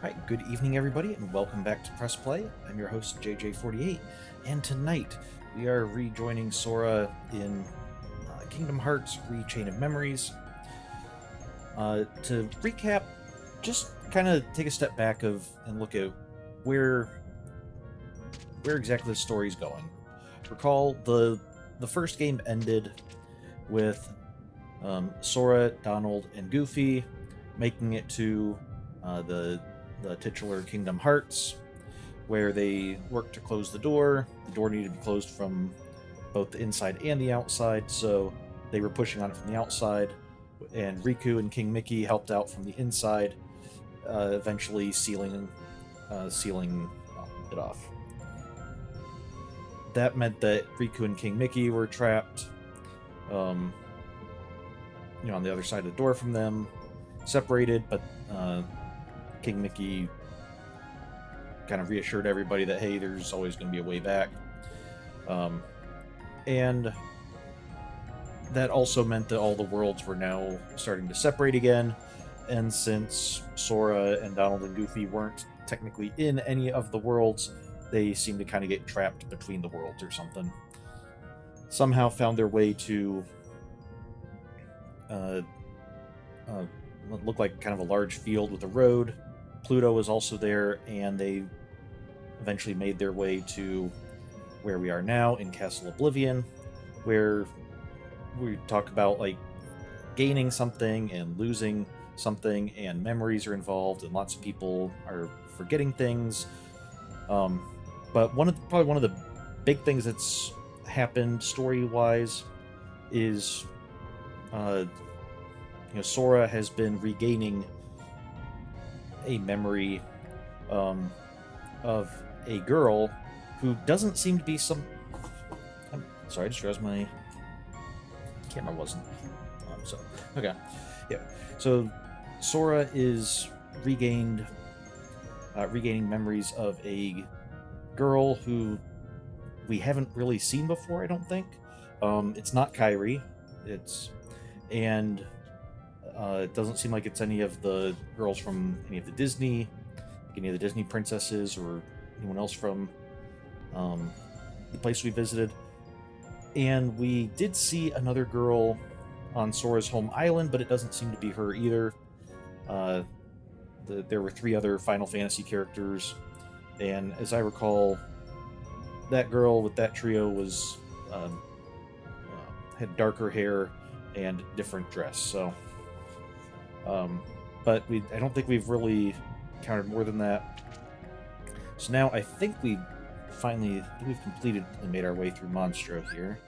Hi, good evening, everybody, and welcome back to Press Play. I'm your host, JJ48, and tonight we are rejoining Sora in Kingdom Hearts Chain of Memories. To recap, just kind of take a step back and look at where exactly the story's going. Recall the first game ended with Sora, Donald, and Goofy making it to the titular Kingdom Hearts, where they worked to close the door. The door needed to be closed from both the inside and the outside, so they were pushing on it from the outside, and Riku and King Mickey helped out from the inside, eventually sealing it off. That meant that Riku and King Mickey were trapped, on the other side of the door from them, separated, but King Mickey kind of reassured everybody that, hey, there's always going to be a way back. And that also meant that all the worlds were now starting to separate again, and since Sora and Donald and Goofy weren't technically in any of the worlds, they seemed to kind of get trapped between the worlds or something. Somehow found their way to what looked like kind of a large field with a road. Pluto was also there, and they eventually made their way to where we are now in Castle Oblivion, where we talk about like gaining something and losing something, and memories are involved, and lots of people are forgetting things. But probably one of the big things that's happened story-wise is Sora has been regaining a memory of a girl who doesn't seem to be I'm sorry, I just realized my camera wasn't on. So, okay. Yeah. So, Sora is regaining memories of a girl who we haven't really seen before, I don't think. It's not Kairi. And it doesn't seem like it's any of the girls from any of the Disney princesses, or anyone else from the place we visited. And we did see another girl on Sora's home island, but it doesn't seem to be her either. There were 3 other Final Fantasy characters, and as I recall, that girl with that trio was had darker hair and different dress. So, but I don't think we've really encountered more than that. So now I think we've completed and made our way through Monstro here.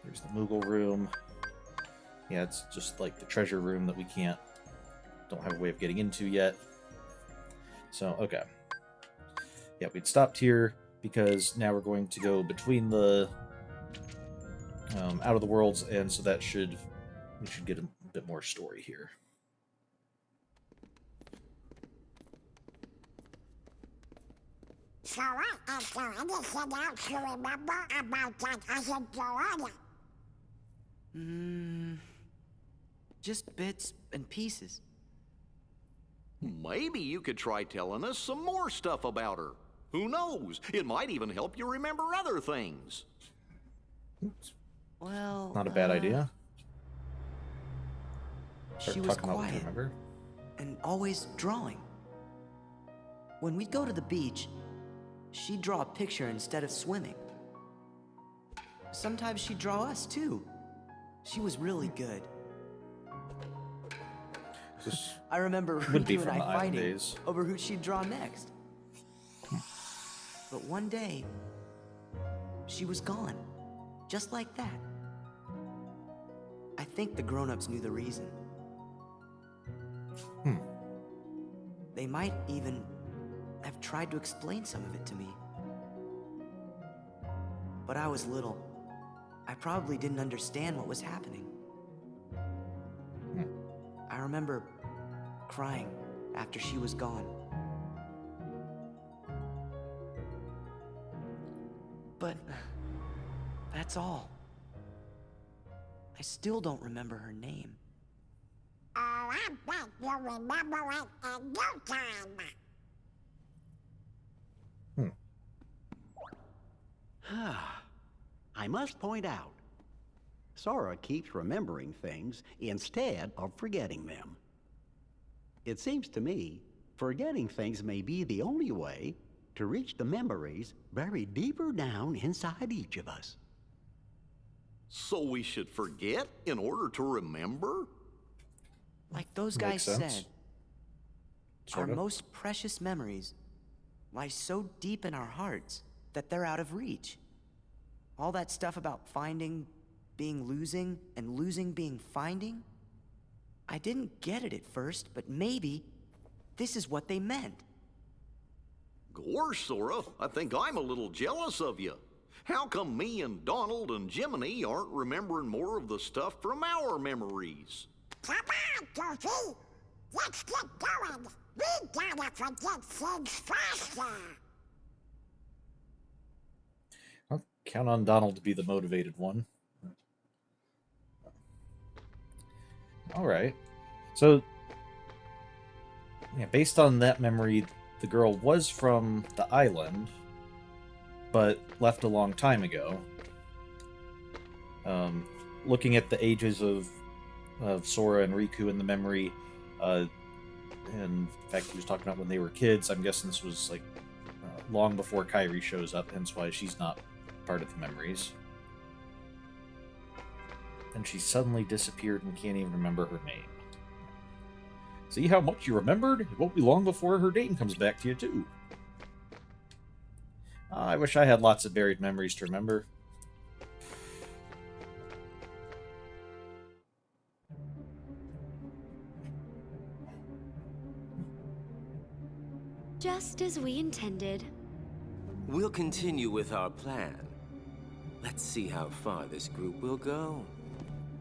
There's the Moogle room. Yeah, it's just like the treasure room that we don't have a way of getting into yet. So, okay. Yeah, we'd stopped here because now we're going to go between the out of the worlds, and so we should get a bit more story here. So what is there anything else you remember about that other Joanna? Just bits and pieces. Maybe you could try telling us some more stuff about her. Who knows? It might even help you remember other things. Well, not a bad idea. She was quiet and always drawing. When we'd go to the beach, she'd draw a picture instead of swimming. Sometimes she'd draw us too. She was really good. I remember Riku and I fighting over who she'd draw next. But one day, she was gone, just like that. I think the grown-ups knew the reason. They might even have tried to explain some of it to me. But I was little. I probably didn't understand what was happening. I remember crying after she was gone. But that's all. I still don't remember her name. Oh, I bet you'll remember it in no time. I must point out, Sora keeps remembering things instead of forgetting them. It seems to me, forgetting things may be the only way to reach the memories buried deeper down inside each of us. So we should forget in order to remember? Like those Makes guys sense. said, Sort our of. most precious memories lie so deep in our hearts that they're out of reach. All that stuff about finding being losing and losing being finding, I didn't get it at first, but maybe this is what they meant. Gosh, Sora, I think I'm a little jealous of you. How come me and Donald and Jiminy aren't remembering more of the stuff from our memories? Come on, Goofy. Let's get going. We gotta forget things faster. I'll count on Donald to be the motivated one. All right. So, yeah, based on that memory, the girl was from the island, but left a long time ago. Looking at the ages of Sora and Riku in the memory, and in fact, he was talking about when they were kids. I'm guessing this was like long before Kairi shows up, hence why she's not part of the memories. And she suddenly disappeared and can't even remember her name. See how much you remembered? It won't be long before her name comes back to you, too. I wish I had lots of buried memories to remember. Just as we intended. We'll continue with our plan. Let's see how far this group will go.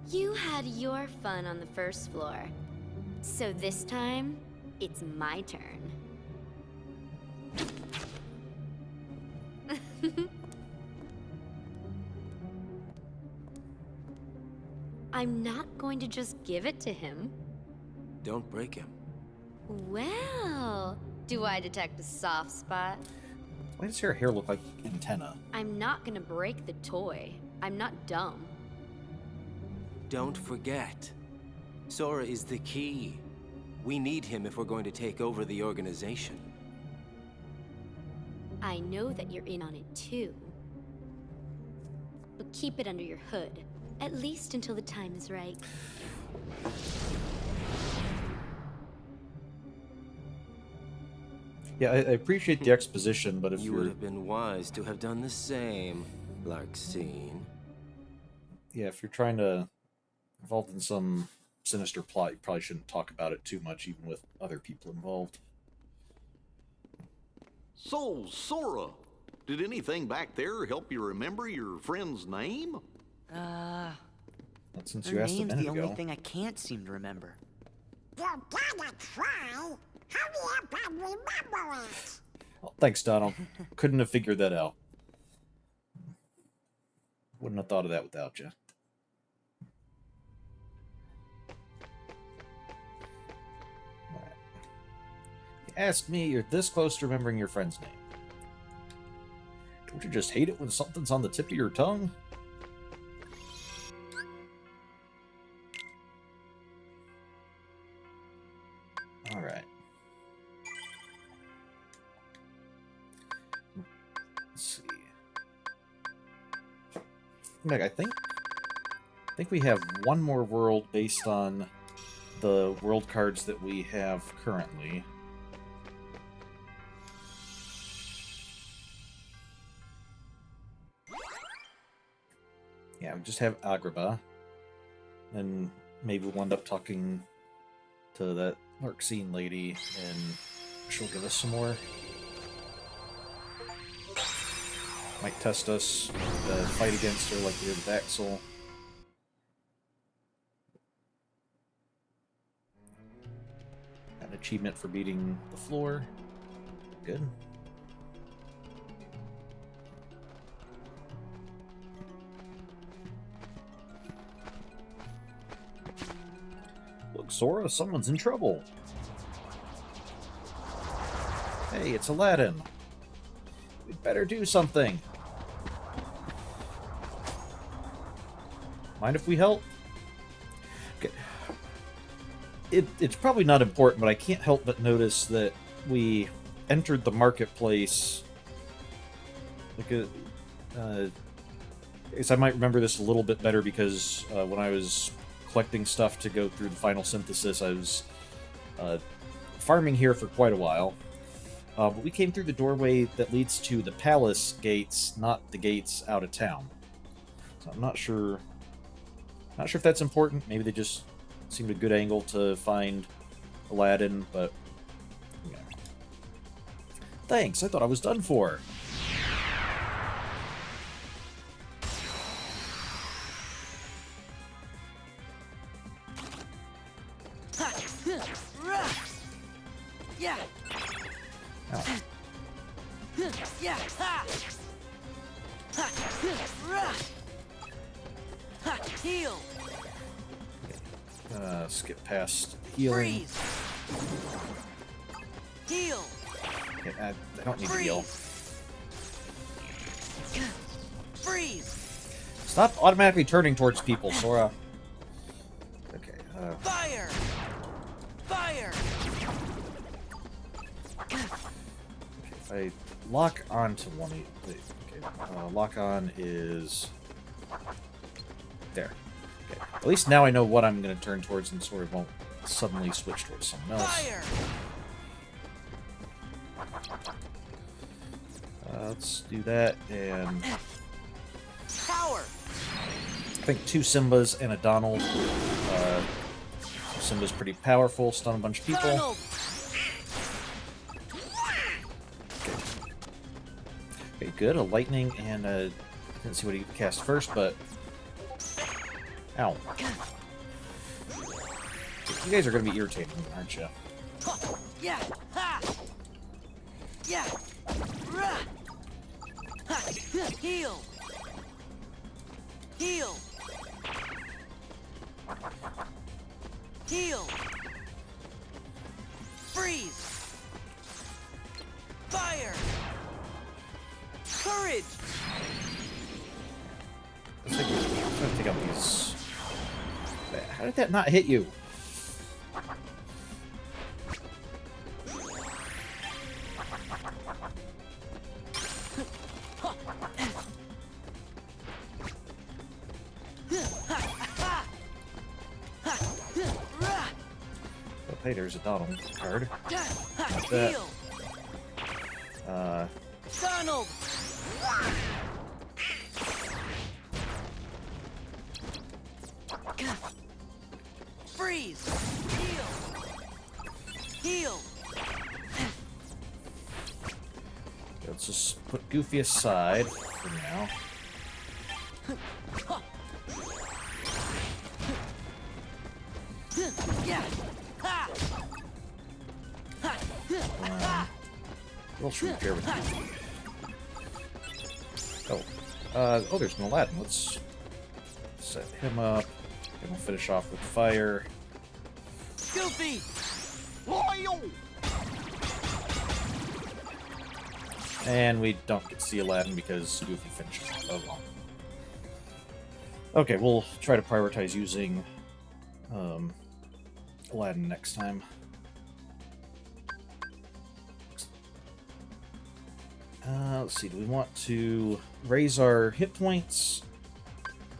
You had your fun on the first floor. So this time, it's my turn. I'm not going to just give it to him. Don't break him. Well, do I detect a soft spot? Why does her hair look like antenna? I'm not gonna break the toy. I'm not dumb. Don't forget, Sora is the key. We need him if we're going to take over the organization. I know that you're in on it too. But keep it under your hood, at least until the time is right. Yeah, I appreciate the exposition, but if You would have been wise to have done the same, Larxene. yeah, if you're trying to involved in some sinister plot, you probably shouldn't talk about it too much, even with other people involved. So, Sora, did anything back there help you remember your friend's name? Not since Her you asked a name's minute the ago. only thing I can't seem to remember. You gotta try. Hurry up and remember it. Well, thanks, Donald. Couldn't have figured that out. Wouldn't have thought of that without you. Alright. You ask me, you're this close to remembering your friend's name. Don't you just hate it when something's on the tip of your tongue? Alright. Let's see. Meg, I think we have one more world based on the world cards that we have currently. Yeah, we just have Agrabah. And maybe we'll end up talking to that Larxene lady, and she'll give us some more. Might test us, fight against her like we did with Axel. Got an achievement for beating the floor. Good. Looks Sora, someone's in trouble. Hey, it's Aladdin. We'd better do something. Mind if we help? Okay. It's probably not important, but I can't help but notice that we entered the marketplace. Like I guess I might remember this a little bit better because when I was collecting stuff to go through the final synthesis, I was farming here for quite a while. But we came through the doorway that leads to the palace gates, not the gates out of town. So I'm not sure if that's important. Maybe they just seemed a good angle to find Aladdin, but yeah. Thanks, I thought I was done for. Yeah. Ow. Yeah. Heal. Skip past healing. Freeze. Heal. Okay, I don't need to heal. Freeze. Stop automatically turning towards people, Sora. Okay, Fire. Fire. if I lock on to one of you... Wait, okay, lock on is... There. Okay. At least now I know what I'm going to turn towards and Sora won't suddenly switch towards someone else. Fire. Let's do that, and... Power. I think 2 Simbas and a Donald. Simba's pretty powerful, stun a bunch of people. Donald. Okay, good. A lightning and a... Didn't see what he cast first, but... Ow. You guys are going to be irritating, aren't you? Yeah. Ha. Yeah. Rah. Ha. Heal. Heal. Heal. Freeze. Fire. Courage. Let's take out these... How did that not hit you? Oh, hey, there's a Donald card. Like that. Heal. Uh, Donald. Freeze. Heal. Heal. let's just put Goofy aside for now. We'll repair with Goofy. Oh, there's an Aladdin. Let's set him up. And we'll finish off with fire. Goofy! Loyal! And we don't get to see Aladdin because Goofy finishes off. Oh well. Okay, we'll try to prioritize using Aladdin next time. Let's see, do we want to raise our hit points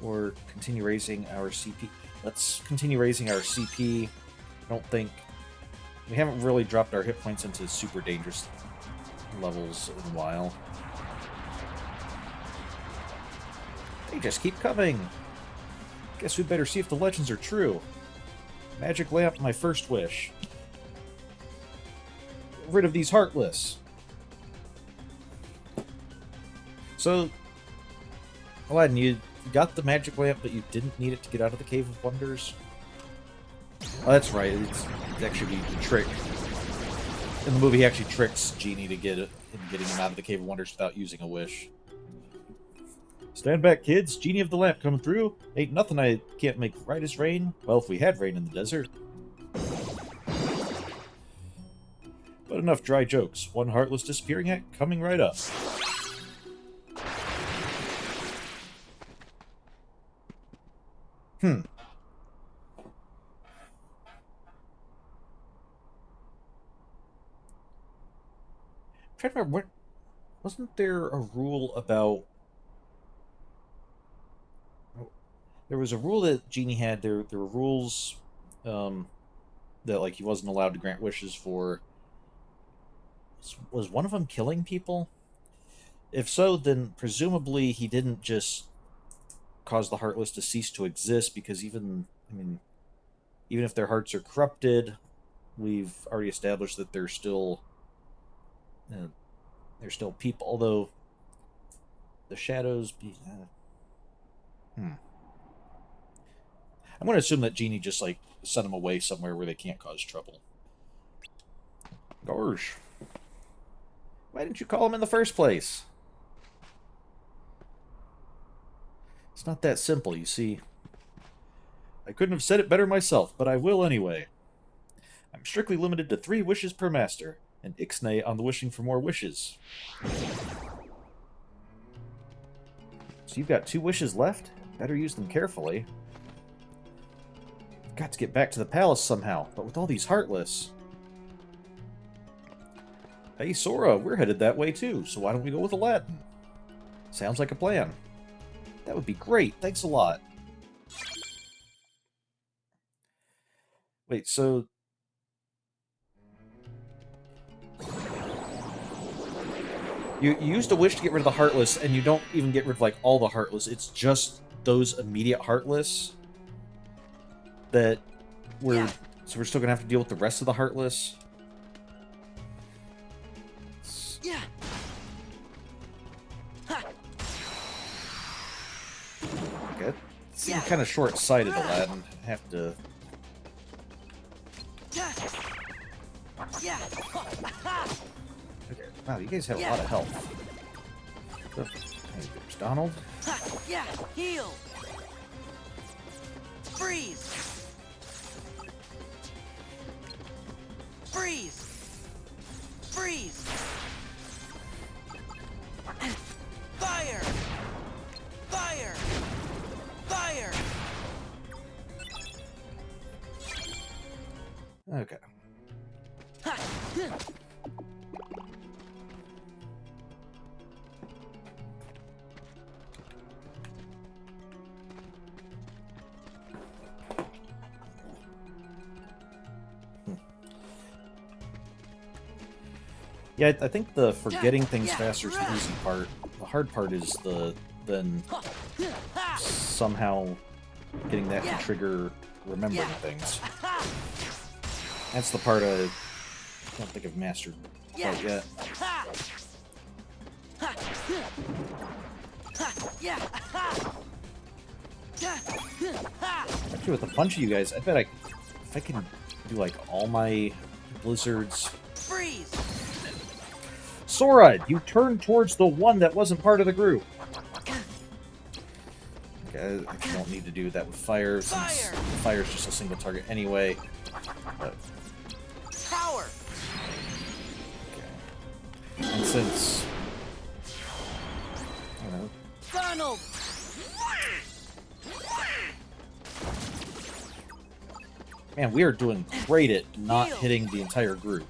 or continue raising our CP? Let's continue raising our CP. I don't think... We haven't really dropped our hit points into super dangerous levels in a while. They just keep coming! Guess we better see if the legends are true. Magic lamp, my first wish. Get rid of these Heartless. So, Aladdin, you got the magic lamp, but you didn't need it to get out of the Cave of Wonders? Oh, that's right. It's actually the trick. In the movie, he actually tricks Genie to getting him out of the Cave of Wonders without using a wish. Stand back, kids. Genie of the Lamp coming through. Ain't nothing I can't make right as rain. Well, if we had rain in the desert. enough dry jokes. One heartless disappearing act coming right up. I'm trying to remember, wasn't there a rule about... There was a rule that Genie had. There were rules that, like, he wasn't allowed to grant wishes for. Was one of them killing people? If so, then presumably he didn't just cause the Heartless to cease to exist, because even if their hearts are corrupted, we've already established that they're still people. Although the shadows I'm going to assume that Genie just, like, sent them away somewhere where they can't cause trouble. Gosh. Why didn't you call him in the first place? It's not that simple, you see. I couldn't have said it better myself, but I will anyway. I'm strictly limited to 3 wishes per master, and ixnay on the wishing for more wishes. So you've got 2 wishes left? Better use them carefully. I've got to get back to the palace somehow, but with all these Heartless... Hey, Sora, we're headed that way too, so why don't we go with Aladdin? Sounds like a plan. That would be great, thanks a lot. Wait, so... You used a wish to get rid of the Heartless, and you don't even get rid of, like, all the Heartless. It's just those immediate Heartless that we're... Yeah. So we're still gonna have to deal with the rest of the Heartless? Yeah. Okay. Seems kind of short-sighted, Aladdin. I have to... Yeah. Okay. Wow, you guys have a lot of health. Oh, hey, there's Donald. Yeah. Heal. Freeze. Freeze. Freeze. Fire. Fire. Fire. Okay. Yeah, I think the forgetting things faster is the easy part. The hard part is then somehow getting that to trigger remembering things. That's the part I don't think I've mastered quite yet. Actually, with a bunch of you guys, I bet if I can do, like, all my blizzards... Freeze! Sora, you turned towards the one that wasn't part of the group. Okay, I don't need to do that with fire, since fire's just a single target anyway. But... Power. Okay. And since... I don't know. Donald! Man, we are doing great at not hitting the entire group.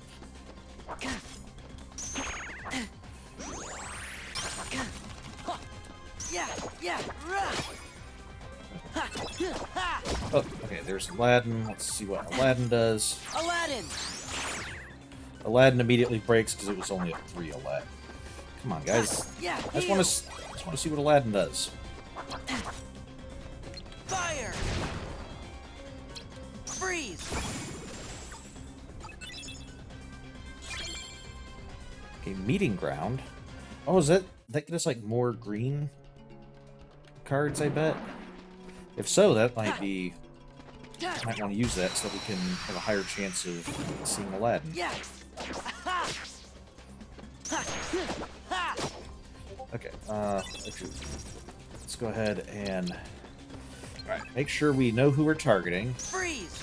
Oh, okay, there's Aladdin. Let's see what Aladdin does. Aladdin! Aladdin immediately breaks because it was only a 3 Aladdin. Come on, guys. I just want to see what Aladdin does. Fire! Freeze! Okay, meeting ground. Oh, is that get us, like, more green cards, I bet? If so, that might be... I might want to use that so that we can have a higher chance of seeing Aladdin. Okay, let's go ahead and... Alright, make sure we know who we're targeting. Freeze!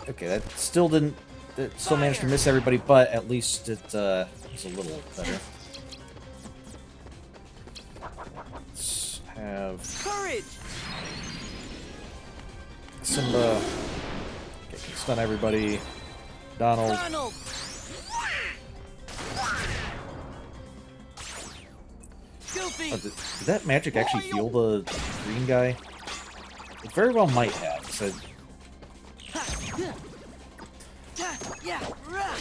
Okay, that still didn't it still managed to miss everybody, but at least it was a little better. Let's have Courage! Simba. Okay, stun everybody. Donald. Donald! Goofy! Oh, did that magic actually heal the green guy? It very well might have. So Yeah! Rah!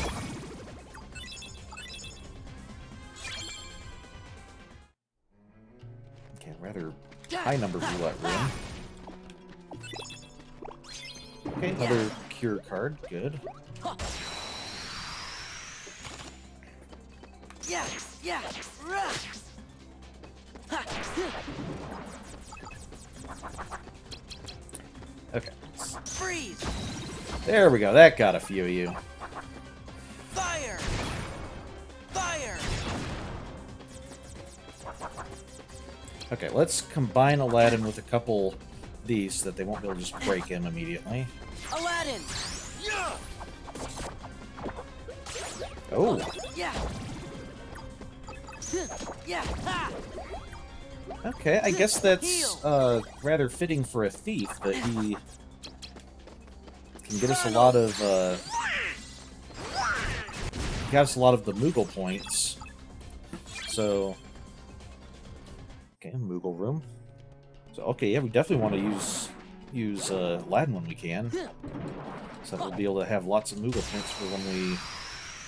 okay, rather high number for that room. Okay, another cure card. Good. Yeah! Yeah! Rah! Okay. Freeze! There we go. That got a few of you. Fire! Fire! Okay, let's combine Aladdin with a couple of these so that they won't be able to just break him immediately. Aladdin! Yeah! Oh, Yeah! Yeah! Ha! okay. I guess that's rather fitting for a thief that he can get us a lot of. He got us a lot of the Moogle points. So, okay, Moogle room. So, okay, yeah, we definitely want to use Aladdin when we can, so that we'll be able to have lots of Moogle points for when we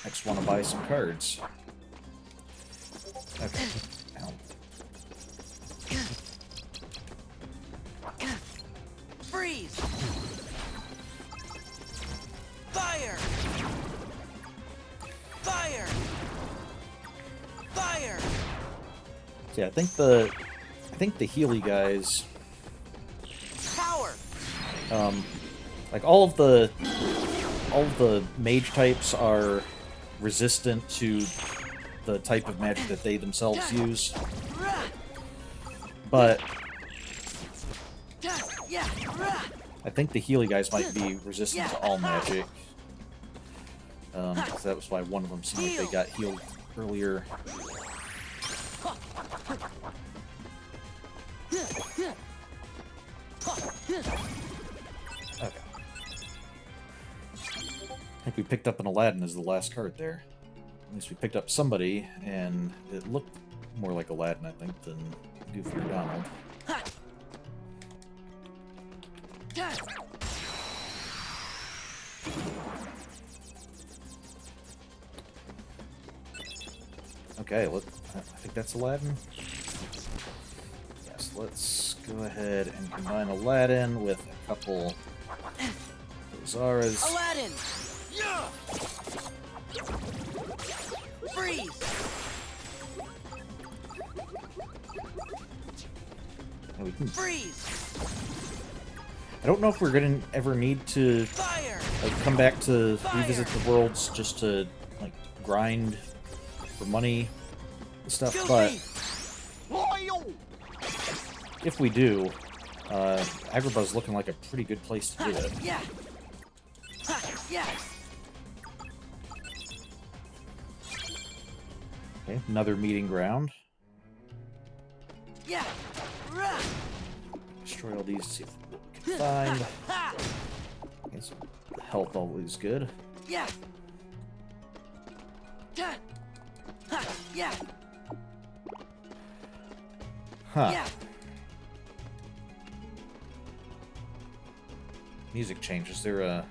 next want to buy some cards. Okay. Ow. Freeze! Fire! Fire! Fire! So yeah, I think the Healy guys, Power! like all of the mage types are resistant to the type of magic that they themselves use, Rah! but Yeah! Rah! I think the Healy guys might be resistant to all magic. So that was why one of them seemed like they got healed earlier. Okay. I think we picked up an Aladdin as the last card there. At least we picked up somebody, and it looked more like Aladdin, I think, than Goofy or Donald. Okay, I think that's Aladdin. Yes, let's go ahead and combine Aladdin with a couple Zaras. Aladdin! Yeah! Freeze! And we can, Freeze! I don't know if we're gonna ever need to Fire! like come back to revisit the worlds just to like grind for money and stuff, but if we do, Agrabah's looking like a pretty good place to do it. Yeah! Yeah! Okay, another meeting ground. Yeah! Rah! Destroy all these, see if we can find. Ha! Okay, so health always good. Yeah! Ha! Yeah! Huh. Yeah! Music change. Is there a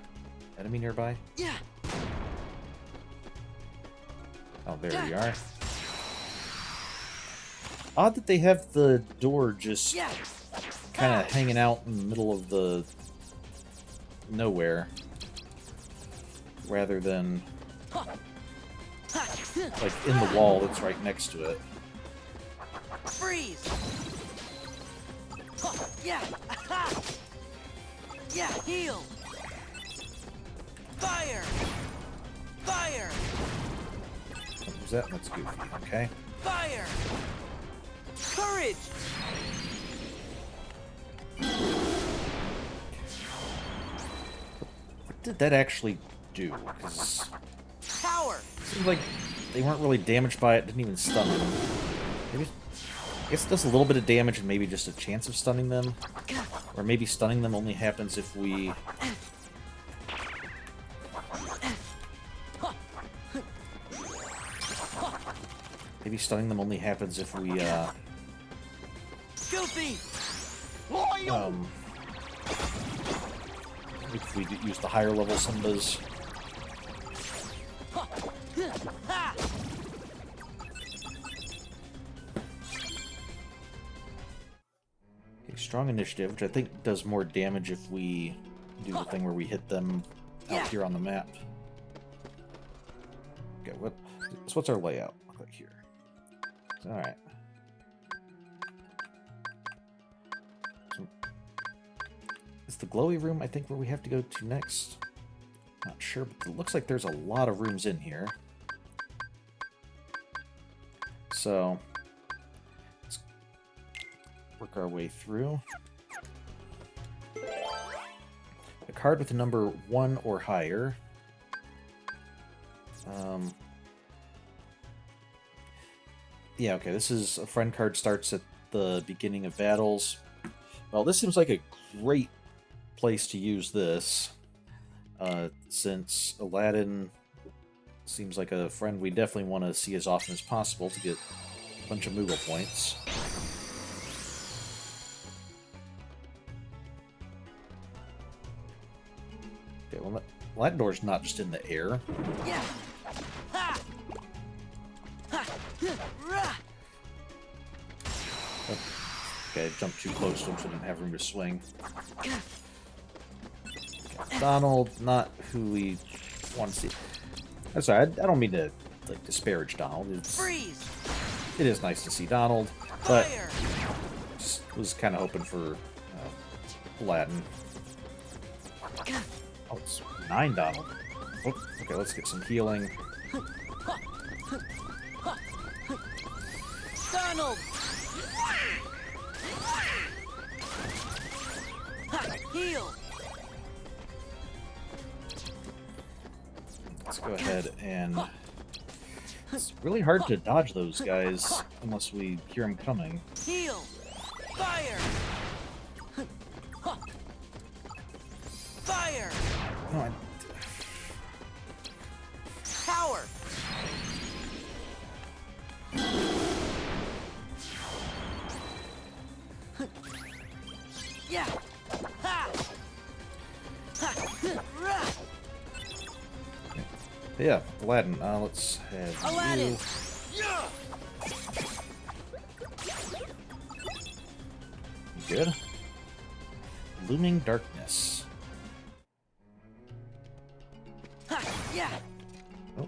enemy nearby? Yeah! Oh, there we are. Odd that they have the door just Yeah! kind of hanging out in the middle of the nowhere, rather than like in the wall that's right next to it. Freeze! Yeah! Yeah! Heal! Fire! Fire! Who's that? That's Goofy. Okay. Fire! Courage! What did that actually do, because Power. it seems like they weren't really damaged by it, didn't even stun them. Maybe, I guess it does a little bit of damage and maybe just a chance of stunning them. Or maybe stunning them only happens if we... Maybe stunning them only happens if we, Goofy. if we use the higher level Simbas. Okay, strong initiative, which I think does more damage if we do the thing where we hit them out here on the map. Okay, what's our layout look like here? Alright. Is the glowy room, I think, where we have to go to next? Not sure, but it looks like there's a lot of rooms in here. So, let's work our way through. A card with a number 1 or higher. Yeah, okay, this is a friend card starts at the beginning of battles. Well, this seems like a great place to use this, since Aladdin seems like a friend we definitely want to see as often as possible to get a bunch of Moogle points. Okay, well, Aladdin door's not just in the air. Yeah. Ha. Ha. Rah. Okay, I jumped too close to him, so I didn't have room to swing. Okay, Donald, not who we want to see. I'm sorry, I don't mean to like disparage Donald. It is nice to see Donald, but just was kind of hoping for Aladdin. Oh, it's 9 Donald. Oh, okay, let's get some healing. Donald. Heal. Let's go ahead and... It's really hard to dodge those guys unless we hear them coming. Heal. Fire. Fire. No, Power. Yeah. Ha. Ha. Rah. yeah, Aladdin. Let's have Aladdin. you. Good. Looming Darkness. Ha. Yeah. Oh.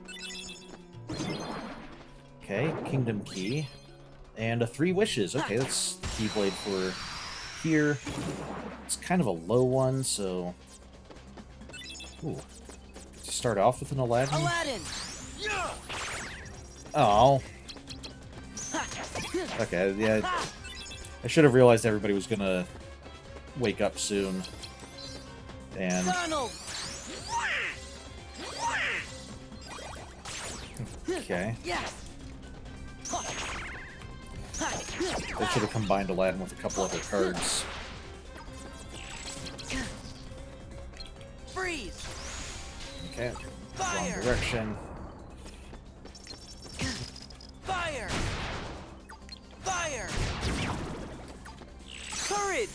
Okay, Kingdom Key. And a 3 wishes. Okay, that's the Keyblade for here. It's kind of a low one, so... Ooh. To start off with an Aladdin? Aladdin. Oh. Okay, yeah. I should have realized everybody was gonna wake up soon. And... Donald. Okay. Yeah. They should have combined Aladdin with a couple other cards. Freeze. Okay. Fire. Wrong direction. Fire. Fire. Courage.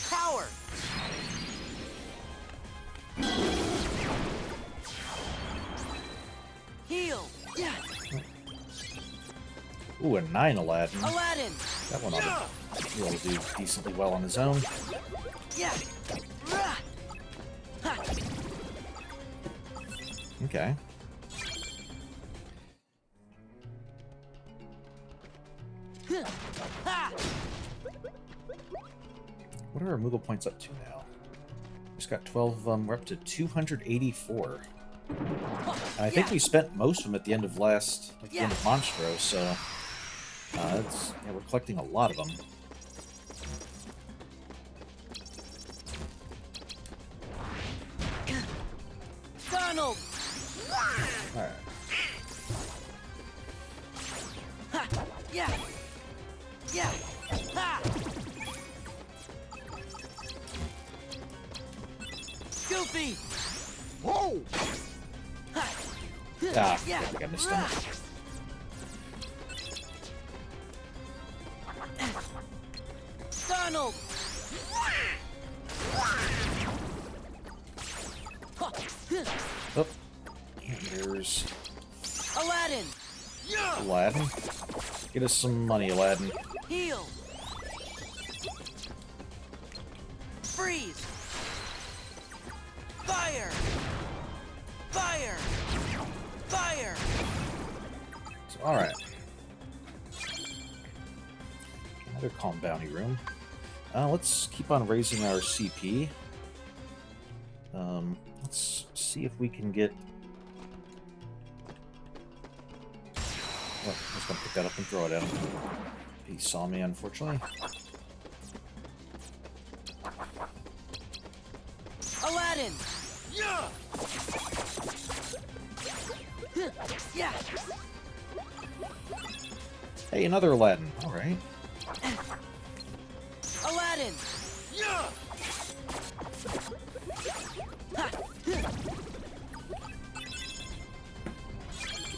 Power. Heal. Yeah. Ooh, a 9 Aladdin. Aladdin. That one ought to be able to do decently well on his own. Yeah. Rah. Ha. Okay. Ha. What are our Moogle points up to now? Just got 12 of them. We're up to 284. And I think we spent most of them at the end of the end of Monstro, so... yeah, we're collecting a lot of them. Donald! Alright. Ha! Yeah! Yeah! Ha! Goofy! Whoa! Ha! Ah, Yeah! I think I missed him. Donald! Oh, there's Aladdin! Aladdin. Get us some money, Aladdin. Heal! Freeze! Fire! Fire! Fire! So, alright. Another calm bounty room. Let's keep on raising our CP. Let's see if we can get... Oh, I'm just gonna pick that up and throw it at him. He saw me, unfortunately. Aladdin! Yeah! Yeah! Hey, another Aladdin. Alright. Aladdin! Yeah!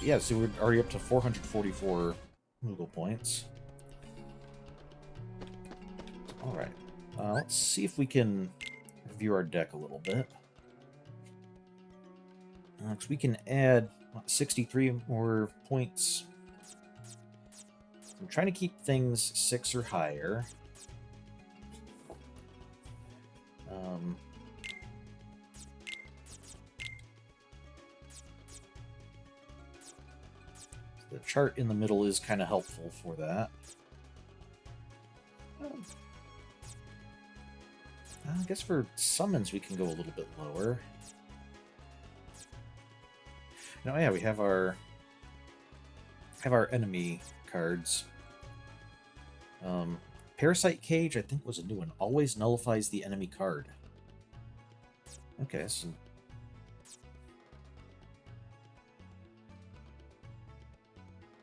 Yeah, so we're already up to 444 Moogle points. Alright. Let's see if we can review our deck a little bit. 'Cause we can add 63 more points. I'm trying to keep things 6 or higher. The chart in the middle is kind of helpful for that. I guess for summons we can go a little bit lower. No, yeah, we have our enemy cards. Parasite Cage, I think, was a new one. Always nullifies the enemy card. Okay, so...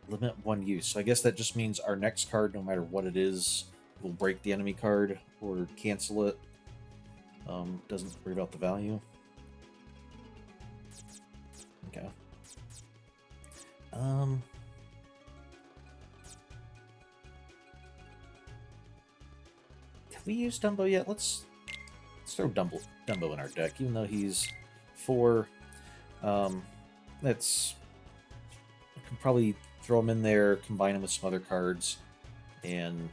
Limit 1 use. So I guess that just means our next card, no matter what it is, will break the enemy card or cancel it. Doesn't worry about the value. Okay. Have we used Dumbo yet? Let's throw Dumbo in our deck, even though he's 4. That's... I can probably throw him in there, combine him with some other cards, and...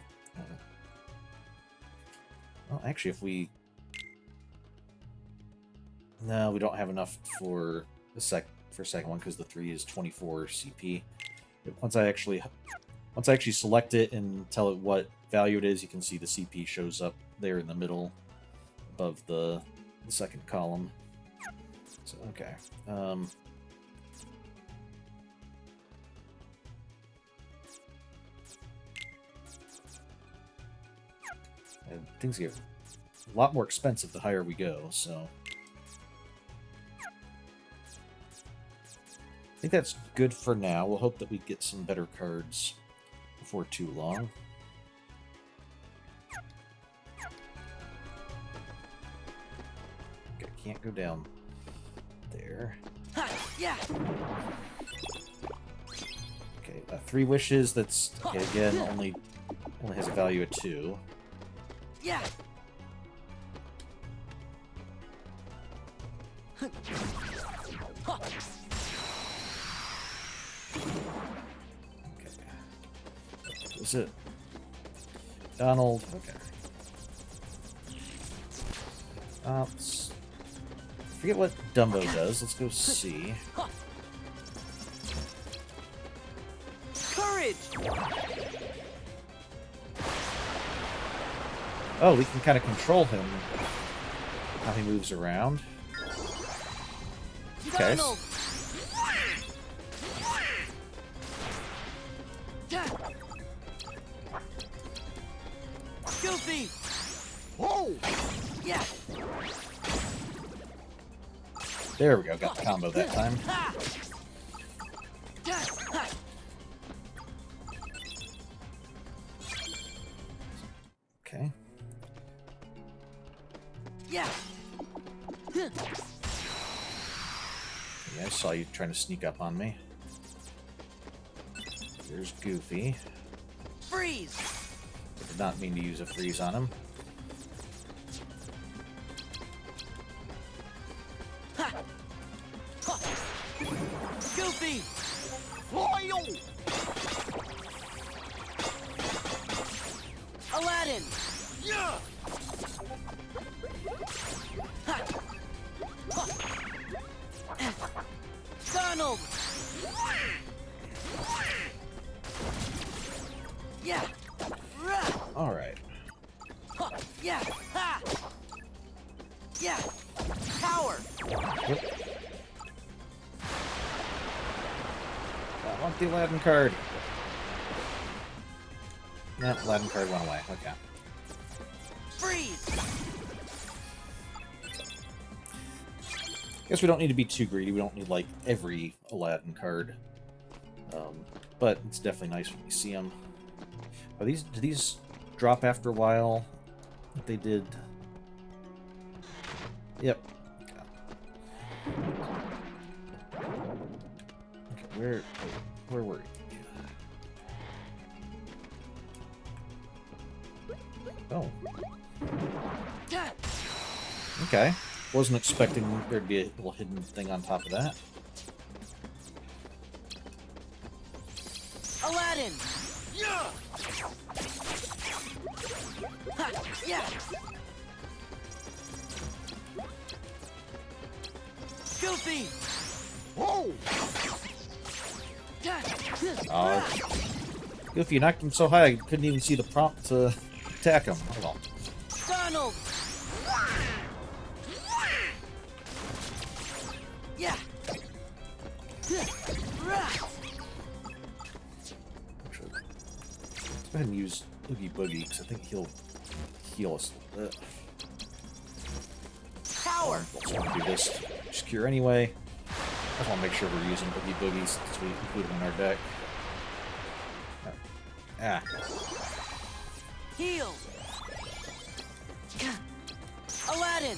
well, actually, if we... No, we don't have enough for the second one, because the 3 is 24 CP. Once I actually select it and tell it what value it is, you can see the CP shows up there in the middle above the second column. So, okay. And things get a lot more expensive the higher we go, so... I think that's good for now. We'll hope that we get some better cards before too long. Okay, can't go down there. Yeah. Okay, 3 wishes. That's okay, again only has a value of 2. Yeah. Is it Donald? Okay. Forget what Dumbo does. Let's go see. Courage. Oh, we can kind of control him, how he moves around. Okay. Donald. Goofy. Whoa! Yeah. There we go, got the combo that time. Okay. Yeah. Yeah, I saw you trying to sneak up on me. There's Goofy. Freeze. I did not mean to use a freeze on him. Goofy. Foil! Aladdin. Yeah! Donald. Yeah. All right. Yeah. Ha. Yeah. Power. Yep. I want the Aladdin card. No, Aladdin card went away. Okay. Freeze. Guess we don't need to be too greedy. We don't need, like, every Aladdin card. But it's definitely nice when we see them. Do these drop after a while? They did. Yep. Okay, where were you? Oh. Okay. Wasn't expecting there'd be a little hidden thing on top of that. Aladdin. Yeah! Ha. Yeah. Goofy. Whoa! Goofy, you knocked him so high I couldn't even see the prompt to attack him. Hold on. Donald. Yeah. Actually, let's go ahead and use Oogie Boogie, because I think he'll heal us a little bit. Power. Let's want to do this to cure anyway. I just want to make sure we're using Oogie Boogies since we include them in our deck. Ah. Heal. Aladdin.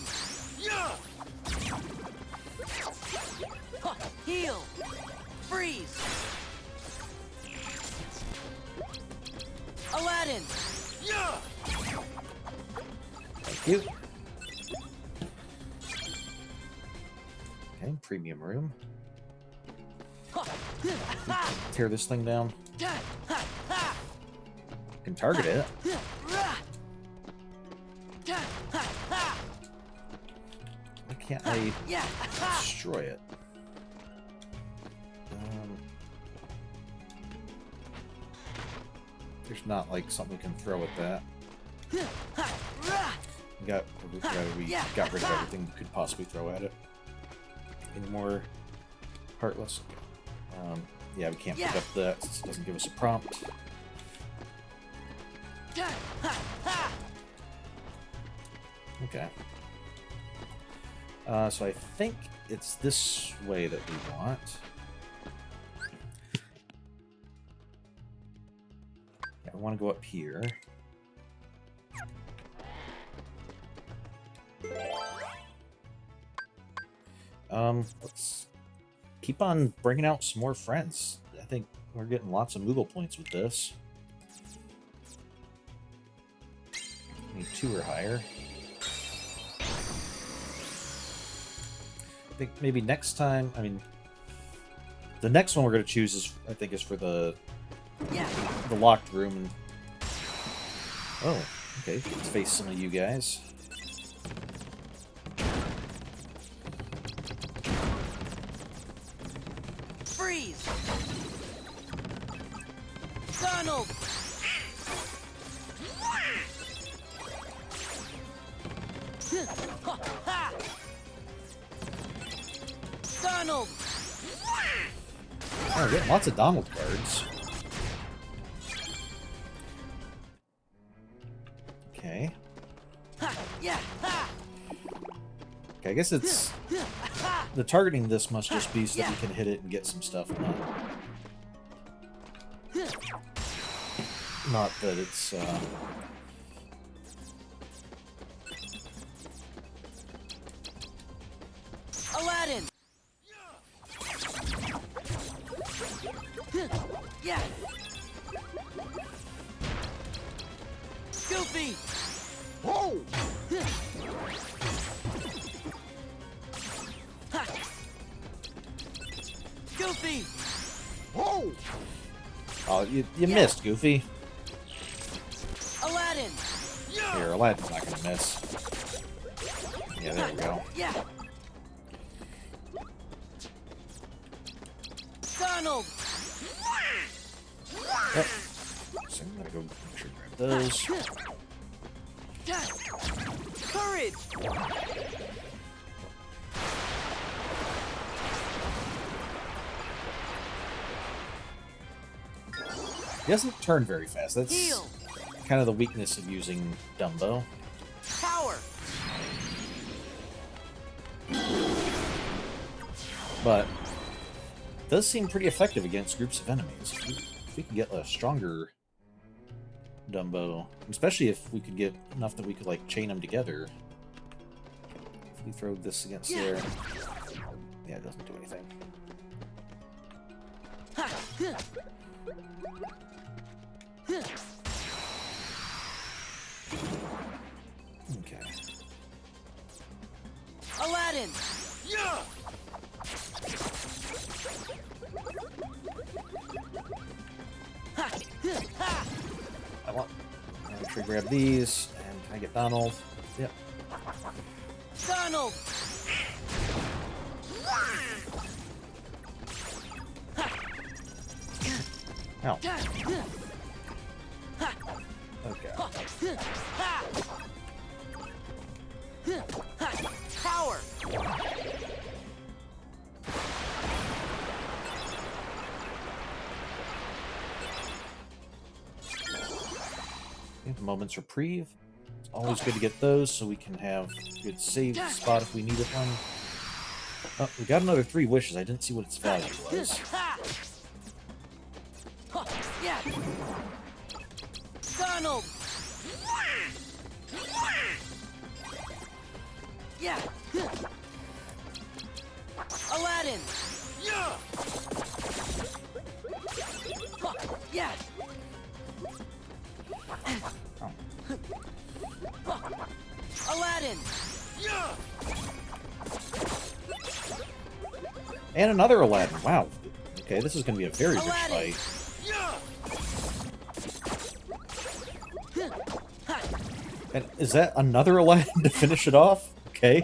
Yeah! Heal. Freeze. Aladdin. Yeah! Thank you. Okay, premium room. Tear this thing down. Can target it. Why can't I destroy it? There's not like something we can throw at that. We got rid of everything we could possibly throw at it. Any more Heartless? Yeah, we can't pick up that since it doesn't give us a prompt. Okay. So I think it's this way that we want. Yeah, I want to go up here. Let's keep on bringing out some more friends. I think we're getting lots of Moogle points with this. Need 2 or higher. I think maybe next time, I mean, the next one we're going to choose is, I think, is for the locked room. And, oh, okay, let's face some of you guys. Freeze. Donald. Donald. Oh, we're getting lots of Donald cards. Okay. Yeah. Okay, I guess it's... The targeting this must just be so that we can hit it and get some stuff. Not that it's... Aladdin! Yeah! Goofy! Whoa! Goofy! Whoa! Oh, you missed, Goofy. Aladdin! Here, Aladdin's not gonna miss. Yeah, there we go. Yeah! Donald! Yep. So I'm gonna go make sure to grab those. Courage! He doesn't turn very fast. That's Heal! kind of the weakness of using Dumbo. Power! But it does seem pretty effective against groups of enemies. If we could get a stronger Dumbo, especially if we could get enough that we could like chain them together. If we throw this against there, yeah, it doesn't do anything. Okay. Aladdin! Yeah! I want. Make sure to grab these, and can I get Donald? Yep. Donald! Ow. Okay. Power! Moments reprieve. It's always good to get those so we can have a good save spot if we needed one. Oh, we got another 3 wishes. I didn't see what its value was. Yeah! Donald! Yeah! Aladdin! Yeah! Yeah! Aladdin! Yeah! And another Aladdin. Wow. Okay, this is going to be a very rich Aladdin! fight. Yeah! And is that another Aladdin to finish it off? Okay.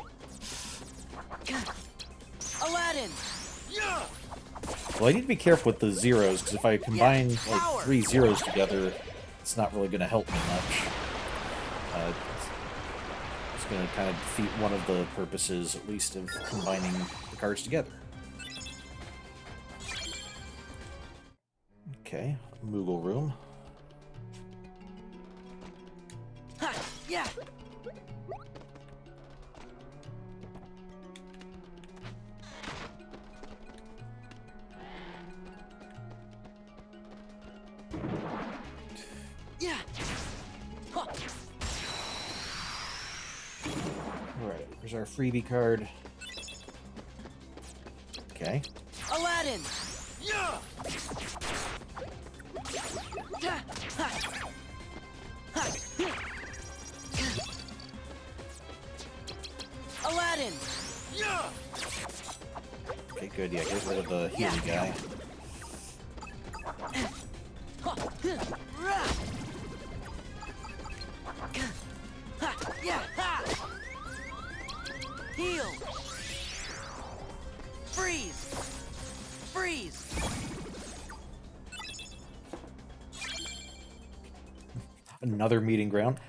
Aladdin! Yeah! Well, I need to be careful with the zeros, because if I combine like 3 zeros together, it's not really going to help me much. It's going to kind of defeat one of the purposes, at least, of combining the cards together. Okay, Moogle room. Yeah! Yeah! Alright, here's our freebie card. Okay. Aladdin! Yeah! Aladdin! Yeah! Okay, good. Yeah, get rid of the Healy guy. Yeah! Heal! Freeze! Freeze! Another meeting ground.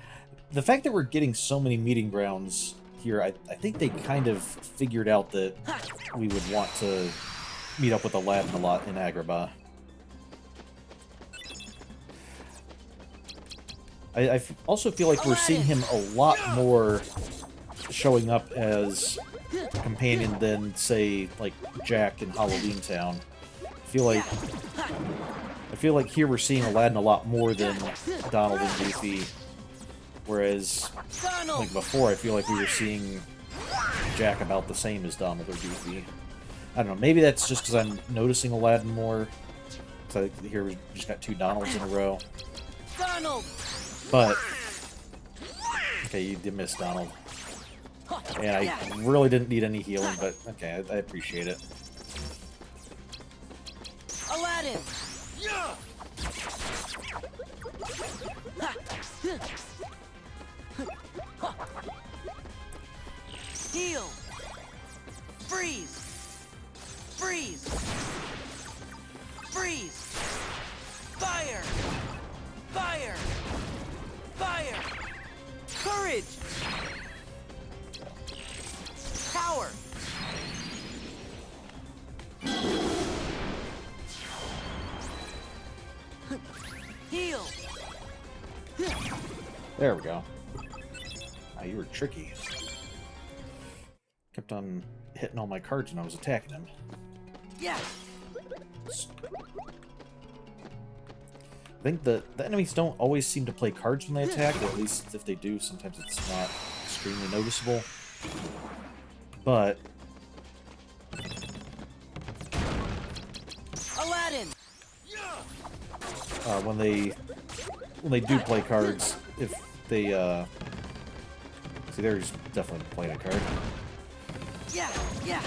The fact that we're getting so many meeting grounds here, I think they kind of figured out that we would want to meet up with Aladdin a lot in Agrabah. I also feel like we're seeing him a lot more showing up as a companion than, say, like Jack in Halloween Town. I feel like here we're seeing Aladdin a lot more than Donald and Goofy, whereas like before I feel like we were seeing Jack about the same as Donald or Goofy. I don't know, maybe that's just because I'm noticing Aladdin more. So here we just got 2 Donalds in a row. Donald! But okay, you did miss Donald. And I really didn't need any healing, but okay, I appreciate it. Aladdin! Heal! Freeze! Freeze! Freeze! Fire! Fire! Fire! Courage! Power! Heal! There we go. Ah, you were tricky. Kept on hitting all my cards when I was attacking him. Yeah! I think the enemies don't always seem to play cards when they attack, or at least if they do, sometimes it's not extremely noticeable. But Aladdin! when they do play cards, if they see, there's definitely playing a card. Yeah! Yeah!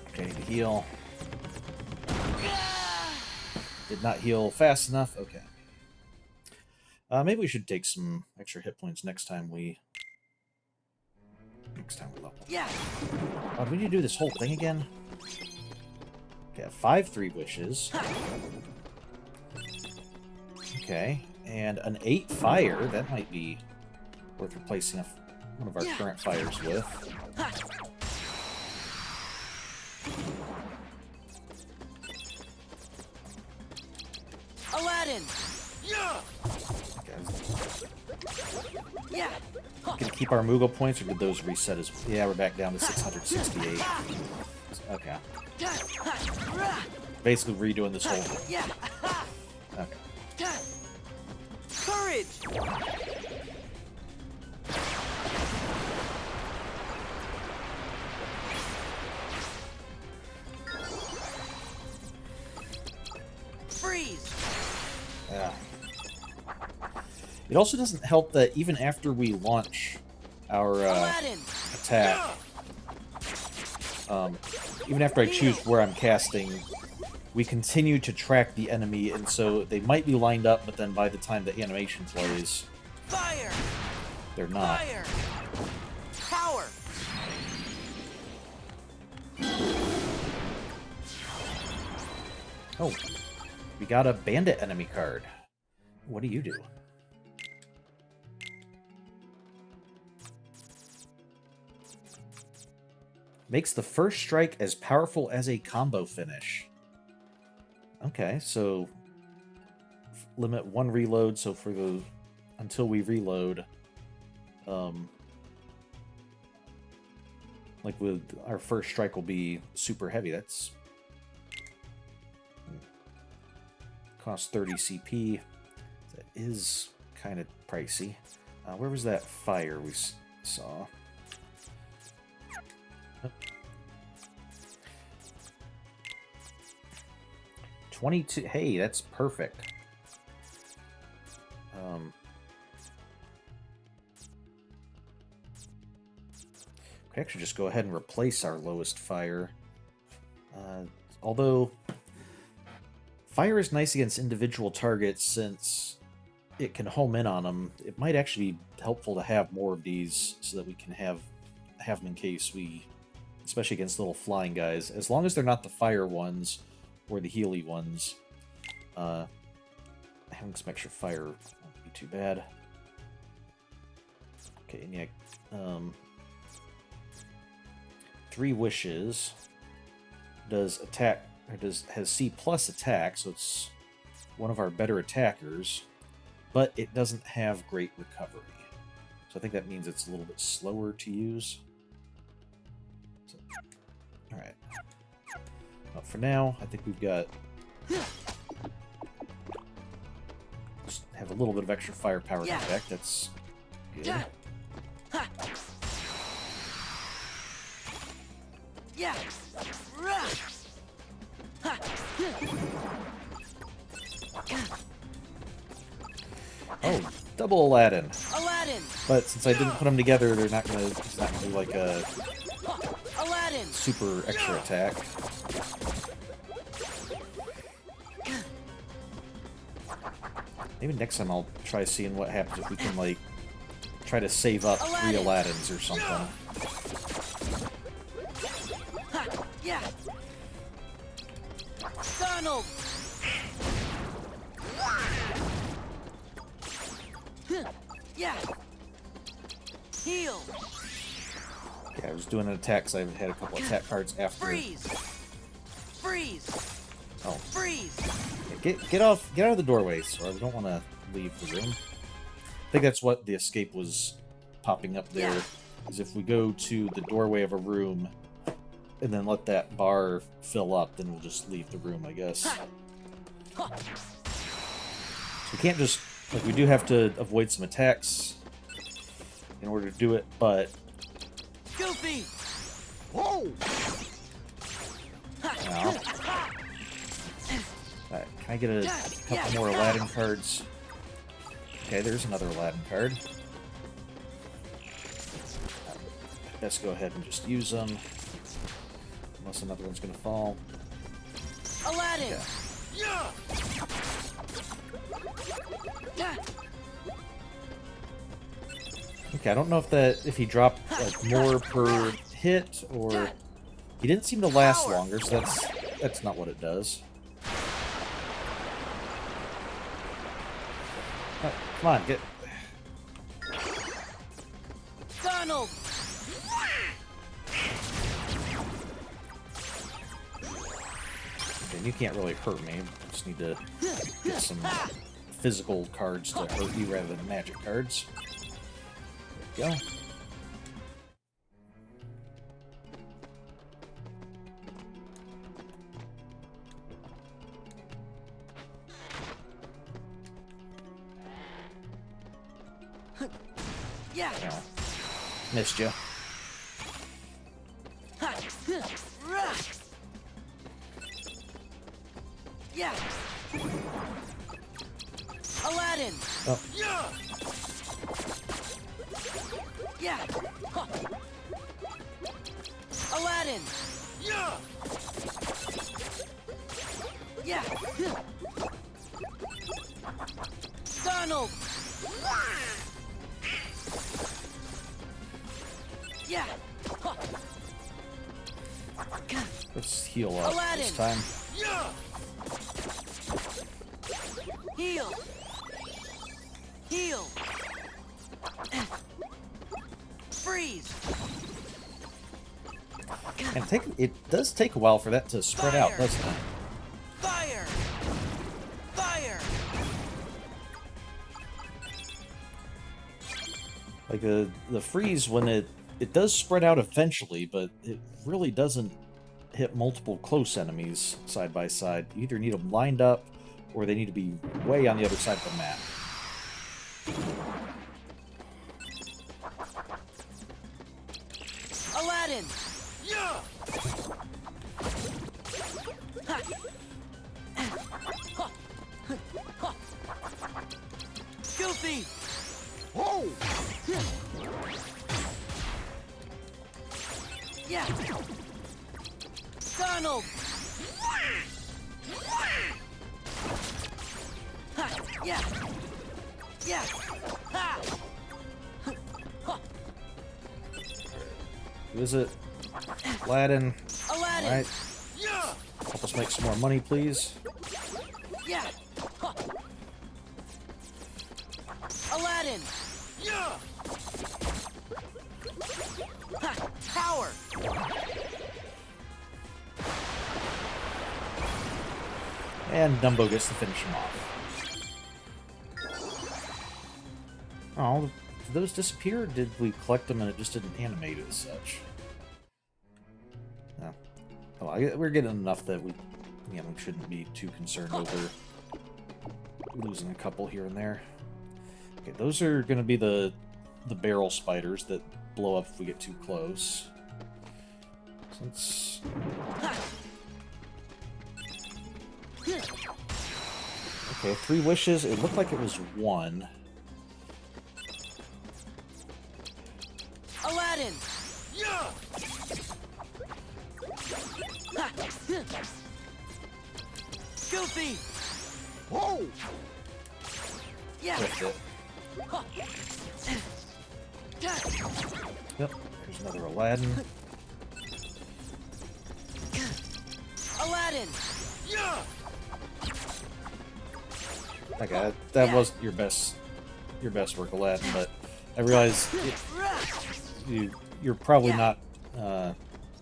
Okay, to heal. Did not heal fast enough. Okay. Maybe we should take some extra hit points next time we level. Yeah! Oh, do we need to do this whole thing again? Okay, 5 3 wishes. Okay, and an 8 fire. That might be worth replacing one of our current fires with. Aladdin! Okay. Yeah! Can keep our Moogle points, or did those reset as well? Yeah, we're back down to 668. Okay. Basically redoing this whole thing. Yeah! Okay. Courage! Freeze! Yeah. It also doesn't help that even after we launch our Aladdin! attack, even after I choose where I'm casting, we continue to track the enemy, and so they might be lined up, but then by the time the animation plays, Fire! they're not. Fire! Power! Oh, we got a bandit enemy card. What do you do? Makes the first strike as powerful as a combo finish. Okay, so limit 1 reload, so for the until we reload, like with our first strike will be super heavy. That's costs 30 CP. That is kind of pricey. Where was that fire we saw? 22. Hey, that's perfect. We can actually just go ahead and replace our lowest fire. Although fire is nice against individual targets since it can home in on them. It might actually be helpful to have more of these so that we can have them in case we, especially against little flying guys, as long as they're not the fire ones or the Healy ones. Having some extra fire won't be too bad. Okay, and yeah, 3 wishes does attack, or has C+ attack, so it's one of our better attackers, but it doesn't have great recovery. So I think that means it's a little bit slower to use. So, alright. Well, for now, I think we've got... Just have a little bit of extra firepower to back. That's good. Yeah. Oh, double Aladdin. Aladdin. But since I didn't put them together, they're not gonna. It's not gonna be like a Aladdin. super extra attack. Maybe next time I'll try seeing what happens if we can like try to save up 3 Aladdins or something. Yeah. Donald. Yeah. Heal. Yeah, I was doing an attack because I had a couple attack cards after. Freeze. Freeze. Oh, Freeze. get out of the doorway, so I don't want to leave the room. I think that's what the escape was popping up there. Yeah. Is if we go to the doorway of a room and then let that bar fill up, then we'll just leave the room, I guess. So we can't just, like, we do have to avoid some attacks in order to do it, but... Goofy. Whoa! Now, alright, can I get a couple more Aladdin cards? Okay, there's another Aladdin card. Let's go ahead and just use them. Unless another one's gonna fall. Aladdin. Yeah. Okay, I don't know if he dropped like more per hit or he didn't seem to last longer, so that's not what it does. Oh, come on, get Donald. okay, you can't really hurt me. I just need to get some physical cards to hurt you rather than magic cards. There we go. Yeah. Oh, missed you. Yeah. Aladdin. Oh, Yeah. Aladdin. Yeah. Donald. Yeah. let's heal up Aladdin. this time. Heal. Heal. Freeze. And it does take a while for that to spread out, Fire. doesn't it? Fire. Fire. Like the freeze, when it does spread out eventually, but it really doesn't hit multiple close enemies side by side. You either need them lined up, or they need to be way on the other side of the map. Aladdin. Goofy. Whoa! Yeah. Donald. Ha. Yeah. Yeah. Ha. Who is it? Aladdin. Aladdin. Alright. Help us make some more money, please. Yeah. Aladdin. Ha. Power. And Dumbo gets to finish him off. Oh, Did those disappear, or did we collect them and it just didn't animate as such? No. Oh, we're getting enough that we shouldn't be too concerned over losing a couple here and there. Okay, those are going to be the barrel spiders that blow up if we get too close. Since... Okay, 3 wishes. It looked like it was 1. Aladdin! Goofy! Whoa! Yeah! That's it. Yep, there's another Aladdin. Aladdin! Okay, that was your best work, Aladdin, but I realize you're probably not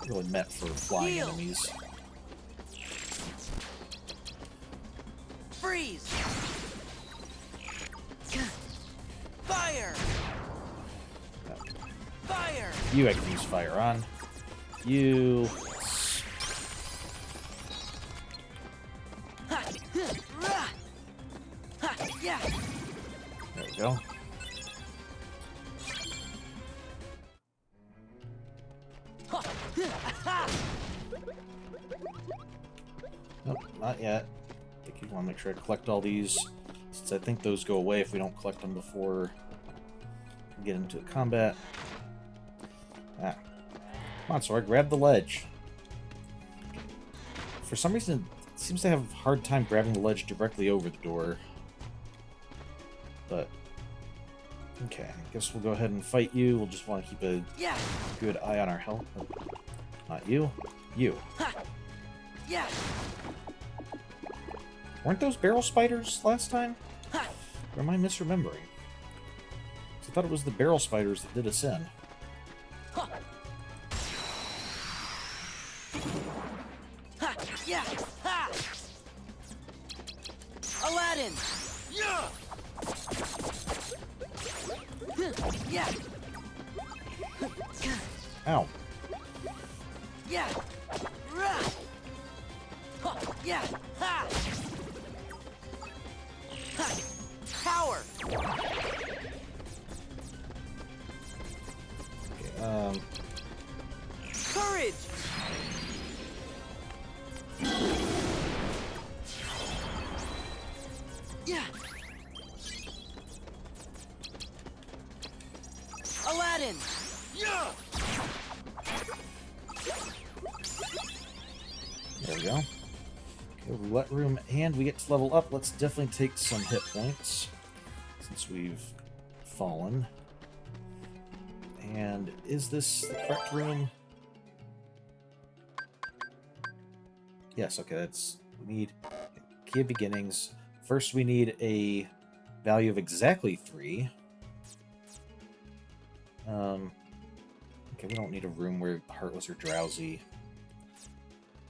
really meant for flying enemies. Freeze! Fire! Fire! You I can use fire on. You... Yeah! There we go. Nope, not yet. I think you want to make sure I collect all these, since I think those go away if we don't collect them before we get into combat. Ah. Come on, Sora, grab the ledge. For some reason, it seems to have a hard time grabbing the ledge directly over the door. But, okay, I guess we'll go ahead and fight you. We'll just want to keep a good eye on our health. Oh, not you. You. Yeah! Weren't those barrel spiders last time? Or am I misremembering? I thought it was the barrel spiders that did us in. Yeah! Ha! Aladdin! Yeah! Yeah! Ow. Yeah! Rah! Yeah! Ha! Ha! Power! Okay, Courage! Yeah! Aladdin! Yeah! there we go. Okay, roulette room, and we get to level up. Let's definitely take some hit points, since we've fallen. And is this the correct room? Yes, okay, that's... We need key of beginnings. First, we need a value of exactly 3. Okay, we don't need a room where Heartless or Drowsy.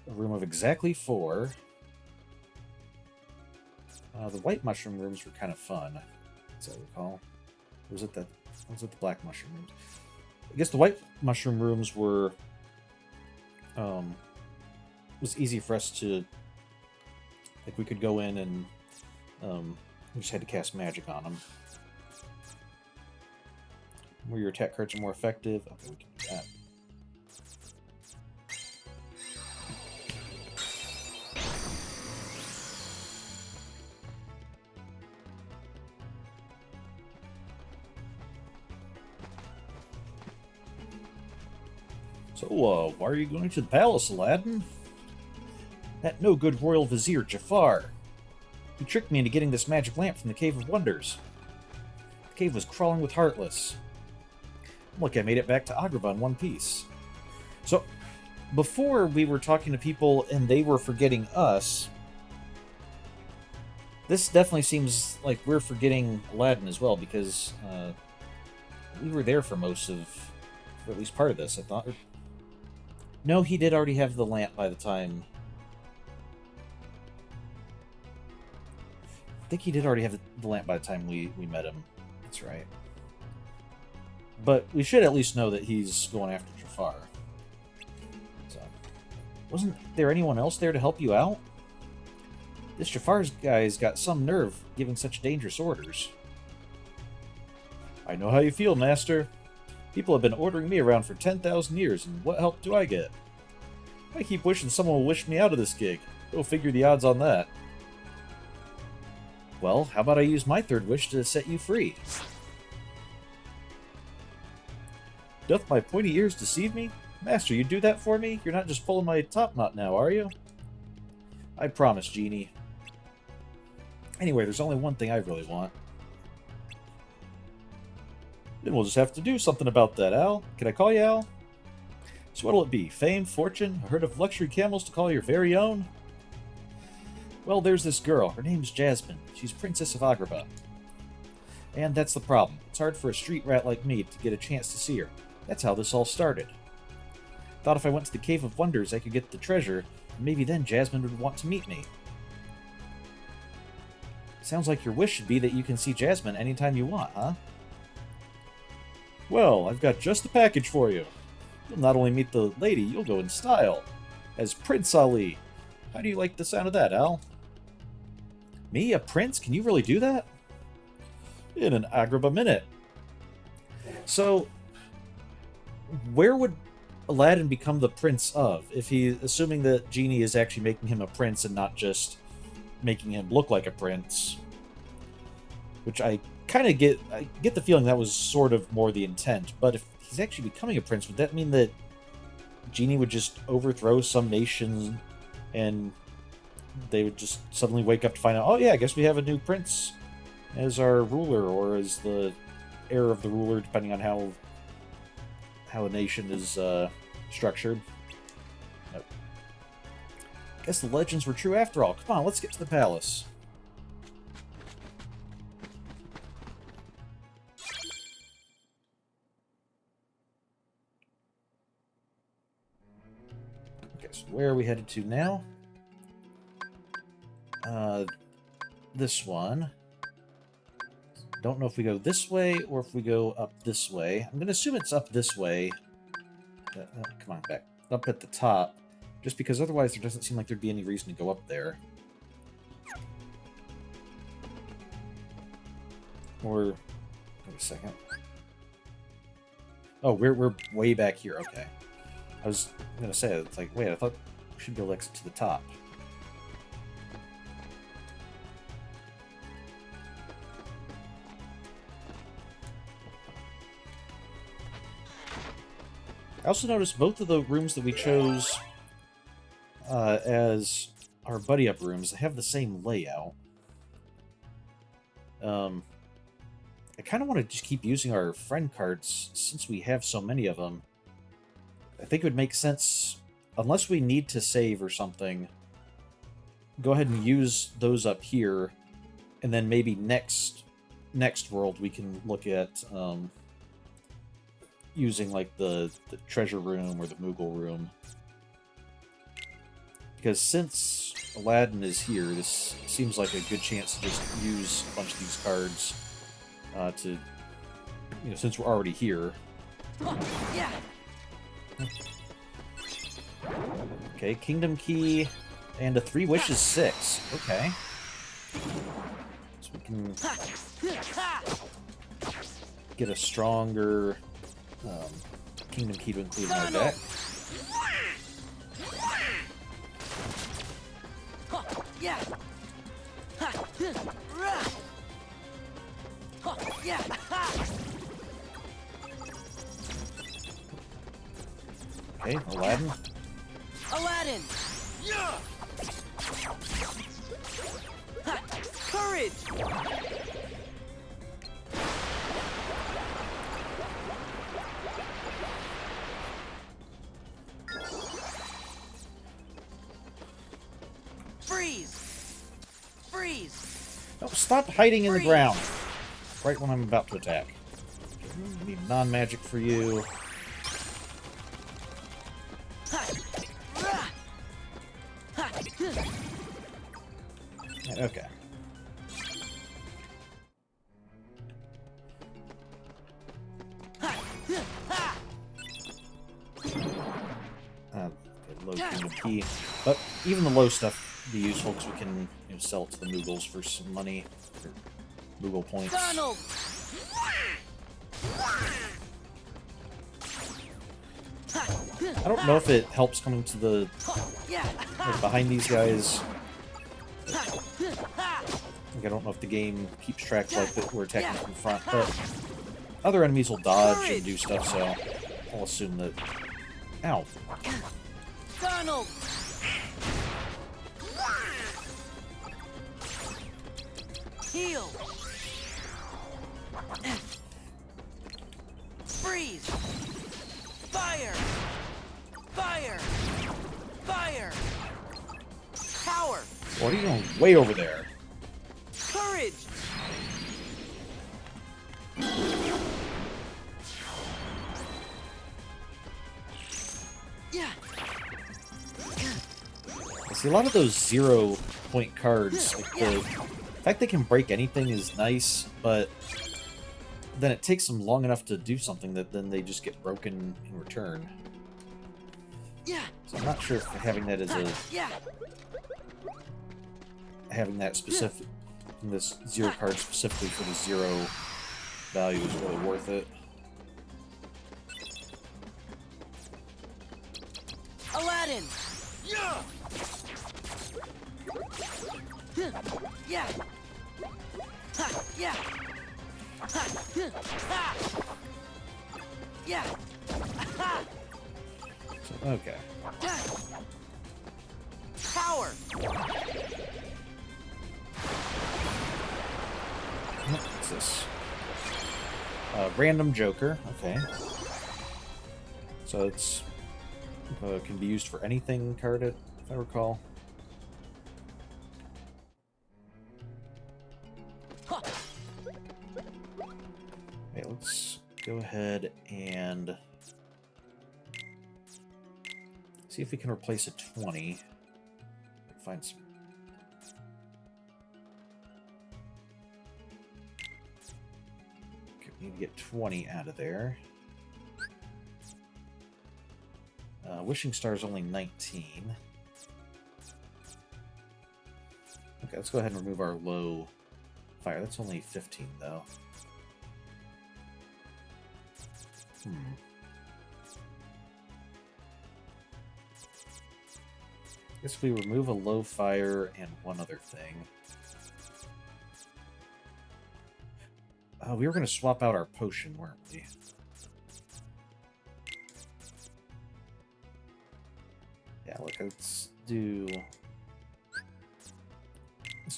A room of exactly 4. The white mushroom rooms were kind of fun, as I recall. Or was it the black mushroom rooms? I guess the white mushroom rooms were... was easy for us to... Like, we could go in and... we just had to cast magic on them. Where your attack cards are more effective. Okay, we can do that. So, why are you going to the palace, Aladdin? That no-good royal vizier, Jafar. He tricked me into getting this magic lamp from the Cave of Wonders. The cave was crawling with Heartless. Look, I made it back to Agrabah in one piece. So, before we were talking to people and they were forgetting us, this definitely seems like we're forgetting Aladdin as well, because we were there for at least part of this, I thought. No, he did already have the lamp by the time... I think he did already have the lamp by the time we met him. That's right. But we should at least know that he's going after Jafar. So, wasn't there anyone else there to help you out? This Jafar's guy's got some nerve giving such dangerous orders. I know how you feel, Master. People have been ordering me around for 10,000 years, and what help do I get? I keep wishing someone will wish me out of this gig. Go figure the odds on that. Well, how about I use my third wish to set you free? Doth my pointy ears deceive me? Master, you do that for me? You're not just pulling my top knot now, are you? I promise, Genie. Anyway, there's only one thing I really want. Then we'll just have to do something about that, Al. Can I call you Al? So what'll it be? Fame? Fortune? A herd of luxury camels to call your very own? Well, there's this girl. Her name's Jasmine. She's Princess of Agrabah. And that's the problem. It's hard for a street rat like me to get a chance to see her. That's how this all started. Thought if I went to the Cave of Wonders, I could get the treasure, and maybe then Jasmine would want to meet me. Sounds like your wish should be that you can see Jasmine anytime you want, huh? Well, I've got just the package for you. You'll not only meet the lady, you'll go in style. As Prince Ali. How do you like the sound of that, Al? Me, a prince? Can you really do that? In an Agrabah minute. So, where would Aladdin become the prince of? If assuming that Genie is actually making him a prince and not just making him look like a prince. Which I kind of get the feeling that was sort of more the intent. But if he's actually becoming a prince, would that mean that Genie would just overthrow some nation and they would just suddenly wake up to find out, oh yeah, I guess we have a new prince as our ruler, or as the heir of the ruler, depending on how a nation is structured. But I guess the legends were true after all. Come on, let's get to the palace. Okay, so where are we headed to now? This one. Don't know if we go this way or if we go up this way. I'm going to assume it's up this way. Come on, back. Up at the top. Just because otherwise there doesn't seem like there'd be any reason to go up there. Or... wait a second. Oh, we're way back here. Okay. I was going to say, it's like, wait, I thought we should be able to exit to the top. I also noticed both of the rooms that we chose as our buddy-up rooms have the same layout. I kind of want to just keep using our friend cards since we have so many of them. I think it would make sense, unless we need to save or something, go ahead and use those up here, and then maybe next world we can look at using like the treasure room or the Moogle room. Because since Aladdin is here, this seems like a good chance to just use a bunch of these cards to, you know, since we're already here. Yeah. Okay, Kingdom Key and a 3 wishes 6. Okay. So we can get a stronger Kingdom Key to include in our deck. Yeah. Yeah. Okay, Aladdin. Aladdin. Courage. Freeze. Freeze. Oh, stop hiding in the ground. Right when I'm about to attack. Need non-magic for you. Okay. being a key. But even the low stuff be useful because we can sell it to the Moogles for some money, or Moogle points. Donald! I don't know if it helps coming to the like behind these guys. Like, I don't know if the game keeps track like that we're attacking from front, but other enemies will dodge and do stuff, so I'll assume that. Ow! Donald! Heal! Freeze! Fire! Fire! Fire! Power! What are you doing way over there? Courage! Yeah! See, a lot of those 0-point cards, like the fact they can break anything is nice, but then it takes them long enough to do something that then they just get broken in return. Yeah! So I'm not sure if having that as a Yeah! having that specific this 0 card specifically for the 0 value is really worth it. Aladdin! Yeah! Yeah! Ha! Yeah! Ha! Ha! Yeah! Ha! So, okay. Power! What's this? Random Joker. Okay. So it's can be used for anything card, if I recall. Okay, let's go ahead and see if we can replace a 20. Find some. Okay, we need to get 20 out of there. Wishing Star is only 19. Okay, let's go ahead and remove our low fire. That's only 15, though. Guess we remove a low fire and one other thing. We were going to swap out our potion, weren't we? Yeah, look, let's do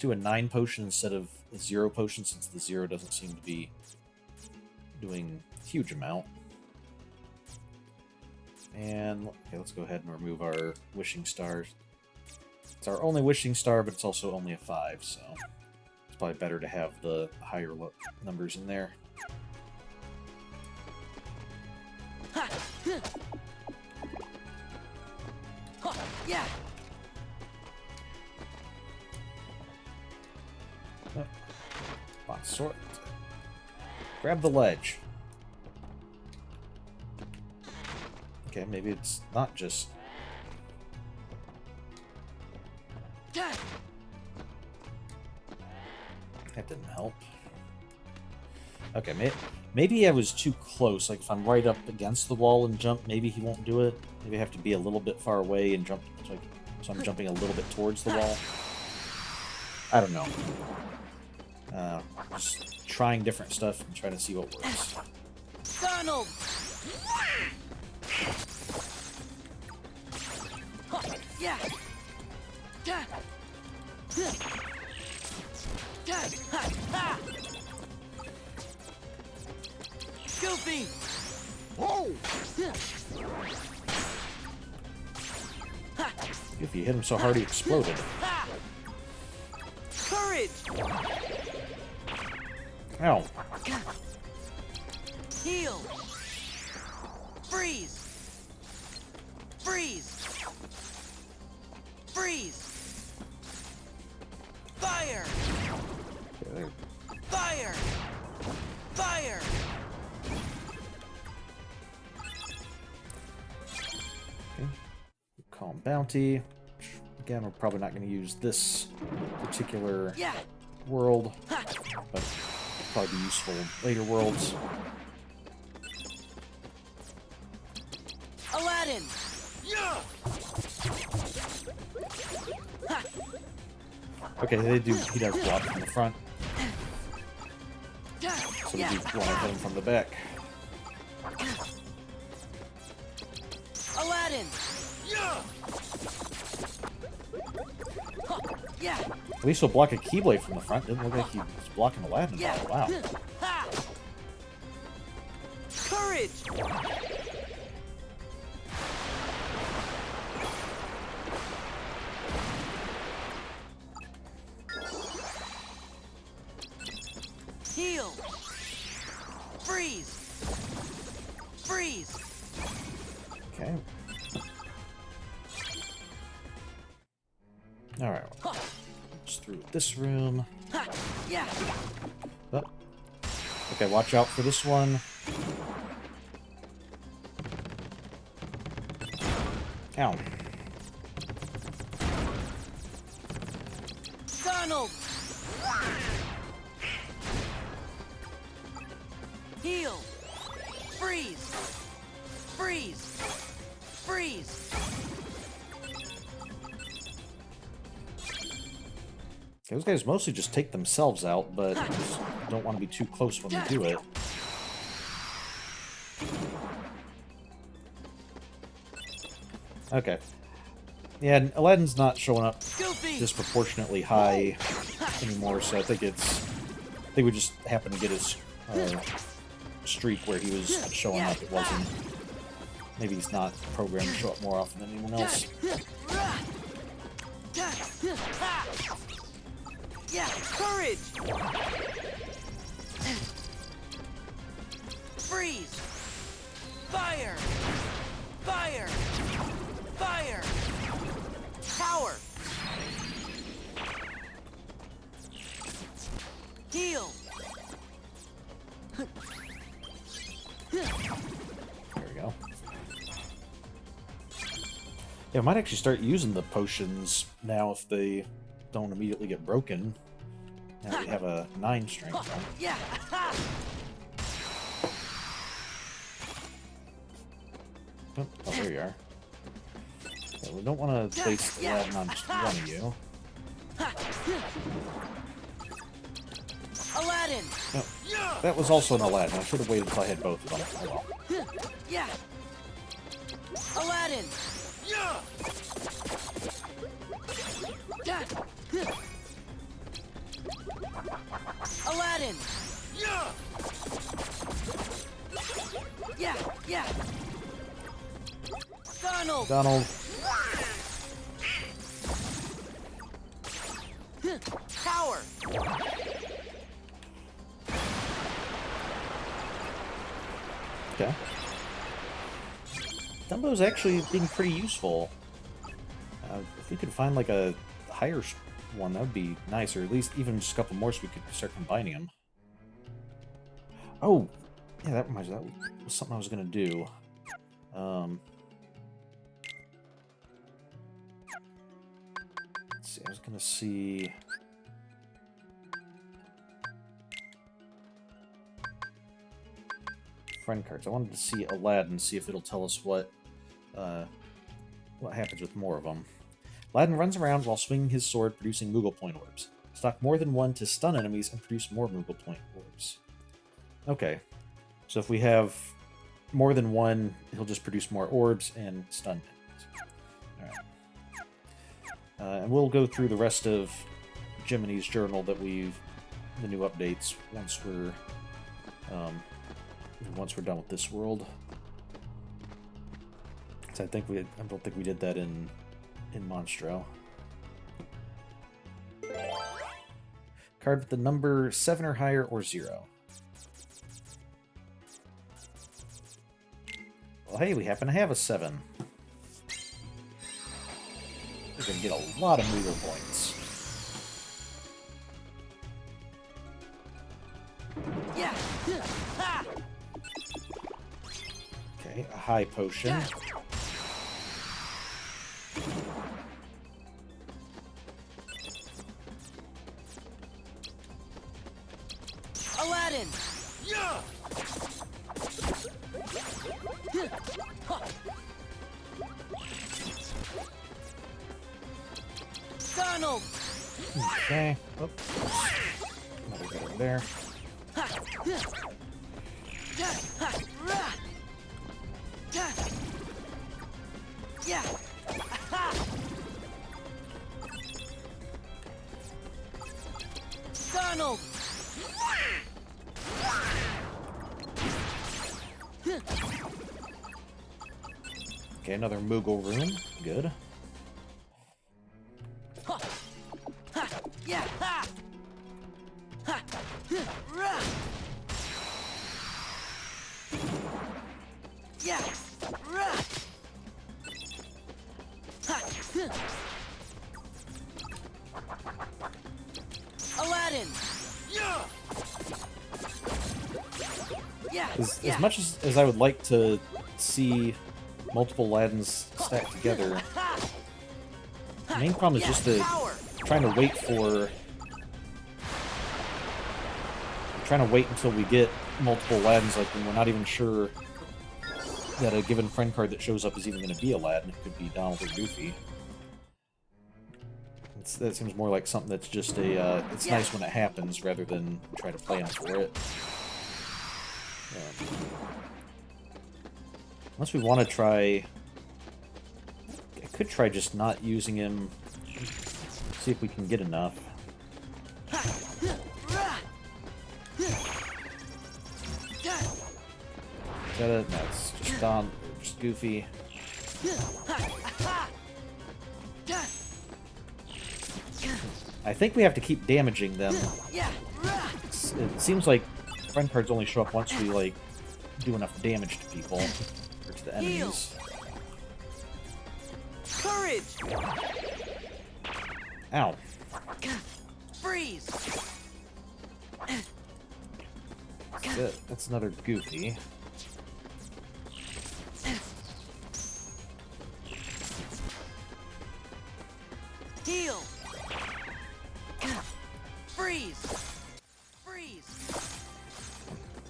a 9 potion instead of a 0 potion, since the 0 doesn't seem to be doing a huge amount. And okay, let's go ahead and remove our wishing stars. It's our only wishing star, but it's also only a 5, so it's probably better to have the higher numbers in there. Yeah. Oh. Come on, Sora. Grab the ledge. Okay, maybe it's not just... That didn't help. Okay, maybe I was too close. Like, if I'm right up against the wall and jump, maybe he won't do it. Maybe I have to be a little bit far away and jump, so I'm jumping a little bit towards the wall. I don't know. Just trying different stuff and trying to see what works. Donald! Yeah! Goofy! Whoa! If you hit him so hard he exploded. Courage! Ow. Heal! Freeze! Freeze! Freeze! Fire! Okay, there. Fire! Fire! Okay. Calm bounty. Again, we're probably not going to use this particular world, but it'll probably be useful in later worlds. Aladdin! Okay, he does block from the front. So we do want to hit him from the back. Aladdin! At least he'll block a Keyblade from the front. Didn't look like he was blocking Aladdin at all. Wow. Courage! Heal! Freeze! Freeze! Okay. Alright. Just through this room. Yeah! Oh. Okay, watch out for this one. Ow. Donald! Heal! Freeze! Freeze! Freeze! Those guys mostly just take themselves out, but just don't want to be too close when they do it. Okay. Yeah, and Aladdin's not showing up disproportionately high anymore, so I think we just happened to get his streak where he was showing up. It wasn't. Maybe he's not programmed to show up more often than anyone else. Yeah, courage! Freeze! Fire! Fire! Fire! Power! Heal! There we go. Yeah, I might actually start using the potions now if they don't immediately get broken. Now we have a 9 strength. Right? Yeah! Oh, there you are. Yeah, we don't want to place Aladdin on just one of you. Aladdin! No, that was also an Aladdin. I should have waited until I had both of them. Oh, well. Yeah! Aladdin! Aladdin! Yeah! Yeah! Donald! Donald. Power! Okay. Dumbo's actually being pretty useful. If we could find like a higher one, that would be nice, or at least even just a couple more so we could start combining them. Oh, yeah, that reminds me. That was something I was going to do. Let's see, I was going to see... friend cards. I wanted to see Aladdin, see if it'll tell us what happens with more of them. Aladdin runs around while swinging his sword, producing Moogle Point orbs. Stock more than one to stun enemies and produce more Moogle Point orbs. Okay, so if we have more than one, he'll just produce more orbs and stun enemies. Alright. And we'll go through the rest of Jiminy's journal that the new updates, once we're done with this world. So I don't think we did that in Monstro. Card with the number 7 or higher or 0. Well, hey, we happen to have a 7. We're gonna get a lot of Moogle points. Yeah! Ha! Okay, a high potion. Aladdin! Donald! Okay. Oh. Another bit over there. Yeah! Donald! Okay, another Moogle room. Good. Yeah! Ha! Ha! Rah! Yeah! Rah! Ha! Aladdin! Yeah! As much as I would like to see multiple Aladdins stacked together, the main problem is just the trying to wait until we get multiple Aladdins, like when we're not even sure that a given friend card that shows up is even going to be Aladdin. It could be Donald or Goofy. That seems more like something that's just a, it's nice when it happens, rather than try to plan for it. Unless we want to try... I could try just not using him, see if we can get enough. Is that it? No, it's just just Goofy. I think we have to keep damaging them. It seems like friend cards only show up once we, like, do enough damage to people, or to the enemies. Courage! Ow. Freeze! That's it. That's another Goofy. Heal! Freeze! Freeze!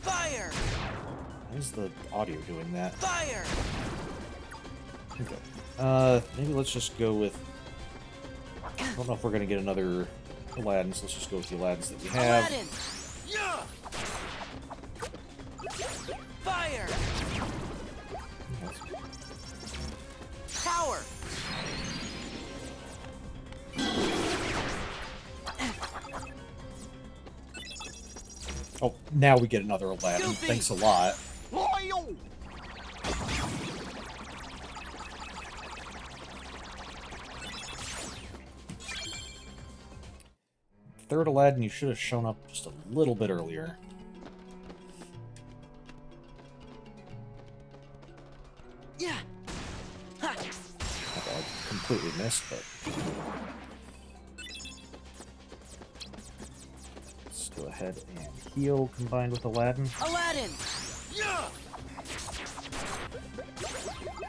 Fire! Why is the audio doing that? Fire! Okay. Maybe let's just go with... I don't know if we're gonna get another Aladdin, so let's just go with the Aladdins that we have. Aladdin! Fire! Power! Oh, now we get another Aladdin. Goofy! Thanks a lot. Loyal! Third Aladdin, you should have shown up just a little bit earlier. Yeah! Ha! Okay, I completely missed, but... Let's go ahead and heal combined with Aladdin. Aladdin!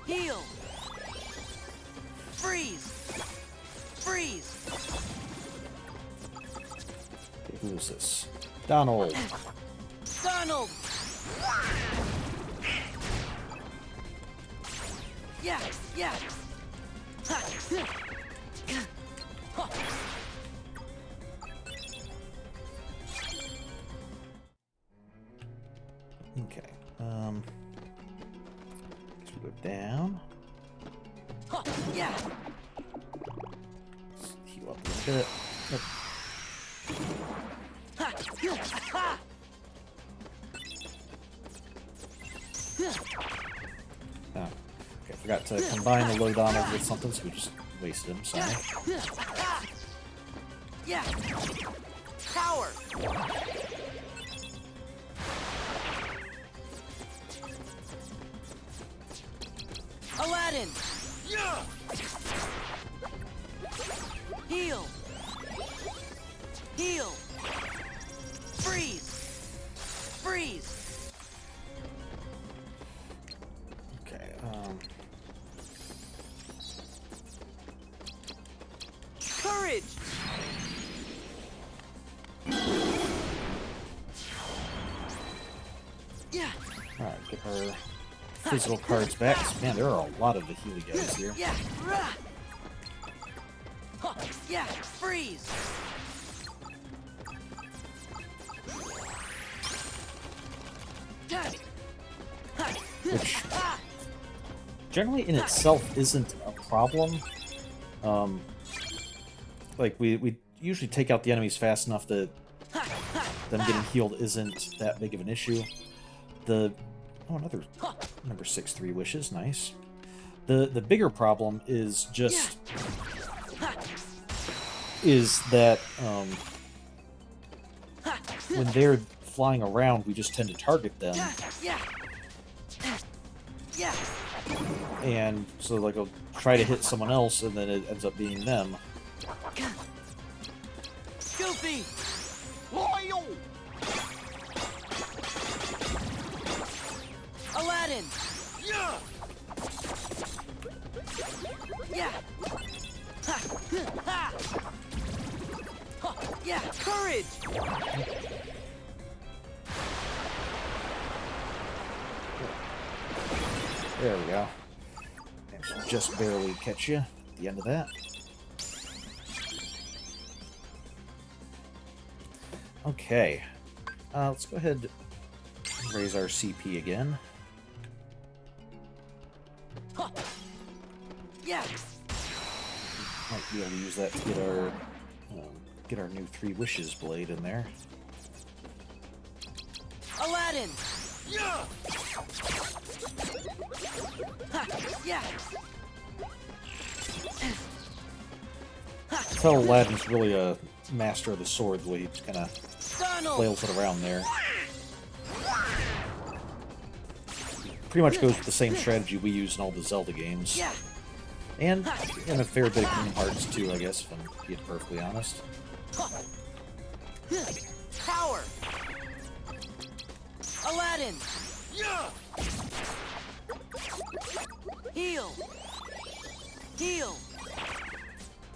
Heal! Freeze! Freeze! Okay, who is this? Donald! Donald! Yeah! Yeah! Ha! Okay, let's go down. Yeah! Let's heal up a little bit. Nope. Ha! Ha! Oh. Okay, forgot to combine the low Donald with something, so we just wasted him, sorry. Yeah! Power! Aladdin! Heal! Heal! Freeze! Freeze! Okay, Courage! get our physical cards back. Man, there are a lot of the Healy guys here. Yeah. Rah. Huh. Yeah. Freeze. Which generally in itself isn't a problem. Like we usually take out the enemies fast enough that them getting healed isn't that big of an issue. Another number 6 3 wishes, nice. The bigger problem is just that when they're flying around, we just tend to target them. And so, like, I'll try to hit someone else, and then it ends up being them. Goofy. Loyal! Aladdin. Yeah! Yeah. Ha. Ha. Huh. Yeah. Courage. There we go. Just barely catch you at the end of that. Okay. Let's go ahead and raise our CP again. Huh. Yeah. Might be able to use that to get our new 3 wishes blade in there. Aladdin. Yeah! Ha. Yeah. Tell Aladdin's really a master of the sword, the way he just kind of Donald. flails it around there. Pretty much goes with the same strategy we use in all the Zelda games. Yeah. And in a fair bit of Kingdom Hearts too, I guess, if I'm being perfectly honest. Power. Aladdin. Yeah! Heal. Heal.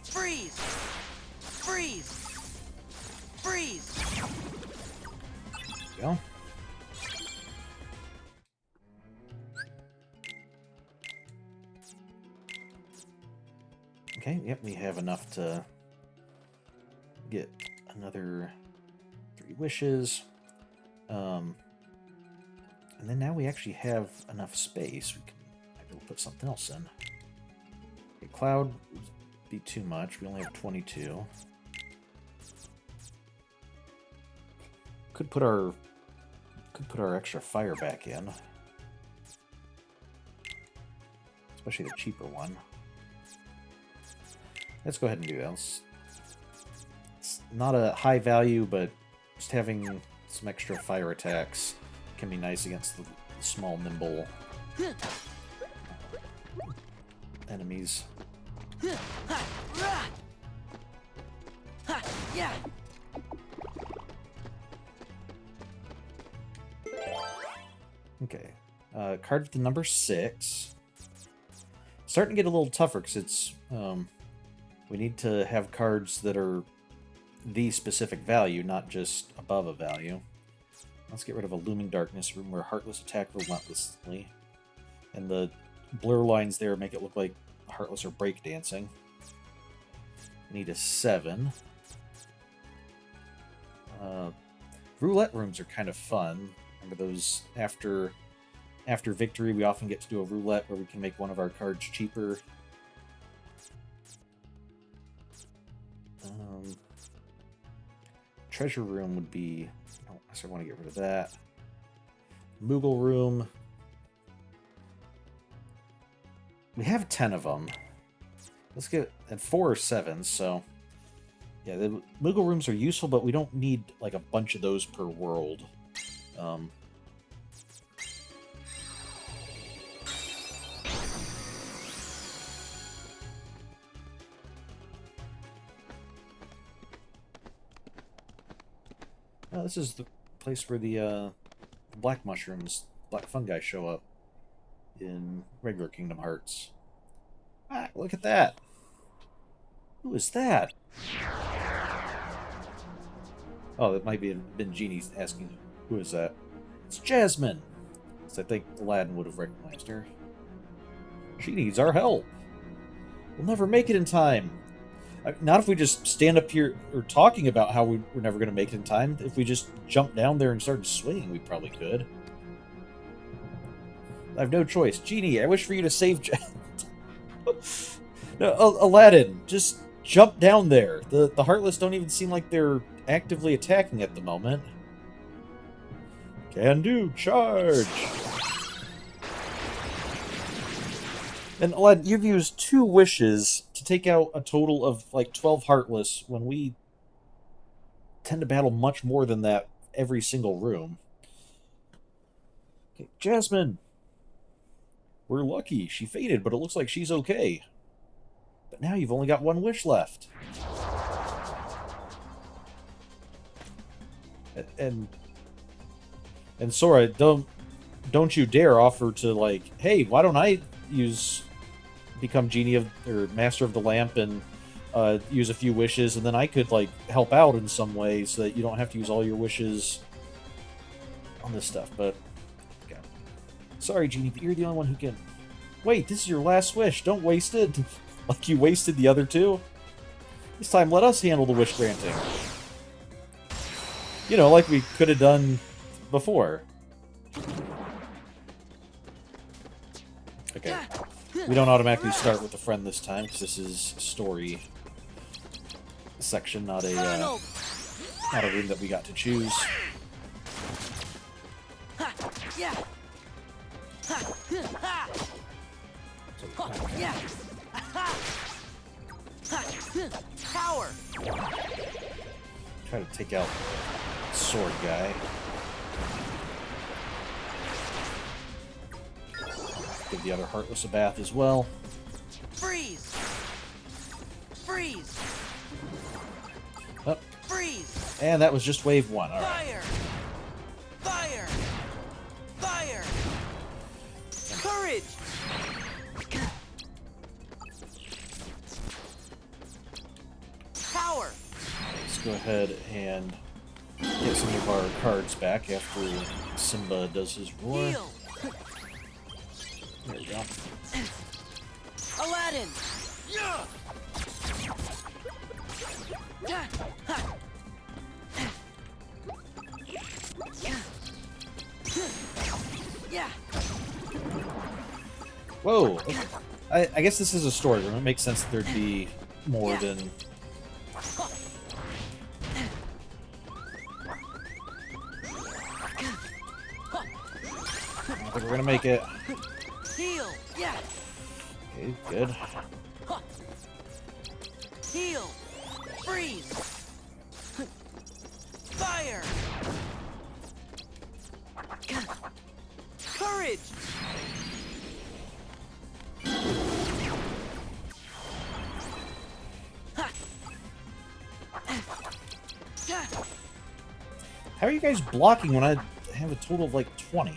Freeze. Freeze. Freeze. There we go. Okay, yep, we have enough to get another 3 wishes. And then now we actually have enough space. We can maybe put something else in. Okay, Cloud would be too much. We only have 22. Could put our extra fire back in. Especially the cheaper one. Let's go ahead and do this. It's not a high value, but just having some extra fire attacks can be nice against the small, nimble enemies. Yeah. Okay. Card with the number 6. Starting to get a little tougher because it's we need to have cards that are the specific value, not just above a value. Let's get rid of a Looming Darkness room where Heartless attack relentlessly. And the blur lines there make it look like Heartless are breakdancing. Need a 7. Roulette rooms are kind of fun. Remember those after victory, we often get to do a roulette where we can make one of our cards cheaper. Treasure room would be... I don't necessarily want to get rid of that. Moogle room. We have 10 of them. Let's get... And 4 or 7, so... Yeah, the Moogle rooms are useful, but we don't need, like, a bunch of those per world. This is the place where the black mushrooms, black fungi show up in regular Kingdom Hearts. Ah, look at that! Who is that? Oh, that might be been Genie asking, who is that? It's Jasmine! So I think Aladdin would have recognized her. She needs our help. We'll never make it in time. Not if we just stand up here or talking about how we're never going to make it in time. If we just jump down there and started swinging, we probably could. I have no choice. Genie, I wish for you to save... No, Aladdin, just jump down there. The Heartless don't even seem like they're actively attacking at the moment. Can do. Charge! And Aladdin, you've used 2 wishes to take out a total of, like, 12 Heartless, when we tend to battle much more than that every single room. Okay, Jasmine! We're lucky. She faded, but it looks like she's okay. But now you've only got 1 wish left. And Sora, don't you dare offer to, like, hey, why don't I become Genie of, or Master of the Lamp and use a few wishes, and then I could, like, help out in some way so that you don't have to use all your wishes on this stuff. But okay. Sorry, Genie, but you're the only one who can... Wait, this is your last wish. Don't waste it. Like you wasted the other 2. This time, let us handle the wish granting. You know, like we could have done before. Okay. We don't automatically start with a friend this time, because this is story section, not a room that we got to choose. Power. Try to take out sword guy. Give the other Heartless a bath as well. Freeze. Freeze. Oh. Freeze. And that was just wave 1. All right. Fire. Fire. Fire. Courage. Power. Let's go ahead and get some of our cards back after Simba does his roar. Heal. There we go. Aladdin. Yeah. Whoa! Okay. I guess this is a story room. It makes sense that there'd be more than... I don't think we're gonna make it. Heal. Yeah. Okay, good. Heal. Freeze. Fire. Courage. How are you guys blocking when I have a total of like 20?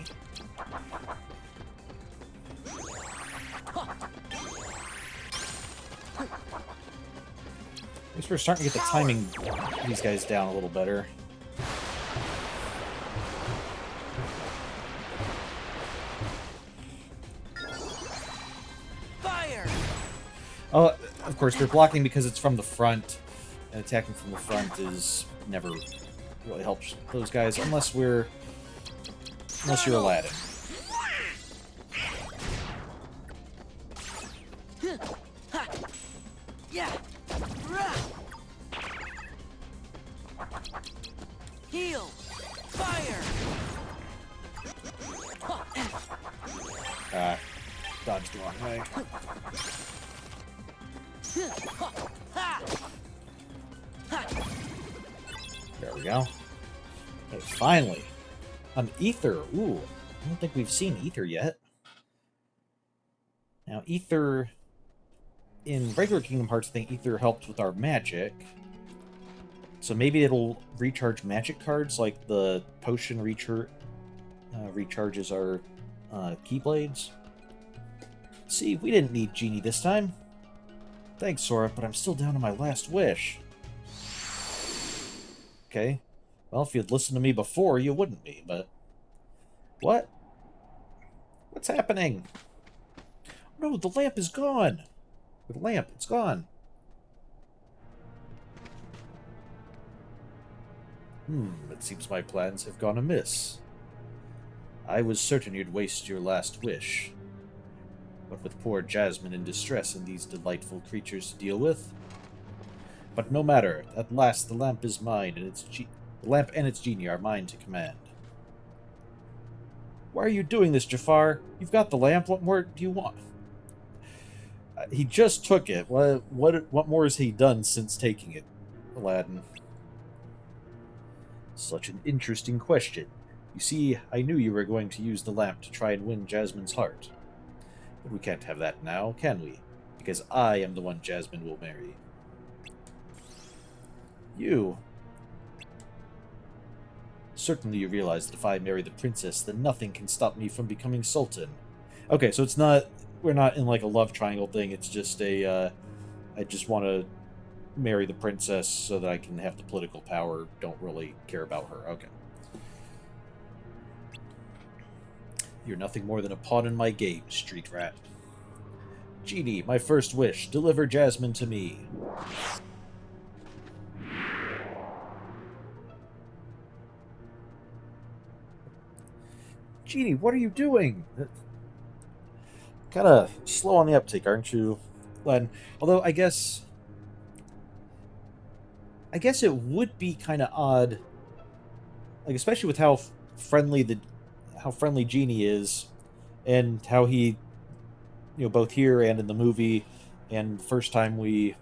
At least we're starting to get the timing of these guys down a little better. Fire. Oh, of course, they're blocking because it's from the front, and attacking from the front is never really helps those guys, unless you're Aladdin. Yeah. Heal. Fire. Dodge the wrong way. There we go. Okay, finally. An Ether. Ooh, I don't think we've seen Ether yet. Now, Ether... In regular Kingdom Hearts, I think Ether helped with our magic. So maybe it'll recharge magic cards, like the potion recharges our Keyblades. See, we didn't need Genie this time. Thanks, Sora, but I'm still down to my last wish. Okay. Well, if you'd listened to me before, you wouldn't be, but... What? What's happening? No, the lamp is gone. The lamp, it's gone. It seems my plans have gone amiss. I was certain you'd waste your last wish. But with poor Jasmine in distress and these delightful creatures to deal with. But no matter, at last the lamp is mine, and the lamp and its genie are mine to command. Why are you doing this, Jafar? You've got the lamp. What more do you want? He just took it. What more has he done since taking it, Aladdin? Such an interesting question. You see, I knew you were going to use the lamp to try and win Jasmine's heart. But we can't have that now, can we? Because I am the one Jasmine will marry. You? Certainly you realize that if I marry the princess, then nothing can stop me from becoming sultan. Okay, so it's not... We're not in, like, a love triangle thing. It's just a, I just want to marry the princess so that I can have the political power. Don't really care about her. Okay. You're nothing more than a pawn in my game, street rat. Genie, my first wish, deliver Jasmine to me. Genie, what are you doing? Kind of slow on the uptake, aren't you, Len? Although I guess it would be kind of odd, like especially with how friendly Genie is, and how he, both here and in the movie, and first time we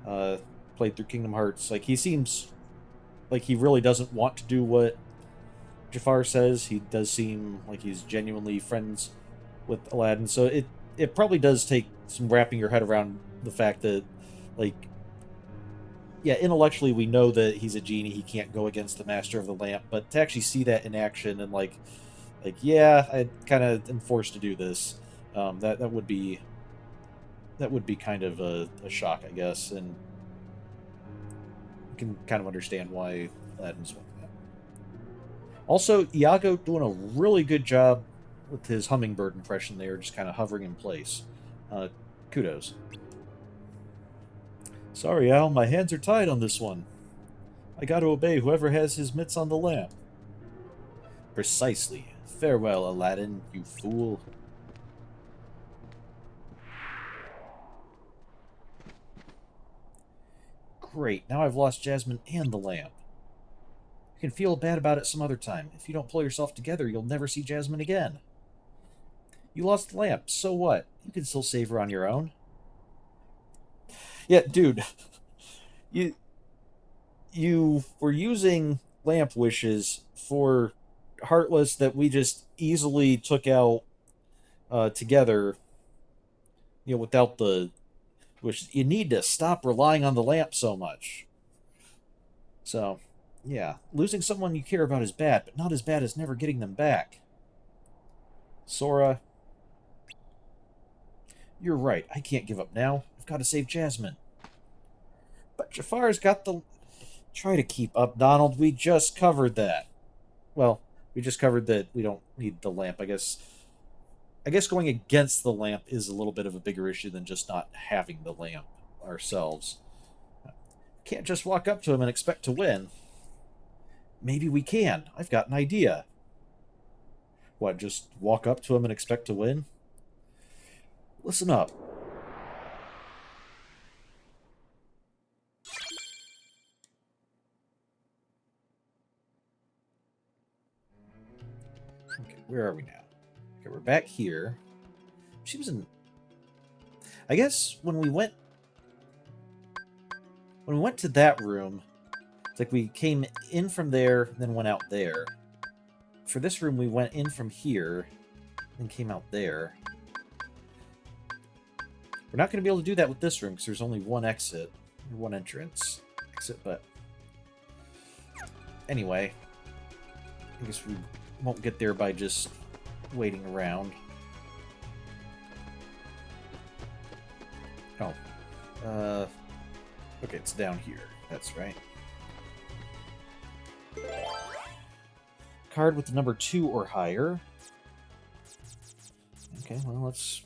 played through Kingdom Hearts, like he seems like he really doesn't want to do what Jafar says. He does seem like he's genuinely friends with Aladdin, so it probably does take some wrapping your head around the fact that, like, yeah, intellectually we know that he's a genie, he can't go against the Master of the Lamp, but to actually see that in action and like yeah, I kind of am forced to do this, that would be kind of a shock, I guess, and you can kind of understand why Aladdin's like that. Also, Iago doing a really good job with his hummingbird impression there, just kind of hovering in place. Kudos. Sorry, Al, my hands are tied on this one. I gotta obey whoever has his mitts on the lamp. Precisely. Farewell, Aladdin, you fool. Great, now I've lost Jasmine and the lamp. You can feel bad about it some other time. If you don't pull yourself together, you'll never see Jasmine again. You lost the lamp, so what? You can still save her on your own. Yeah, dude. You were using lamp wishes for Heartless that we just easily took out together, without the wishes. You need to stop relying on the lamp so much. So, yeah. Losing someone you care about is bad, but not as bad as never getting them back. Sora... You're right, I can't give up now. I've got to save Jasmine. But Jafar's got the... Try to keep up, Donald. We just covered that. Well, we just covered that we don't need the lamp. I guess going against the lamp is a little bit of a bigger issue than just not having the lamp ourselves. Can't just walk up to him and expect to win. Maybe we can. I've got an idea. What, just walk up to him and expect to win? Listen up. Okay, where are we now? Okay, we're back here. She was in... I guess when we went to that room, it's like we came in from there, then went out there. For this room, we went in from here, then came out there. We're not going to be able to do that with this room, because there's only one exit, or one entrance. But... Anyway, I guess we won't get there by just waiting around. Oh. Okay, it's down here. That's right. Card with the number 2 or higher. Okay, well, let's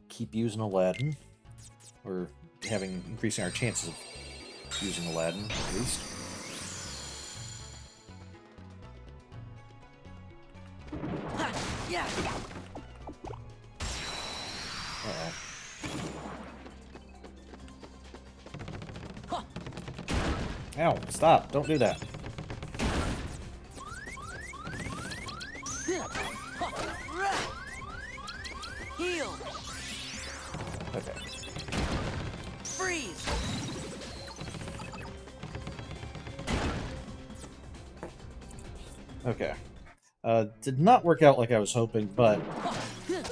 keep using Aladdin. Or increasing our chances of using Aladdin, at least. Yeah. Uh-oh. Ow, stop, don't do that. Heal. Okay. Freeze. Okay. Did not work out like I was hoping, but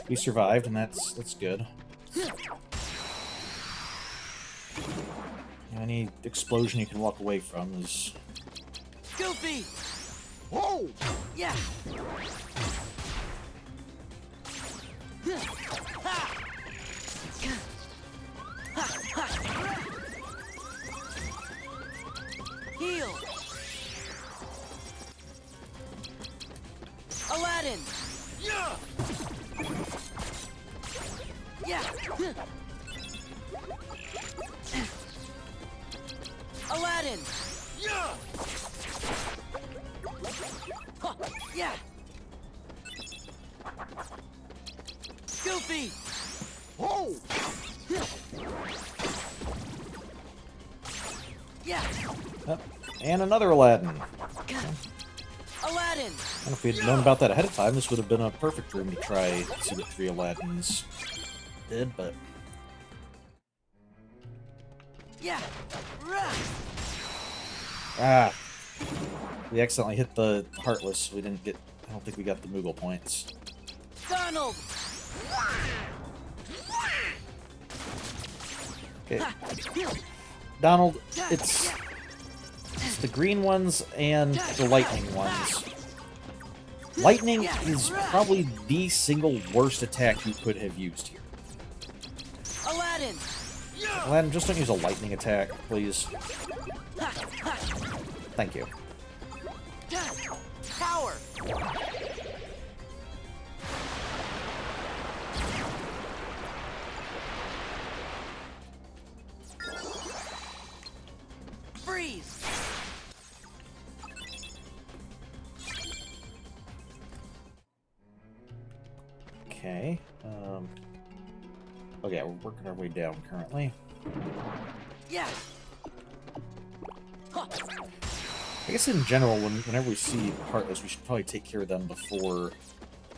we survived, and that's good. Any explosion you can walk away from is... Goofy. Whoa! Yeah. Heal. Aladdin. Yeah! Yeah. Aladdin. Yeah! Yeah. Goofy. Whoa! Yeah. Oh, and another Aladdin. Aladdin. And if we had known about that ahead of time, this would have been a perfect room to try to see what 3 Aladdins did, but... Yeah. Rah. Ah! We accidentally hit the Heartless. We didn't get... I don't think we got the Moogle points. Donald. Okay. Donald, it's the green ones and the lightning ones. Lightning is probably the single worst attack you could have used here. Aladdin. Aladdin, just don't use a lightning attack, please. Thank you. Power. Freeze. Okay. Okay, we're working our way down currently. Yeah. I guess in general, whenever we see Heartless, we should probably take care of them before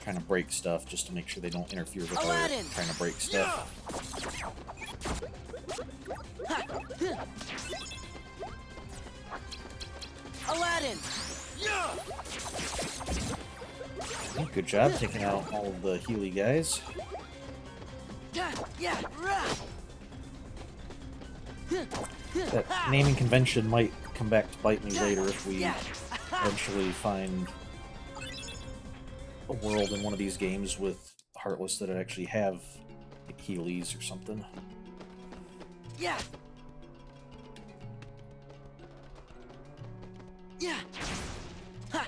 trying to break stuff, just to make sure they don't interfere with Aladdin. our trying to break stuff. Aladdin. Good job taking out all of the Healy guys. Yeah. Rah. That naming convention might come back to bite me later if we eventually find a world in one of these games with Heartless that actually have like, Heelys or something. Yeah. Yeah. Ha.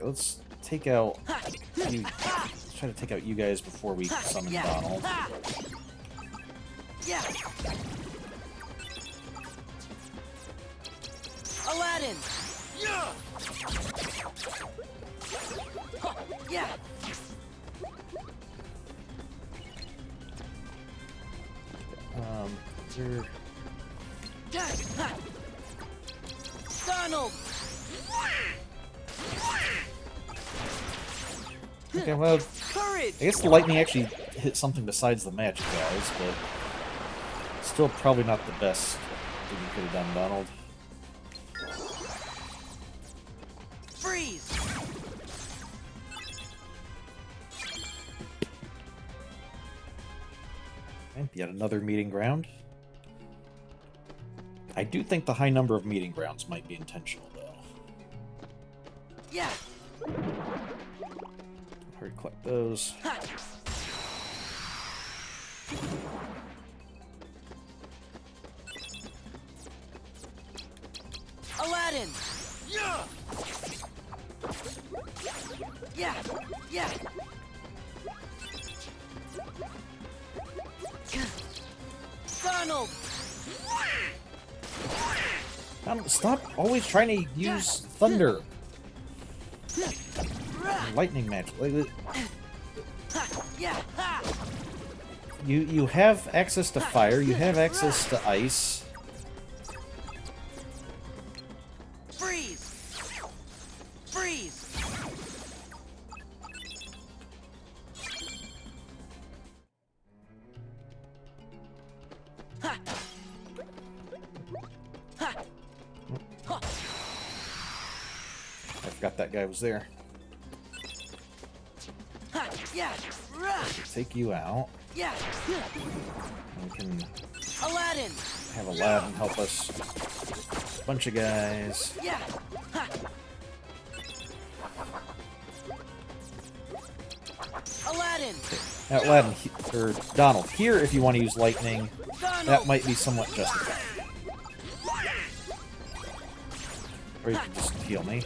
Let's take out you. Let's try to take out you guys before we summon Donald. Yeah. Aladdin. Yeah. Yeah. There... Donald. Okay, well, Courage. I guess the lightning actually hit something besides the magic guys, but still probably not the best thing you could have done, Donald. Freeze. And yet another meeting ground. I do think the high number of meeting grounds might be intentional, though. Yeah. Hurry, collect those. Aladdin. Yeah! Yeah! Donald! Stop always trying to use thunder. Lightning magic. Yeah! Ha! You have access to fire, you have access to ice. Freeze! Freeze! Ha! Ha! Ha! I forgot that guy was there. Ha! Yeah! Rah! Take you out. Yeah! We can Aladdin! have Aladdin help us. Bunch of guys. Yeah! Ha! Aladdin! Now, Aladdin, or Donald, here if you want to use lightning, Donald! that might be somewhat justified. Or you can just heal me.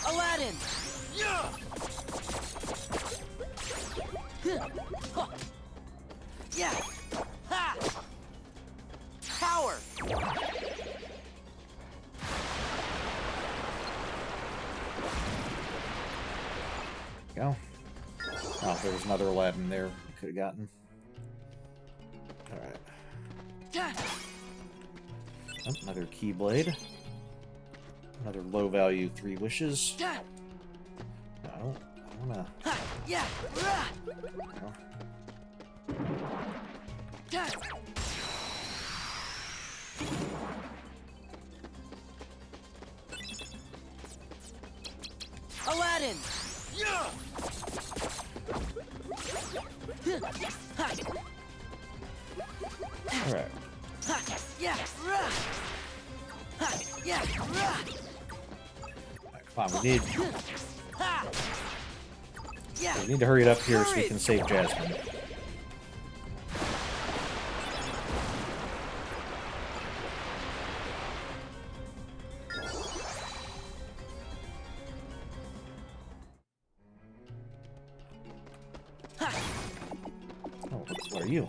Aladdin! Yeah! Ha! Power! Go. Oh, there was another Aladdin there we could have gotten. Alright. Yeah! Oh, another Keyblade. Another low value 3 wishes. Yeah! No, I wanna. Ha! Yeah! Rah! No. Yeah! Aladdin! Yeah! Ha! Alright. Ha! Yeah! Rah! Ha! Yeah! Rah! Come on, we need Ha! Yeah! to hurry it up here so we can save Jasmine. Oh, what are you?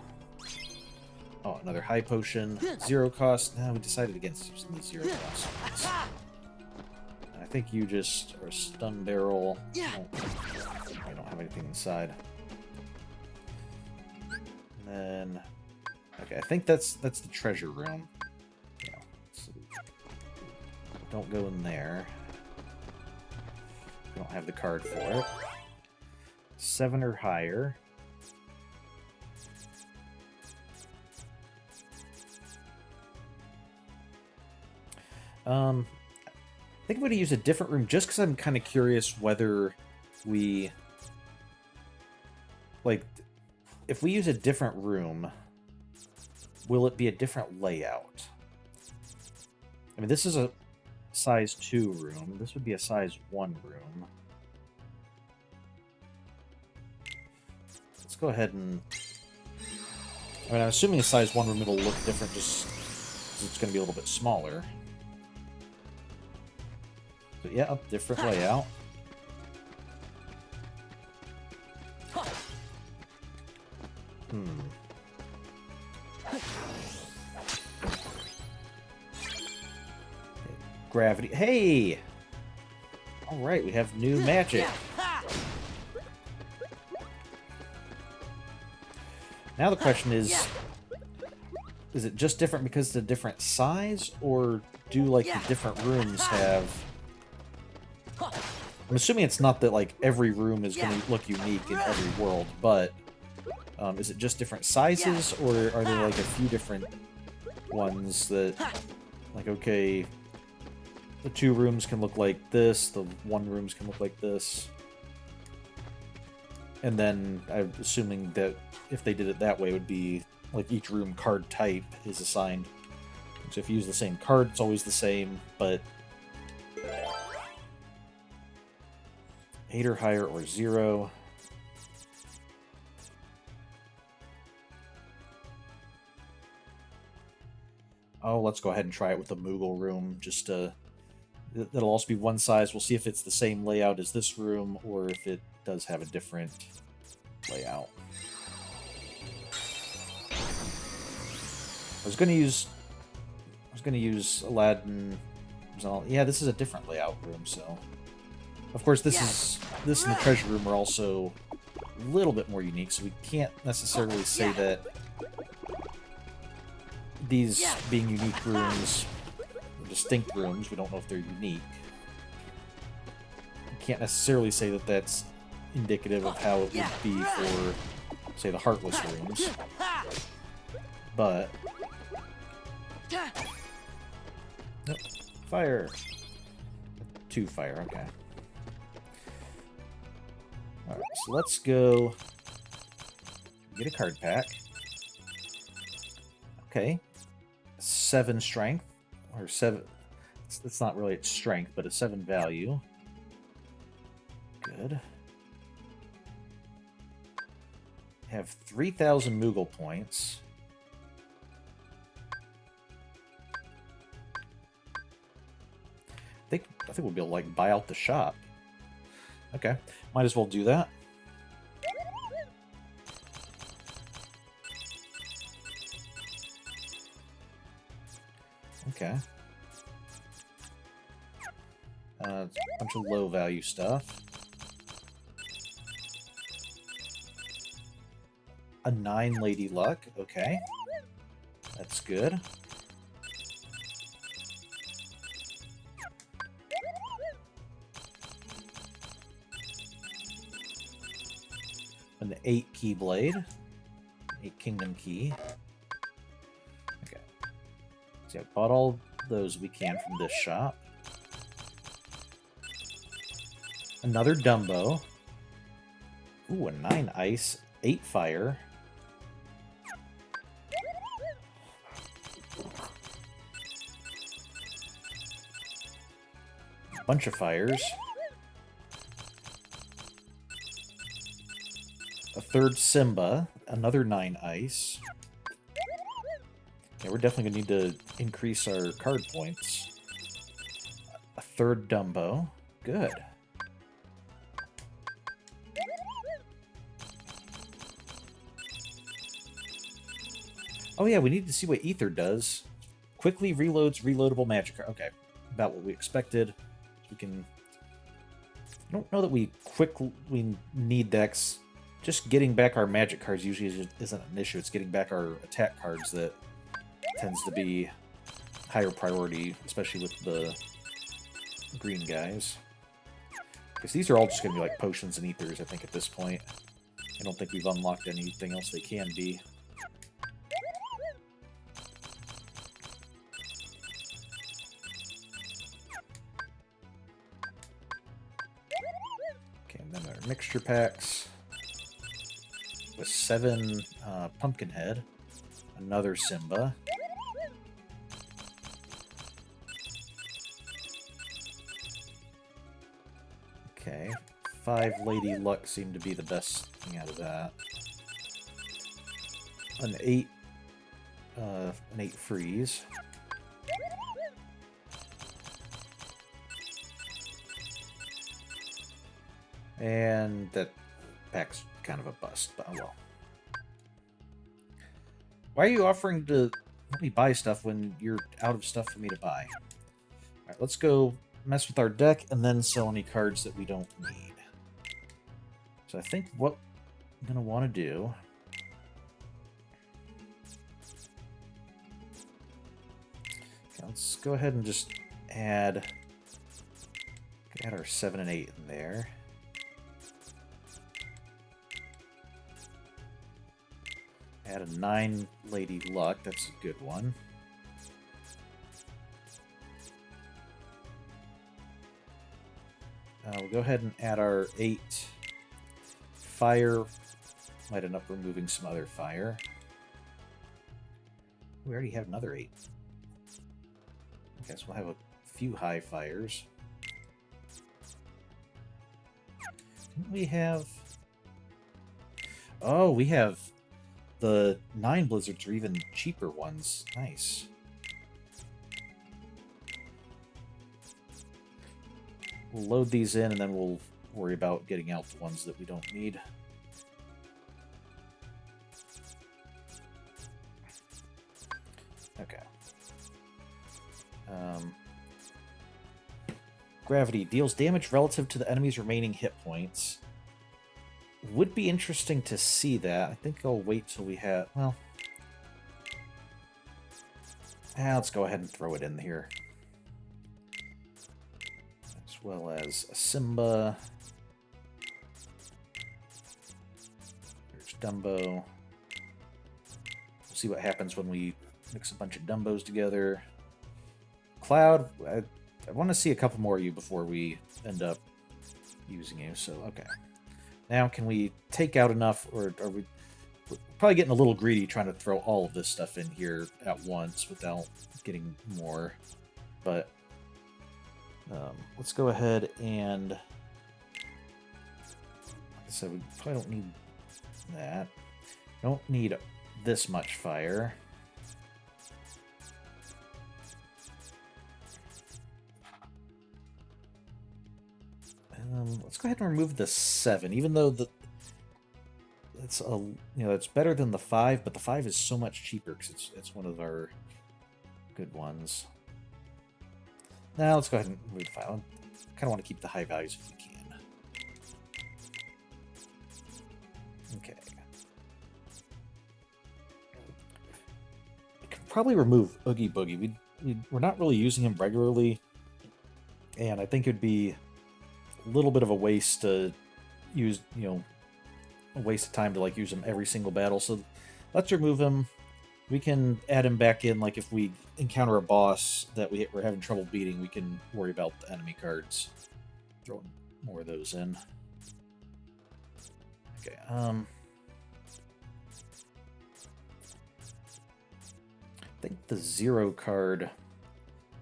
Oh, another high potion. 0 cost. No, we decided against using the 0 cost ones. I think you just are a stun barrel. Yeah. Oh, I don't have anything inside. And then, okay, I think that's the treasure room. Yeah, so don't go in there. We don't have the card for it. 7 or higher. I think I'm going to use a different room just because I'm kind of curious whether we... Like, if we use a different room, will it be a different layout? I mean, this is a size 2 room. This would be a size 1 room. Let's go ahead and... I mean, I'm assuming a size 1 room it'll look different just because it's going to be a little bit smaller. But yeah, different layout. Gravity. Hey! Alright, we have new magic. Now the question is it just different because it's a different size, or do, like, the different rooms have... I'm assuming it's not that, like, every room is going to look unique in every world, but is it just different sizes, or are there, like, a few different ones that, like, okay, the 2 rooms can look like this, the 1 rooms can look like this, and then I'm assuming that if they did it that way, it would be, like, each room card type is assigned. So if you use the same card, it's always the same, but 8 or higher or 0. Oh, let's go ahead and try it with the Moogle room, just to That'll also be one size. We'll see if it's the same layout as this room or if it does have a different layout. I was gonna use Aladdin. Yeah, this is a different layout room, so of course this and the treasure room are also a little bit more unique, so we can't necessarily say that these being unique rooms, or distinct rooms, we don't know if they're unique. We can't necessarily say that that's indicative of how it would be for, say, the Heartless rooms. But... Nope. Fire! 2 fire, okay. Alright, so let's go... Get a card pack. Okay. 7 strength. Or 7... It's not really its strength, but a 7 value. Good. Have 3,000 Moogle points. I think we'll be able to, like, buy out the shop. Okay. Might as well do that. Okay. A bunch of low-value stuff. A 9 Lady Luck. Okay. That's good. An 8 Keyblade. 8 Kingdom Key. Okay. So I bought all those we can from this shop. Another Dumbo. Ooh, a 9 Ice. 8 Fire. A bunch of fires. A 3rd Simba, another 9 ice. Yeah, we're definitely going to need to increase our card points. A 3rd Dumbo. Good. Oh yeah, we need to see what Ether does. Quickly reloads reloadable magic card. Okay, about what we expected. We can... I don't know that we need decks. Just getting back our magic cards usually isn't an issue. It's getting back our attack cards that tends to be higher priority, especially with the green guys. Because these are all just going to be like potions and ethers, I think, at this point. I don't think we've unlocked anything else they can be. Okay, and then our mixture packs. With 7 Pumpkinhead, another Simba. Okay, 5 Lady Luck seemed to be the best thing out of that. An 8 Freeze. And that pack's kind of a bust, but oh well. Why are you offering to let me buy stuff when you're out of stuff for me to buy? Alright, let's go mess with our deck and then sell any cards that we don't need. So I think what I'm going to want to do... Okay, let's go ahead and just add our 7 and 8 in there. Add a 9 Lady Luck, that's a good one. We'll go ahead and add our 8 Fire. Might end up removing some other fire. We already have another 8. Okay, so we'll have a few high fires. We have... Oh, we have... The 9 blizzards are even cheaper ones. Nice. we'll load these in, and then we'll worry about getting out the ones that we don't need. Okay. Gravity deals damage relative to the enemy's remaining hit points. Would be interesting to see that. I think I'll wait till we have... Well... let's go ahead and throw it in here. As well as a Simba. There's Dumbo. We'll see what happens when we mix a bunch of Dumbos together. Cloud, I want to see a couple more of you before we end up using you, so okay. Now, can we take out enough, or are we're probably getting a little greedy trying to throw all of this stuff in here at once without getting more, but let's go ahead and, like I said, we probably don't need that. Don't need this much fire. Let's go ahead and remove the 7, even though it's it's better than the 5, but the 5 is so much cheaper because it's one of our good ones. Now let's go ahead and remove the 5. I kind of want to keep the high values if we can. Okay. I could probably remove Oogie Boogie. We're not really using him regularly, and I think it'd be a little bit of a waste to use, a waste of time to like use him every single battle. So let's remove him. We can add him back in, like if we encounter a boss that we're having trouble beating, we can worry about the enemy cards. Throw more of those in. Okay, I think the 0 card,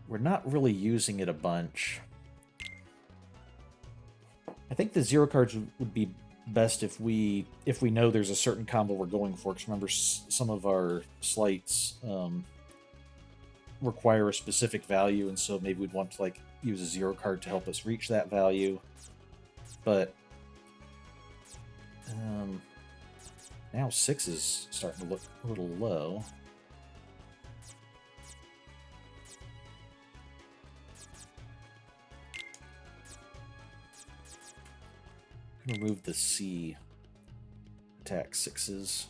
we're not really using it a bunch. I think the 0 cards would be best if we know there's a certain combo we're going for. Because remember, some of our slights require a specific value, and so maybe we'd want to like use a 0 card to help us reach that value. But now 6 is starting to look a little low. Remove the C attack 6s.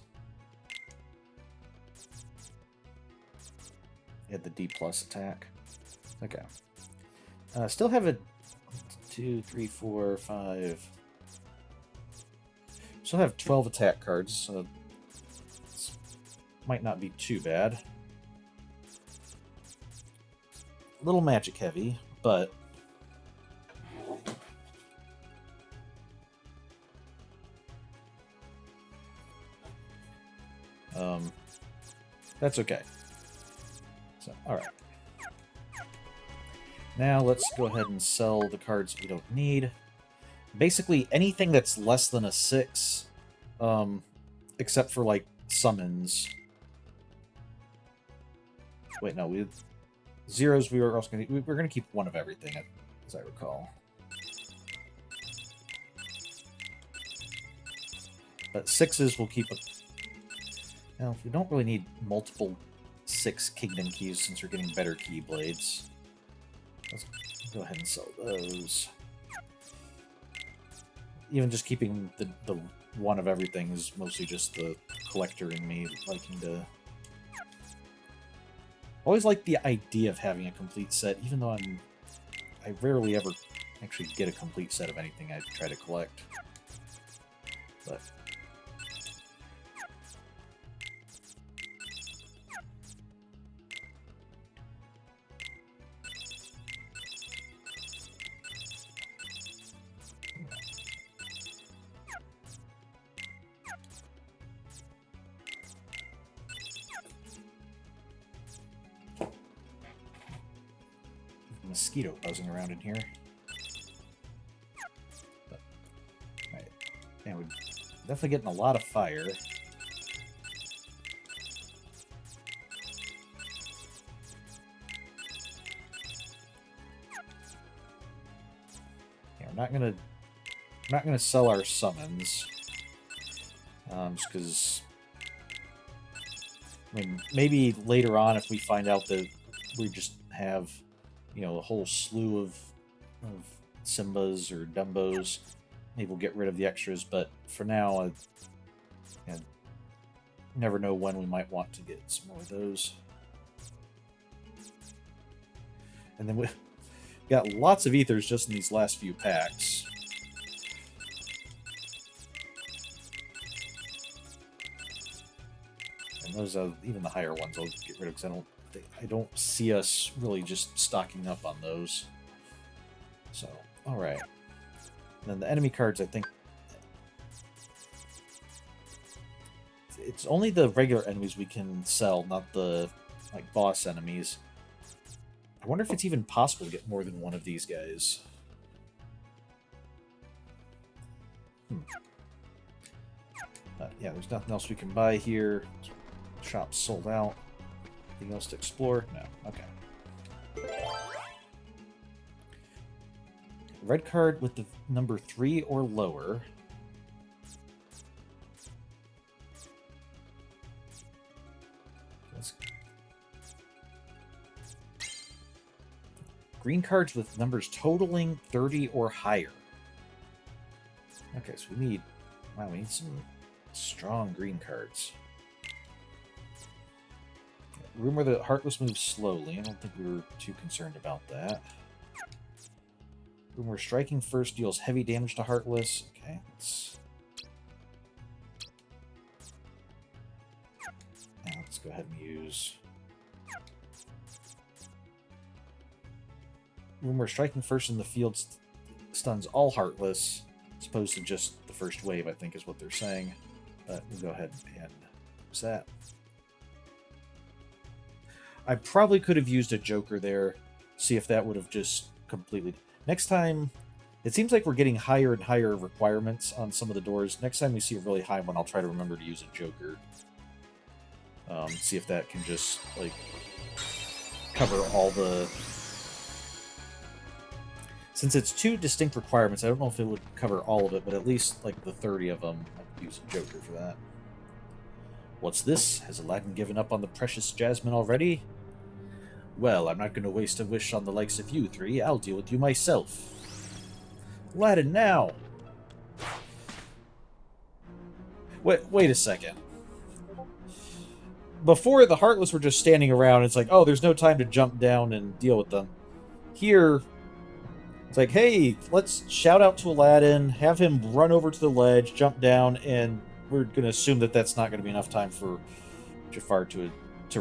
Add the D+ attack. Okay. Still have a 2, 3, 4, 5. Still have 12 attack cards, so this might not be too bad. A little magic heavy, but that's okay. So, alright. Now let's go ahead and sell the cards we don't need. Basically, anything that's less than a 6, except for, like, summons. Wait, no, zeros we were also going to... We're going to keep 1 of everything, as I recall. But 6s will keep... Now, we don't really need multiple 6 Kingdom Keys since we're getting better Keyblades. Let's go ahead and sell those. Even just keeping the 1 of everything is mostly just the collector in me liking to... Always like the idea of having a complete set, even though I rarely ever actually get a complete set of anything I try to collect. But... mosquito buzzing around in here. But, right. And we're definitely getting a lot of fire. we're not gonna sell our summons. Just because, I mean, maybe later on if we find out that we just have, you know, a whole slew of Simbas or Dumbos, maybe we'll get rid of the extras. But for now, I never know when we might want to get some more of those. And then we got lots of ethers just in these last few packs. And those are even the higher ones I'll get rid of because I don't see us really just stocking up on those. So, alright. And then the enemy cards, I think it's only the regular enemies we can sell, not the like boss enemies. I wonder if it's even possible to get more than one of these guys. Yeah, there's nothing else we can buy here. Shop's sold out. Anything else to explore? No. Okay. Red card with the number 3 or lower. Green cards with numbers totaling 30 or higher. Okay, so we need some strong green cards. Rumor that Heartless moves slowly. I don't think we were too concerned about that. Rumor striking first deals heavy damage to Heartless. Okay, let's go ahead and use... Rumor striking first in the field stuns all Heartless, as opposed to just the first wave, I think is what they're saying. But we'll go ahead and use that. I probably could have used a Joker there, see if that would have just completely... Next time, it seems like we're getting higher and higher requirements on some of the doors. Next time we see a really high one, I'll try to remember to use a Joker. See if that can just, like, cover all the... Since it's 2 distinct requirements, I don't know if it would cover all of it, but at least, like, the 30 of them, I'd use a Joker for that. What's this? Has Aladdin given up on the precious Jasmine already? Well, I'm not going to waste a wish on the likes of you 3. I'll deal with you myself. Aladdin, now! Wait a second. Before, the Heartless were just standing around. It's like, oh, there's no time to jump down and deal with them. Here... It's like, hey, let's shout out to Aladdin, have him run over to the ledge, jump down, and we're going to assume that that's not going to be enough time for Jafar to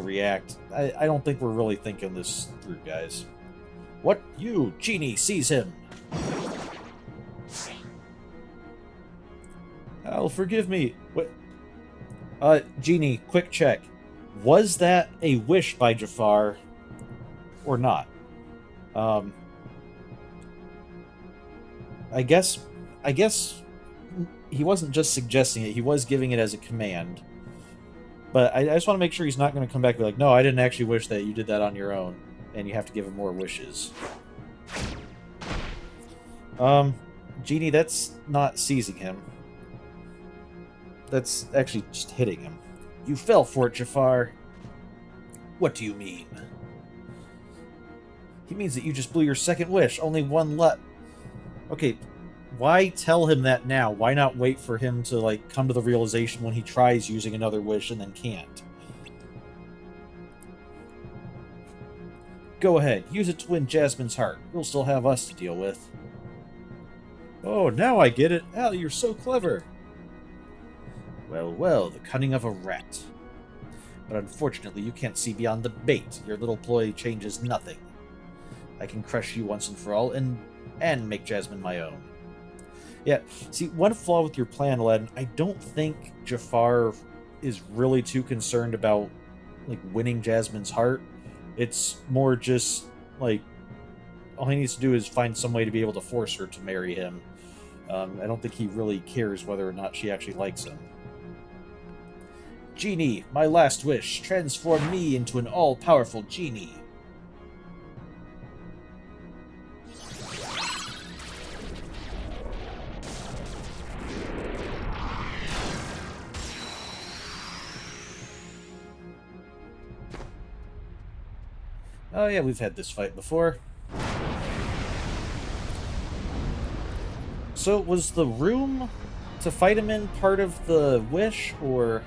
react. I don't think we're really thinking this through, guys. What? You, Genie, seize him! Al, forgive me. What? Genie, quick check. Was that a wish by Jafar or not? I guess he wasn't just suggesting it, he was giving it as a command. But I just want to make sure he's not going to come back and be like, no, I didn't actually wish that, you did that on your own, and you have to give him more wishes. Genie, that's not seizing him. That's actually just hitting him. You fell for it, Jafar. What do you mean? He means that you just blew your second wish, only one left. Okay, why tell him that now? Why not wait for him to, like, come to the realization when he tries using another wish and then can't? Go ahead, use it to win Jasmine's heart. You'll still have us to deal with. Oh, now I get it. Al, you're so clever. Well, well, the cunning of a rat. But unfortunately, you can't see beyond the bait. Your little ploy changes nothing. I can crush you once and for all, and make Jasmine my own. Yeah, see, one flaw with your plan, Aladdin, I don't think Jafar is really too concerned about, like, winning Jasmine's heart. It's more just, like, all he needs to do is find some way to be able to force her to marry him. I don't think he really cares whether or not she actually likes him. Genie, my last wish, transform me into an all-powerful genie. Oh yeah, we've had this fight before. So was the room to fight him in part of the wish, or...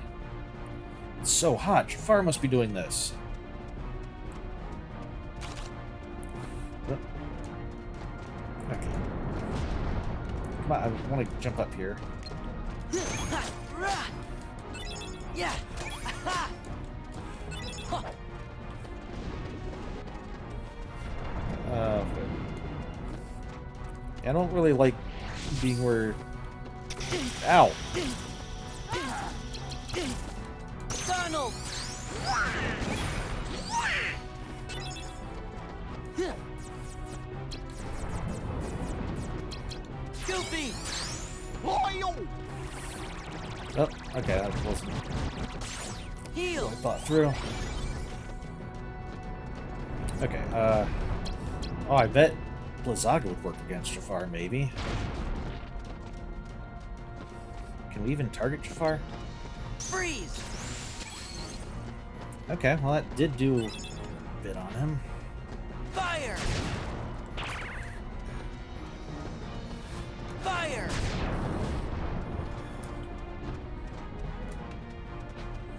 It's so hot. Jafar must be doing this. Okay. Come on, I want to jump up here. Yeah. I don't really like being where... Ow! Donald. Goofy. Loyal! Oh, okay, that wasn't... Heal. I thought through. Okay, oh, I bet Blizzaga would work against Jafar, maybe. Can we even target Jafar? Freeze. Okay, well that did do a bit on him. Fire. Fire.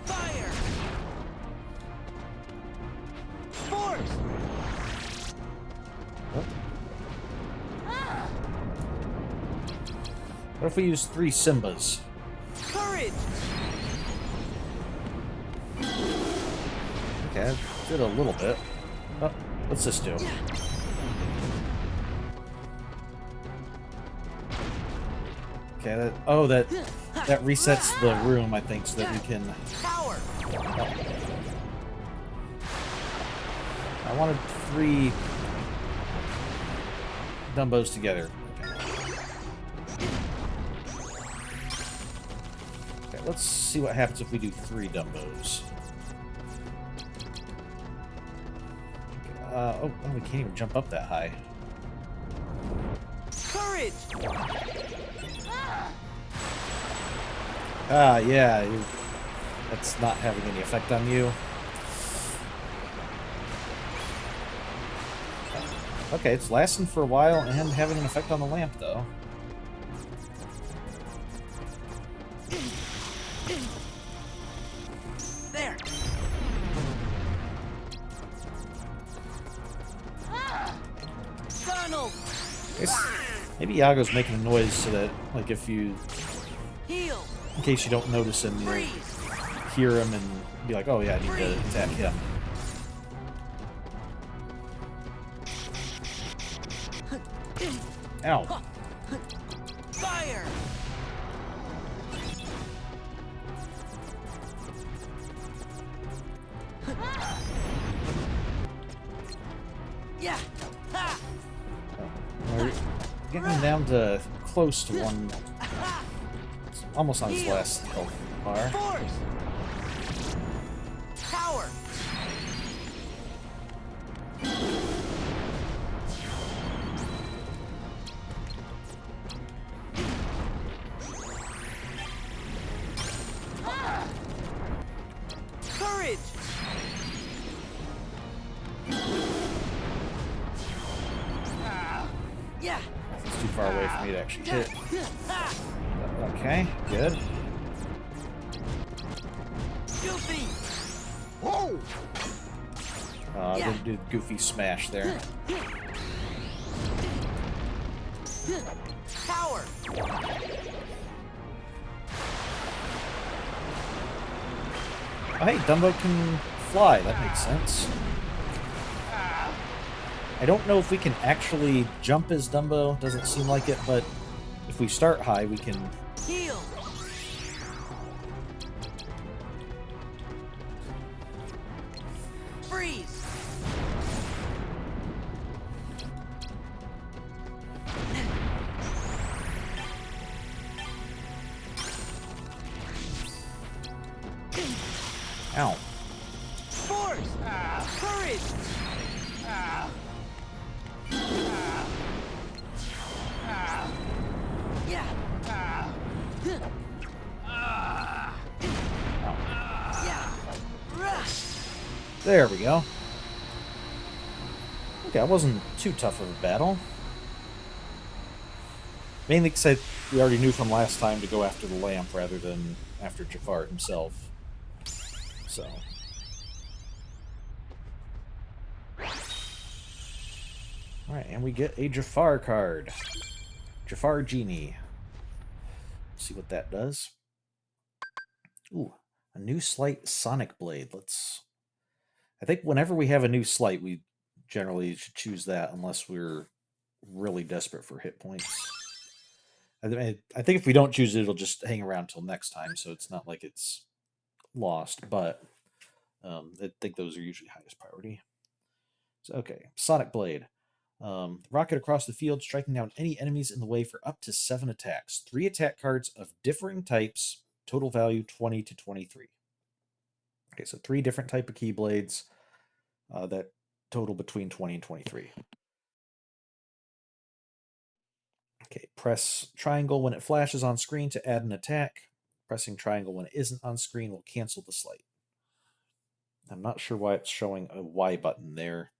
Fire. Force. What if we use 3 Simbas? Courage. Okay, that did a little bit. Oh, what's this do? Okay, that... Oh, that resets the room, I think, so that we can... Power. Oh. I wanted 3 Dumbos together. Okay, let's see what happens if we do 3 Dumbos. Oh, we can't even jump up that high. Courage. Ah, yeah, that's not having any effect on you. Okay, it's lasting for a while and having an effect on the lamp, though. There. Donald. Maybe Iago's making a noise so that, like, if you... Heal. In case you don't notice him, you'll Freeze. hear him and be like, oh yeah, I need to attack him. Ow. Fire. Yeah. Ha. We're getting down to close to one... Almost on his last health bar. Force. Power. Courage. Yeah. It's too far away for me to actually hit. Okay, good. Goofy. Whoa! Didn't do the goofy smash there. Power. Oh, hey, Dumbo can fly. That makes sense. I don't know if we can actually jump as Dumbo. Doesn't seem like it, but if we start high, we can... Heal. Freeze. Ow. Force. Courage. Yeah. Yeah. There we go. Okay, that wasn't too tough of a battle. Mainly because we already knew from last time to go after the lamp rather than after Jafar himself. So. Alright, and we get a Jafar card. Jafar Genie. Let's see what that does. Ooh, a new Slight Sonic Blade. I think whenever we have a new Slight, we generally should choose that unless we're really desperate for hit points. I think if we don't choose it, it'll just hang around till next time, so it's not like it's lost, but I think those are usually highest priority. So, okay, Sonic Blade. Rocket across the field, striking down any enemies in the way for up to 7 attacks. 3 attack cards of differing types, total value 20 to 23. Okay, so 3 different type of Keyblades that total between 20 and 23. Okay, press triangle when it flashes on screen to add an attack. Pressing triangle when it isn't on screen will cancel the slight. I'm not sure why it's showing a Y button there.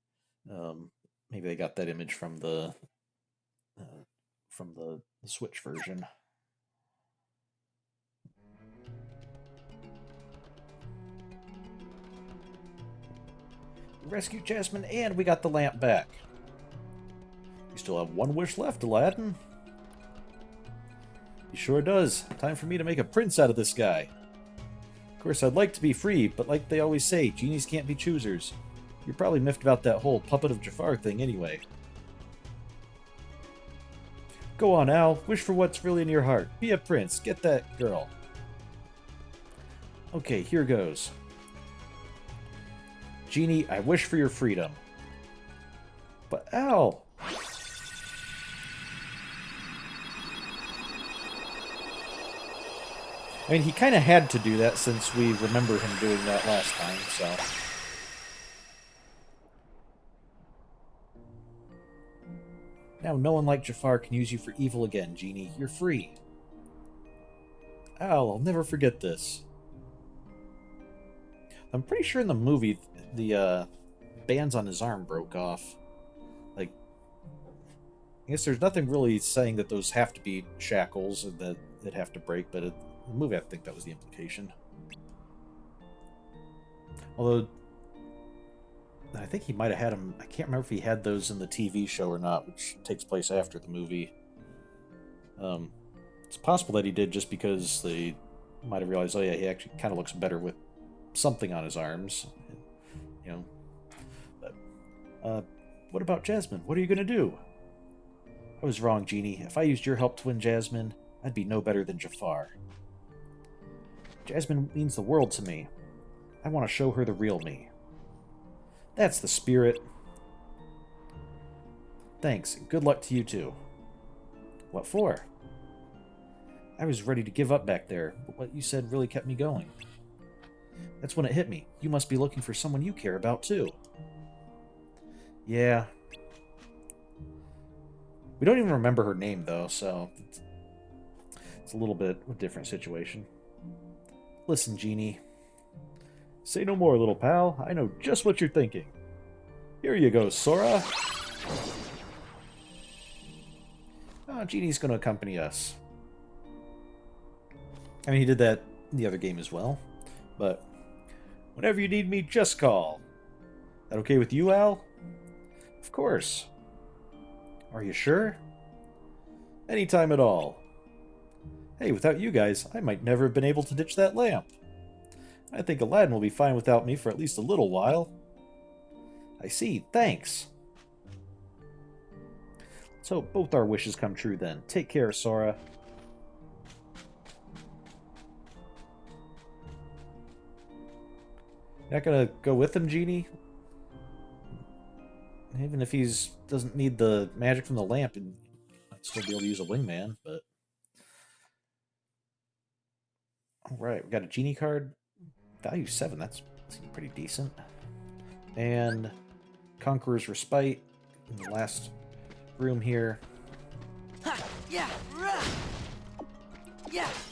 Maybe they got that image from the Switch version. We rescued Jasmine and we got the lamp back. You still have 1 wish left, Aladdin. He sure does. Time for me to make a prince out of this guy. Of course, I'd like to be free, but like they always say, genies can't be choosers. You're probably miffed about that whole puppet of Jafar thing anyway. Go on, Al. Wish for what's really in your heart. Be a prince. Get that girl. Okay, here goes. Genie, I wish for your freedom. But Al... I mean, he kind of had to do that since we remember him doing that last time, so... Now no one like Jafar can use you for evil again, Genie. You're free. Al, I'll never forget this. I'm pretty sure in the movie, the bands on his arm broke off. Like, I guess there's nothing really saying that those have to be shackles and that they'd have to break, but in the movie I think that was the implication. Although, I think he might have had them. I can't remember if he had those in the TV show or not, which takes place after the movie. It's possible that he did just because they might have realized, oh yeah, he actually kind of looks better with something on his arms. You know. But, what about Jasmine? What are you going to do? I was wrong, Genie. If I used your help to win Jasmine, I'd be no better than Jafar. Jasmine means the world to me. I want to show her the real me. That's the spirit. Thanks. Good luck to you too. What for? I was ready to give up back there, but what you said really kept me going. That's when it hit me. You must be looking for someone you care about too. Yeah. We don't even remember her name though, so it's a little bit of a different situation. Listen, Genie. Say no more, little pal. I know just what you're thinking. Here you go, Sora. Oh, Genie's going to accompany us. I mean, he did that in the other game as well. But whenever you need me, just call. That okay with you, Al? Of course. Are you sure? Anytime at all. Hey, without you guys, I might never have been able to ditch that lamp. I think Aladdin will be fine without me for at least a little while. I see, thanks. Let's hope both our wishes come true then. Take care, Sora. Not gonna go with him, Genie? Even if he's doesn't need the magic from the lamp, and might still be able to use a wingman, but... Alright, we got a Genie card. Value 7, that's pretty decent. And Conqueror's Respite in the last room here. Yeah.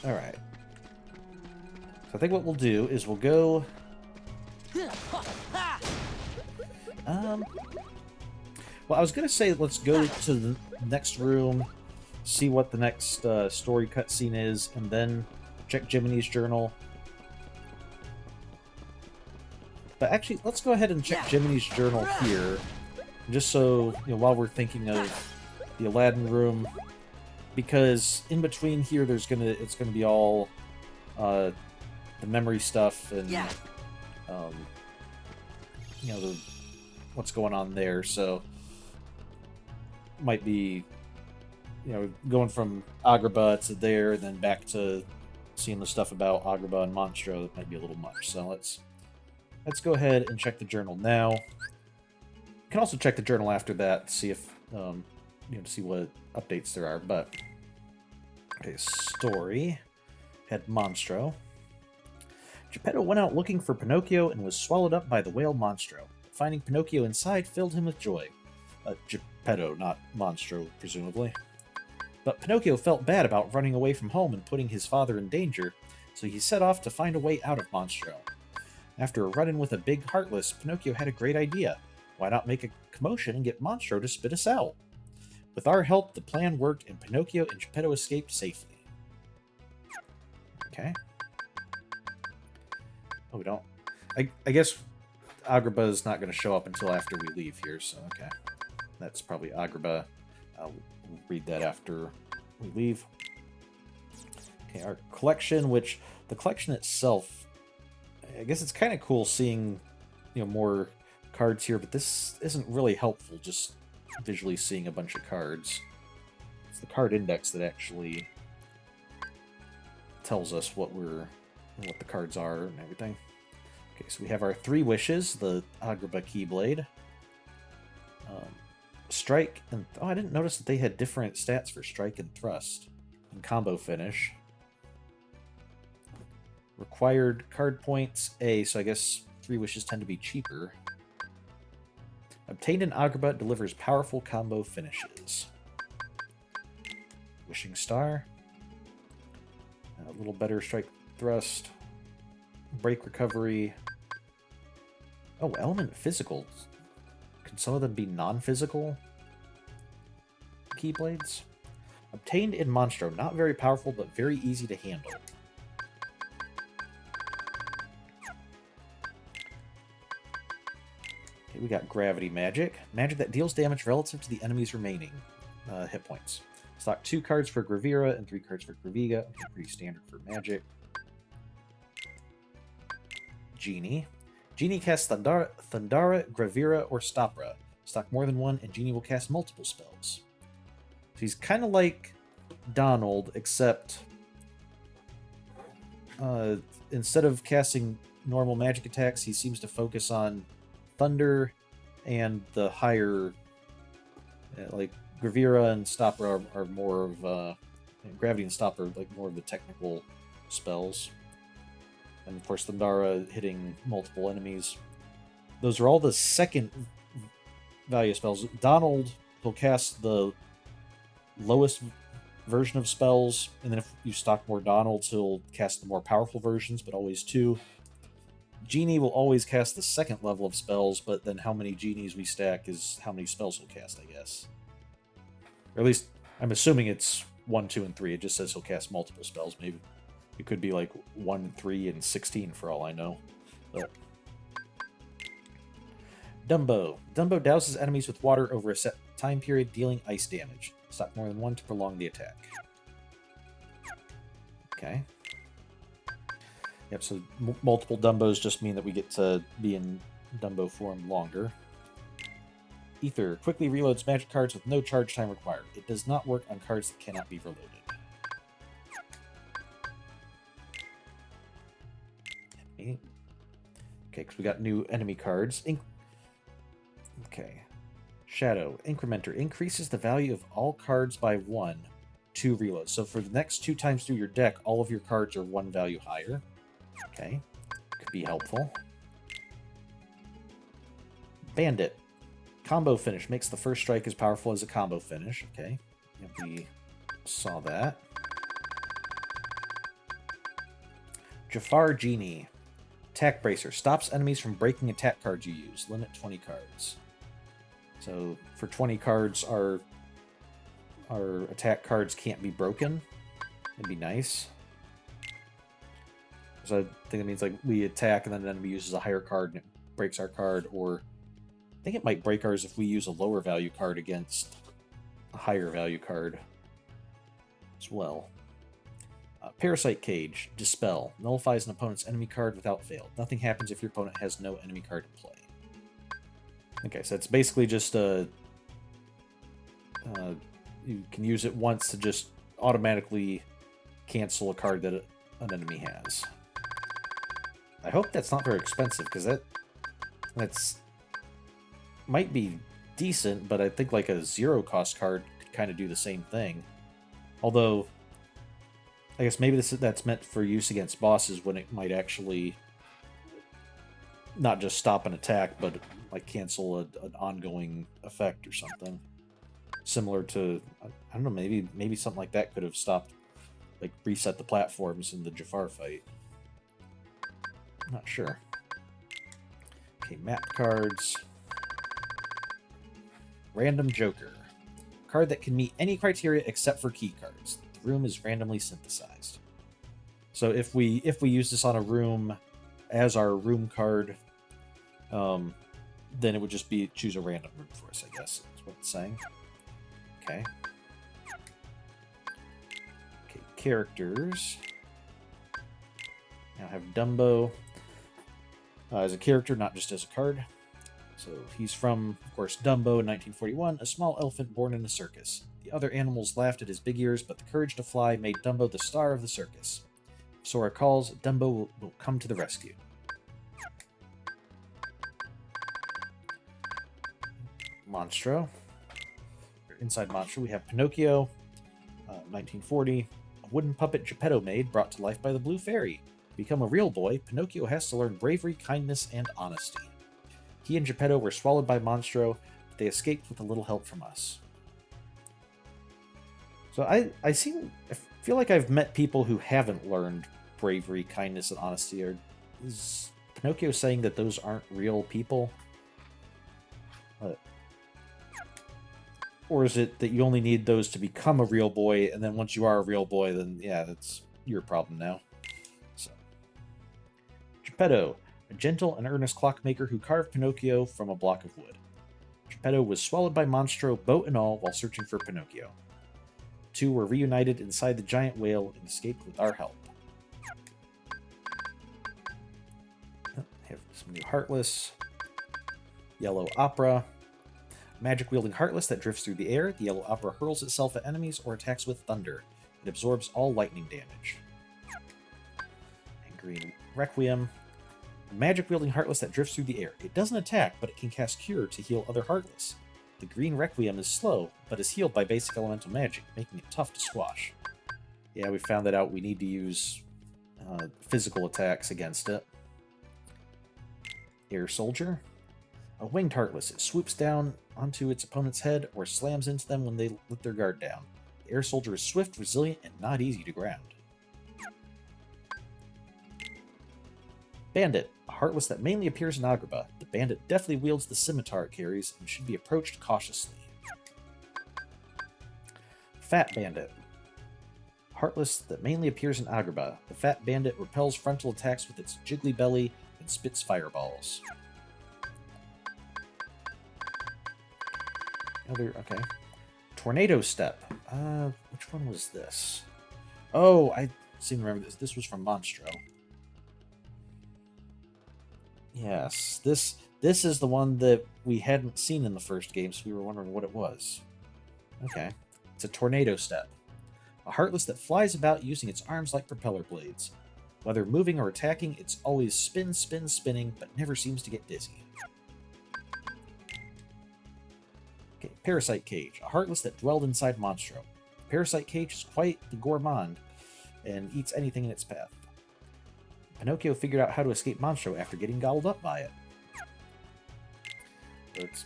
Alright. So I think what we'll do is we'll go... Well, I was going to say let's go to the next room, see what the next story cutscene is, and then check Jiminy's journal. But actually, let's go ahead and check Jiminy's journal here, just so, you know, while we're thinking of the Aladdin room, because in between here, it's gonna be all the memory stuff and you know, what's going on there. So might be, you know, going from Agrabah to there, and then back to seeing the stuff about Agrabah and Monstro. That might be a little much. So let's go ahead and check the journal now. You can also check the journal after that to see if you know, to see what updates there are. But okay, story had Monstro. Geppetto went out looking for Pinocchio and was swallowed up by the whale Monstro. Finding Pinocchio inside filled him with joy. Geppetto, not Monstro, presumably. But Pinocchio felt bad about running away from home and putting his father in danger, so he set off to find a way out of Monstro. After a run-in with a big Heartless, Pinocchio had a great idea. Why not make a commotion and get Monstro to spit us out? With our help, the plan worked, and Pinocchio and Geppetto escaped safely. Okay. Oh, we don't... I guess Agrabah is not going to show up until after we leave here, so okay. That's probably Agrabah. I'll read that after we leave. Okay, our collection, which... The collection itself... I guess it's kind of cool seeing, you know, more cards here, but this isn't really helpful, just visually seeing a bunch of cards. It's the card index that actually tells us what the cards are and everything. Okay, so we have our 3 wishes, the Agrabah Keyblade. Strike and... Oh, I didn't notice that they had different stats for strike and thrust. And combo finish. Required card points, A, so I guess 3 wishes tend to be cheaper. Obtained in Agrabah delivers powerful combo finishes. Wishing Star. A little better strike thrust. Break recovery. Oh, element physical. Can some of them be non-physical Keyblades? Obtained in Monstro. Not very powerful, but very easy to handle. Okay, we got Gravity Magic. Magic that deals damage relative to the enemy's remaining hit points. Stock 2 cards for Gravira and 3 cards for Graviga. Okay, pretty standard for Magic. Genie. Genie casts Thundara, Gravira, or Stopra. Stock more than 1, and Genie will cast multiple spells. So he's kind of like Donald, except instead of casting normal magic attacks, he seems to focus on Thunder and the higher, like Gravira and Stopra are more of Gravity and Stop are like more of the technical spells. And of course, Thundara hitting multiple enemies. Those are all the second value spells. Donald will cast the lowest version of spells, and then if you stock more Donalds, he'll cast the more powerful versions, but always 2. Genie will always cast the second level of spells, but then how many Genies we stack is how many spells he'll cast, I guess. Or at least, I'm assuming it's 1, 2, and 3. It just says he'll cast multiple spells. Maybe it could be like 1, 3, and 16 for all I know. But... Dumbo. Dumbo douses enemies with water over a set time period, dealing ice damage. Stock more than 1 to prolong the attack. Okay. Yep, so multiple Dumbos just mean that we get to be in Dumbo form longer. Ether. Quickly reloads magic cards with no charge time required. It does not work on cards that cannot be reloaded. Okay, because we got new enemy cards. Okay. Shadow. Incrementer. Increases the value of all cards by 1 to reload. So for the next 2 times through your deck, all of your cards are 1 value higher. Okay. Could be helpful. Bandit. Combo finish. Makes the first strike as powerful as a combo finish. Okay. Yep, we saw that. Jafar Genie. Attack Bracer. Stops enemies from breaking attack cards you use. Limit 20 cards. So for 20 cards, our attack cards can't be broken. It'd be nice. So I think it means like we attack and then the enemy uses a higher card and it breaks our card, or I think it might break ours if we use a lower value card against a higher value card as well. Parasite Cage, Dispel. Nullifies an opponent's enemy card without fail. Nothing happens if your opponent has no enemy card in play. Okay, so it's basically just a... you can use it once to just automatically cancel a card that an enemy has. I hope that's not very expensive, because that's might be decent, but I think like a zero-cost card could kind of do the same thing. Although, I guess maybe that's meant for use against bosses when it might actually not just stop an attack, but like cancel an ongoing effect or something. Similar to, I don't know, maybe something like that could have stopped, like reset the platforms in the Jafar fight. I'm not sure. Okay, map cards. Random Joker. Card that can meet any criteria except for key cards. The room is randomly synthesized. So if we use this on a room as our room card, then it would just be choose a random room for us, I guess, is what it's saying. Okay. Okay, characters. Now I have Dumbo as a character, not just as a card. So he's from, of course, Dumbo in 1941, a small elephant born in a circus. The other animals laughed at his big ears, but the courage to fly made Dumbo the star of the circus. If Sora calls, Dumbo will come to the rescue. Monstro. Inside Monstro, we have Pinocchio, 1940. A wooden puppet Geppetto made, brought to life by the Blue Fairy. To become a real boy, Pinocchio has to learn bravery, kindness, and honesty. He and Geppetto were swallowed by Monstro, but they escaped with a little help from us. So I feel like I've met people who haven't learned bravery, kindness, and honesty. Or is Pinocchio saying that those aren't real people? Or is it that you only need those to become a real boy, and then once you are a real boy, then yeah, that's your problem now. So, Geppetto, a gentle and earnest clockmaker who carved Pinocchio from a block of wood. Geppetto was swallowed by Monstro, boat and all, while searching for Pinocchio. The two were reunited inside the giant whale and escaped with our help. Have some new Heartless. Yellow Opera. Magic-wielding Heartless that drifts through the air. The Yellow Opera hurls itself at enemies or attacks with thunder. It absorbs all lightning damage. And Green Requiem. A magic-wielding Heartless that drifts through the air. It doesn't attack, but it can cast Cure to heal other Heartless. The Green Requiem is slow, but is healed by basic elemental magic, making it tough to squash. Yeah, we found that out. We need to use physical attacks against it. Air Soldier. A winged Heartless. It swoops down onto its opponent's head or slams into them when they let their guard down. The Air Soldier is swift, resilient, and not easy to ground. Bandit. A Heartless that mainly appears in Agrabah. The Bandit deftly wields the scimitar it carries and should be approached cautiously. Fat Bandit. Heartless that mainly appears in Agrabah. The Fat Bandit repels frontal attacks with its jiggly belly and spits fireballs. Okay. Tornado Step. Which one was this? Oh, I seem to remember this. This was from Monstro. Yes, this is the one that we hadn't seen in the first game, so we were wondering what it was. Okay. It's a Tornado Step. A Heartless that flies about using its arms like propeller blades. Whether moving or attacking, it's always spinning, but never seems to get dizzy. Okay, Parasite Cage. A Heartless that dwelled inside Monstro. The Parasite Cage is quite the gourmand and eats anything in its path. Pinocchio figured out how to escape Monstro after getting gobbled up by it. So it's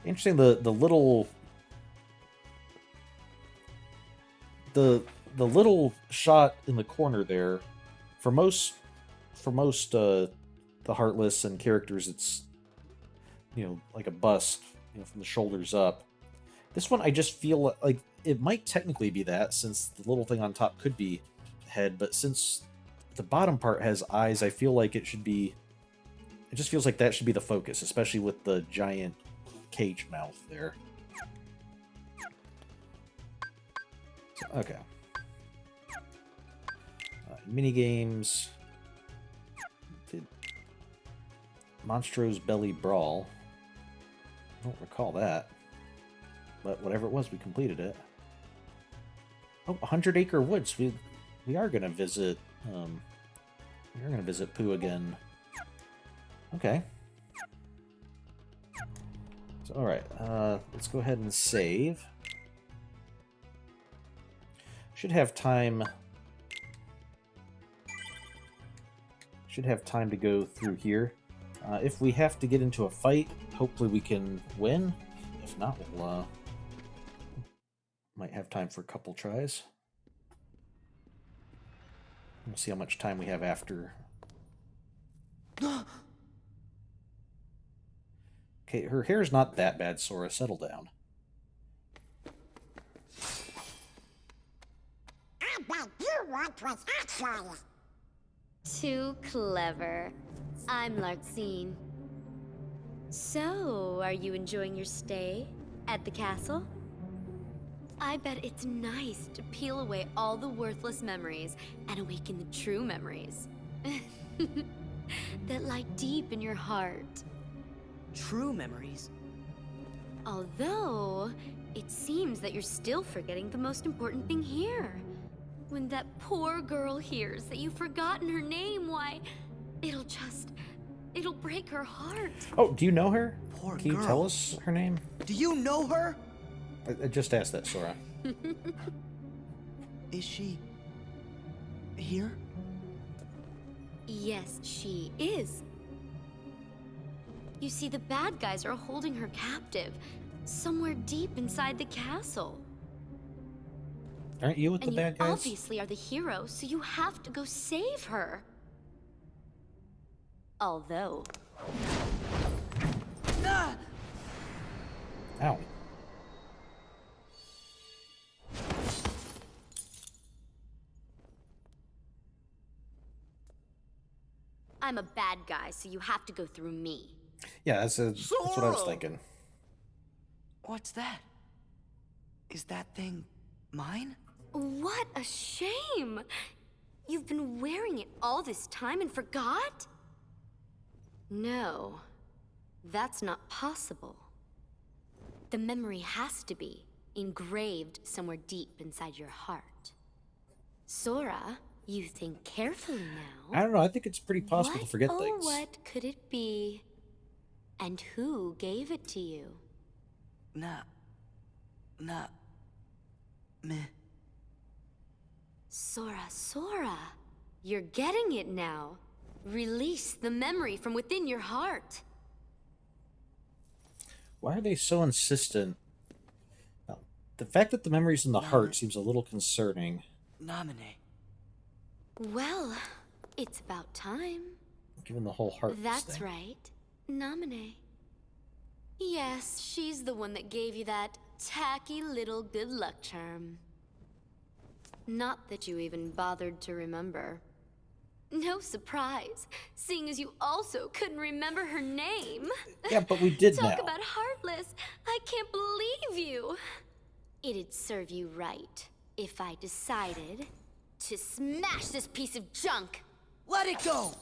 interesting, the little shot in the corner there. For most the Heartless and characters, it's like a bust from the shoulders up. This one, I just feel like it might technically be that, since the little thing on top could be head, but since the bottom part has eyes, I feel like it should be... It just feels like that should be the focus, especially with the giant cage mouth there. So, okay. Minigames. Did Monstro's Belly Brawl. I don't recall that. But whatever it was, we completed it. Oh, 100 Acre Woods. We are gonna visit. We are gonna visit Pooh again. Okay. So, all right. Let's go ahead and save. Should have time. Should have time to go through here. If we have to get into a fight, hopefully we can win. If not, we'll might have time for a couple tries. We'll see how much time we have after. Okay, her hair's not that bad, Sora. Settle down. I bet you want what's actually. Too clever. I'm Larxene. So, are you enjoying your stay at the castle? I bet it's nice to peel away all the worthless memories and awaken the true memories that lie deep in your heart. True memories. Although, it seems that you're still forgetting the most important thing here. When that poor girl hears that you've forgotten her name, why, it'll break her heart. Oh, do you know her? Poor Can you girl. tell us her name? Do you know her? I just asked that, Sora. Is she here? Yes, she is. You see, the bad guys are holding her captive, somewhere deep inside the castle. Aren't you with the And bad you guys? obviously are the hero, so you have to go save her. Although... Ah! Ow. I'm a bad guy, so you have to go through me. Yeah, that's what I was Sora! thinking. What's that? Is that thing mine? What a shame! You've been wearing it all this time and forgot? No, that's not possible. The memory has to be engraved somewhere deep inside your heart. Sora, you think carefully now. I don't know. I think it's pretty possible to forget things. What could it be? And who gave it to you? Meh. Sora, you're getting it now. Release the memory from within your heart. Why are they so insistent? Now, the fact that the memory's in the heart seems a little concerning. Nominate. Well, it's about time. Given the whole heart That's thing. right. Nominate. Yes, she's the one that gave you that tacky little good luck charm. Not that you even bothered to remember. No surprise, seeing as you also couldn't remember her name. Yeah, but we did Talk now. about heartless. I can't believe you. It'd serve you right if I decided to smash this piece of junk. Let it go!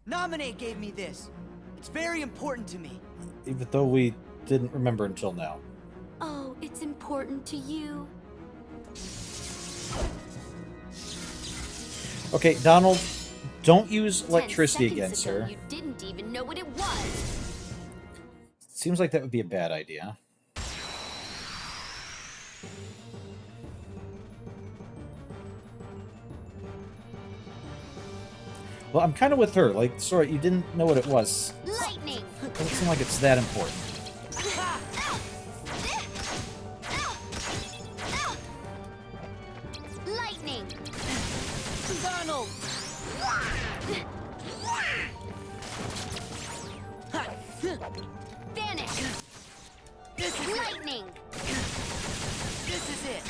Nominate gave me this. It's very important to me. Even though we didn't remember until now. Oh, it's important to you. Okay, Donald, don't use 10 electricity seconds again, ago, sir. You didn't even know what it was. Seems like that would be a bad idea. Well, I'm kind of with her. Like, Sora, you didn't know what it was. Lightning. Doesn't seem like it's that important. Lightning. Donald! Vanish! This is it. Lightning! This is it.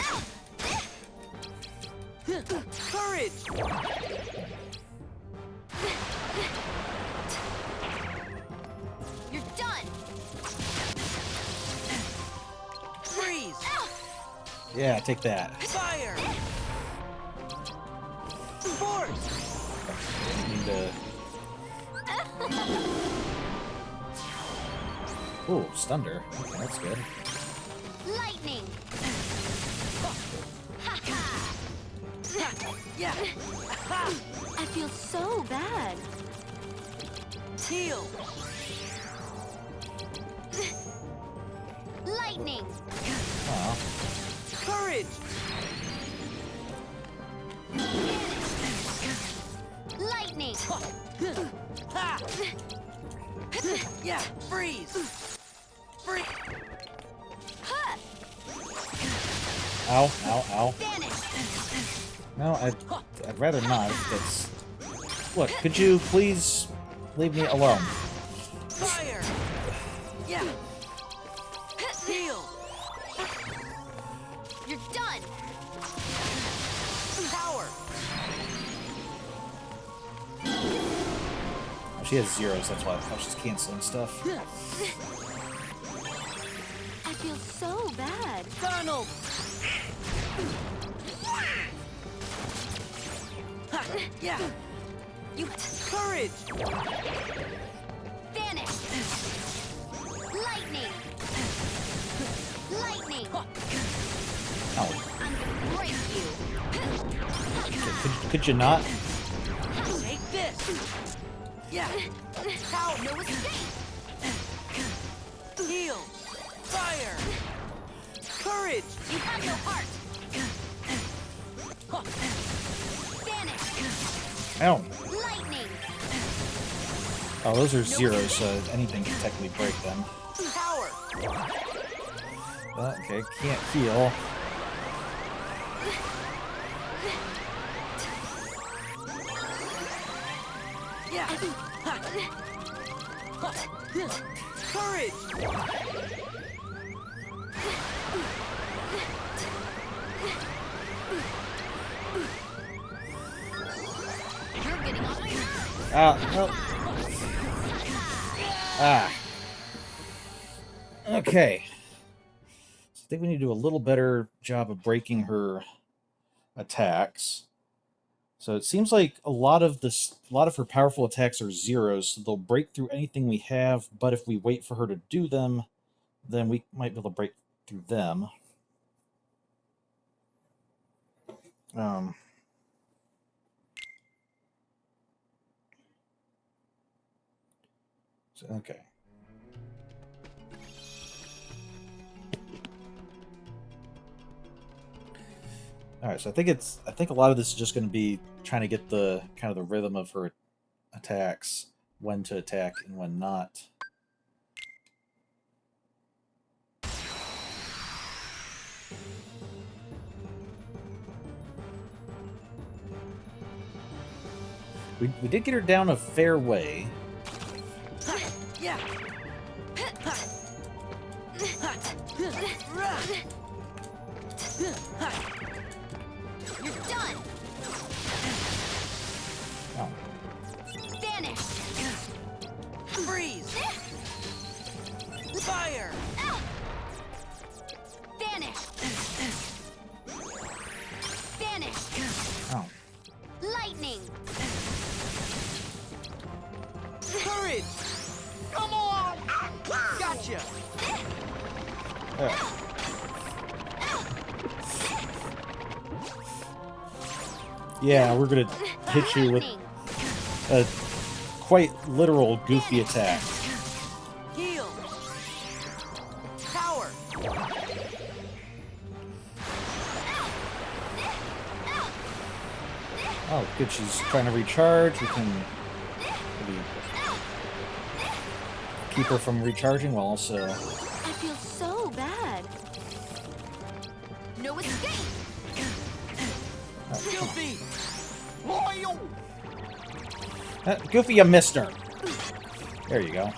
Courage. You're done! Freeze. Yeah, take that. Fire. Force. Need to... Ooh, stunder. Okay, that's good. Lightning! Yeah. I feel so bad. Heal. Lightning! Aw. Courage. Lightning! Ha. Yeah. Freeze. Freeze. Huh! Ow, ow, ow. Vanish! No, I'd rather not. That's... Look, could you please leave me alone? Fire. Yeah. Heal. You're done! Power. Oh, she has zeros, that's why she's canceling stuff. I feel so bad. Donald. Ha. Yeah. You Courage. vanish! Lightning! Lightning! Oh, I'm gonna break you! could you not? Take this. Yeah. How? No escape! Heal. Fire. Courage. You have no heart! Vanish! Ow. Lightning! Oh, those are zeros, so anything can technically break them. Power. Okay, can't heal. Yeah. Ha. Courage. You're getting on my nerves! No. Ah. Okay. So I think we need to do a little better job of breaking her attacks. So it seems like a lot of her powerful attacks are zeros, so they'll break through anything we have, but if we wait for her to do them, then we might be able to break through them. Okay. All right, so I think a lot of this is just going to be trying to get the kind of the rhythm of her attacks, when to attack and when not. We did get her down a fair way. Yeah. You're done! Oh. Vanish! Freeze. Fire. Vanish! Vanish! Oh. Lightning! Courage. Come on. Gotcha. There. Yeah, we're gonna hit you with Lightning! a quite literal goofy attack. Heal. Power. Oh, good. She's trying to recharge. We can maybe keep her from recharging while also. I feel so bad. No escape! Goofy. Loyal! Goofy, you missed her. There you go.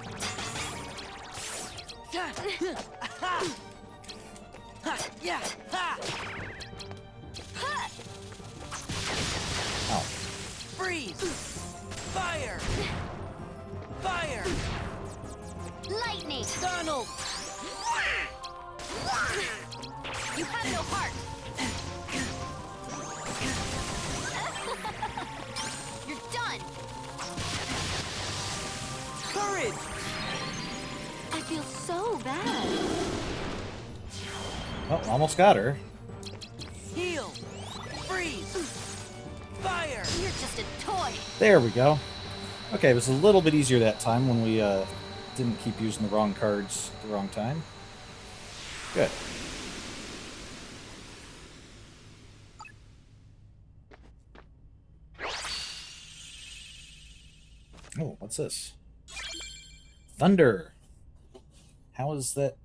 Yeah! Ha! Ow. Freeze! Fire! Fire! Lightning! Donald! You have no heart! You're done! Courage! I feel so bad. Oh, almost got her. Heal! Freeze! Fire! You're just a toy. There we go. Okay, it was a little bit easier that time when we didn't keep using the wrong cards at the wrong time. Good. Oh, what's this? Thunder. How is that?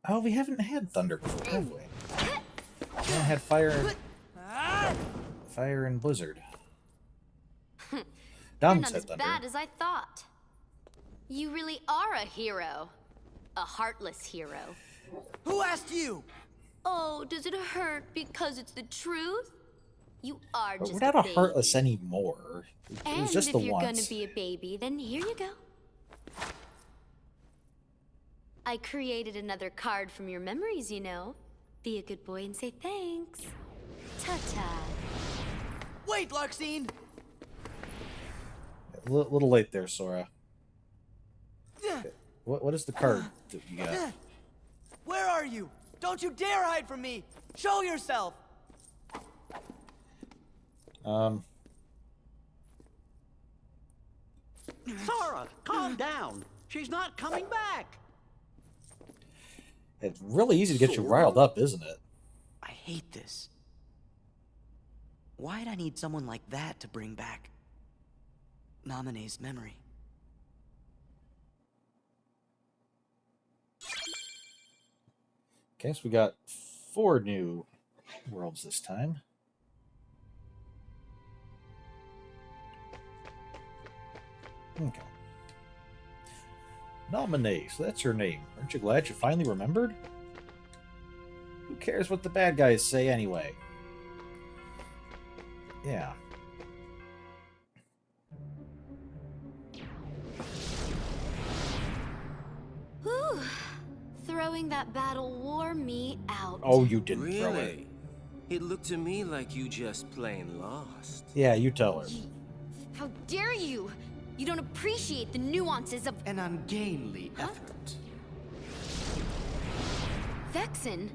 Oh, we haven't had thunder before, have we? We haven't had fire and blizzard. You're Dom not said as thunder. bad as I thought. You really are a hero. A heartless hero. Who asked you? Oh, does it hurt because it's the truth? You are But just we're not a a baby. heartless anymore. It And was just if the you're once. gonna be a baby, then here you go. I created another card from your memories, you know. Be a good boy and say thanks. Ta-ta. Wait, Larxene! A little late there, Sora. Okay. What is the card that you got? Where are you? Don't you dare hide from me! Show yourself! Sora, calm down. She's not coming back. It's really easy to get you riled up, isn't it? I hate this. Why'd I need someone like that to bring back Naminé's memory? Okay, so we got 4 new worlds this time. Okay. Naminé, so that's her name. Aren't you glad you finally remembered? Who cares what the bad guys say anyway? Yeah. Whew. Throwing that battle wore me out. Oh, you didn't throw it. Really? It looked to me like you just plain lost. Yeah, you tell her. How dare you! You don't appreciate the nuances of An ungainly effort. Vexen.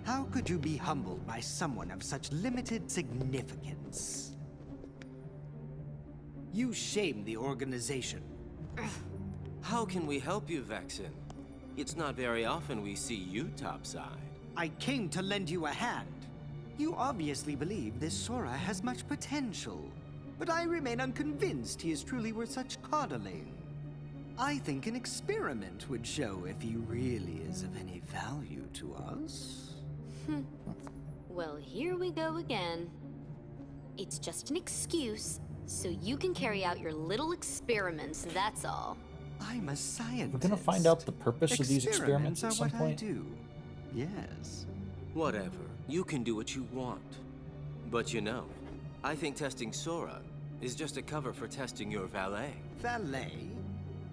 How could you be humbled by someone of such limited significance? You shame the organization. How can we help you, Vexen? It's not very often we see you topside. I came to lend you a hand. You obviously believe this Sora has much potential, but I remain unconvinced he is truly worth such coddling. I think an experiment would show if he really is of any value to us. Well, here we go again. It's just an excuse, so you can carry out your little experiments, that's all. I'm a scientist. We're gonna find out the purpose of these experiments at are some what point. I do. Yes. Whatever. You can do what you want. But you know, I think testing Sora is just a cover for testing your valet. Valet?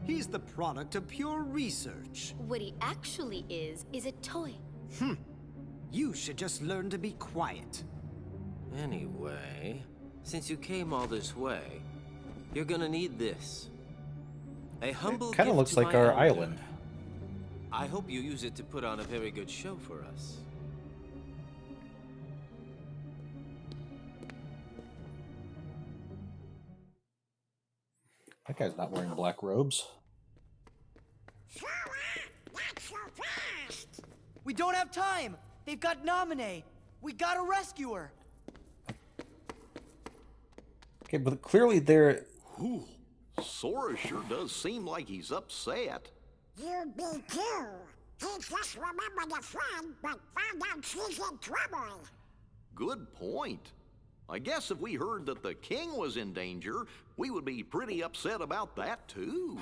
He's the product of pure research. What he actually is a toy. You should just learn to be quiet. Anyway, since you came all this way, you're gonna need this. A humble Kind of gift looks to like my our elder. island. I hope you use it to put on a very good show for us. That guy's not wearing black robes. Sora, not so fast. We don't have time! They've got Naminé! We gotta rescue her! Okay, but clearly they're... Whew. Sora sure does seem like he's upset. You be too. He just remembered a friend, but found out she's in trouble. Good point. I guess if we heard that the king was in danger, we would be pretty upset about that, too.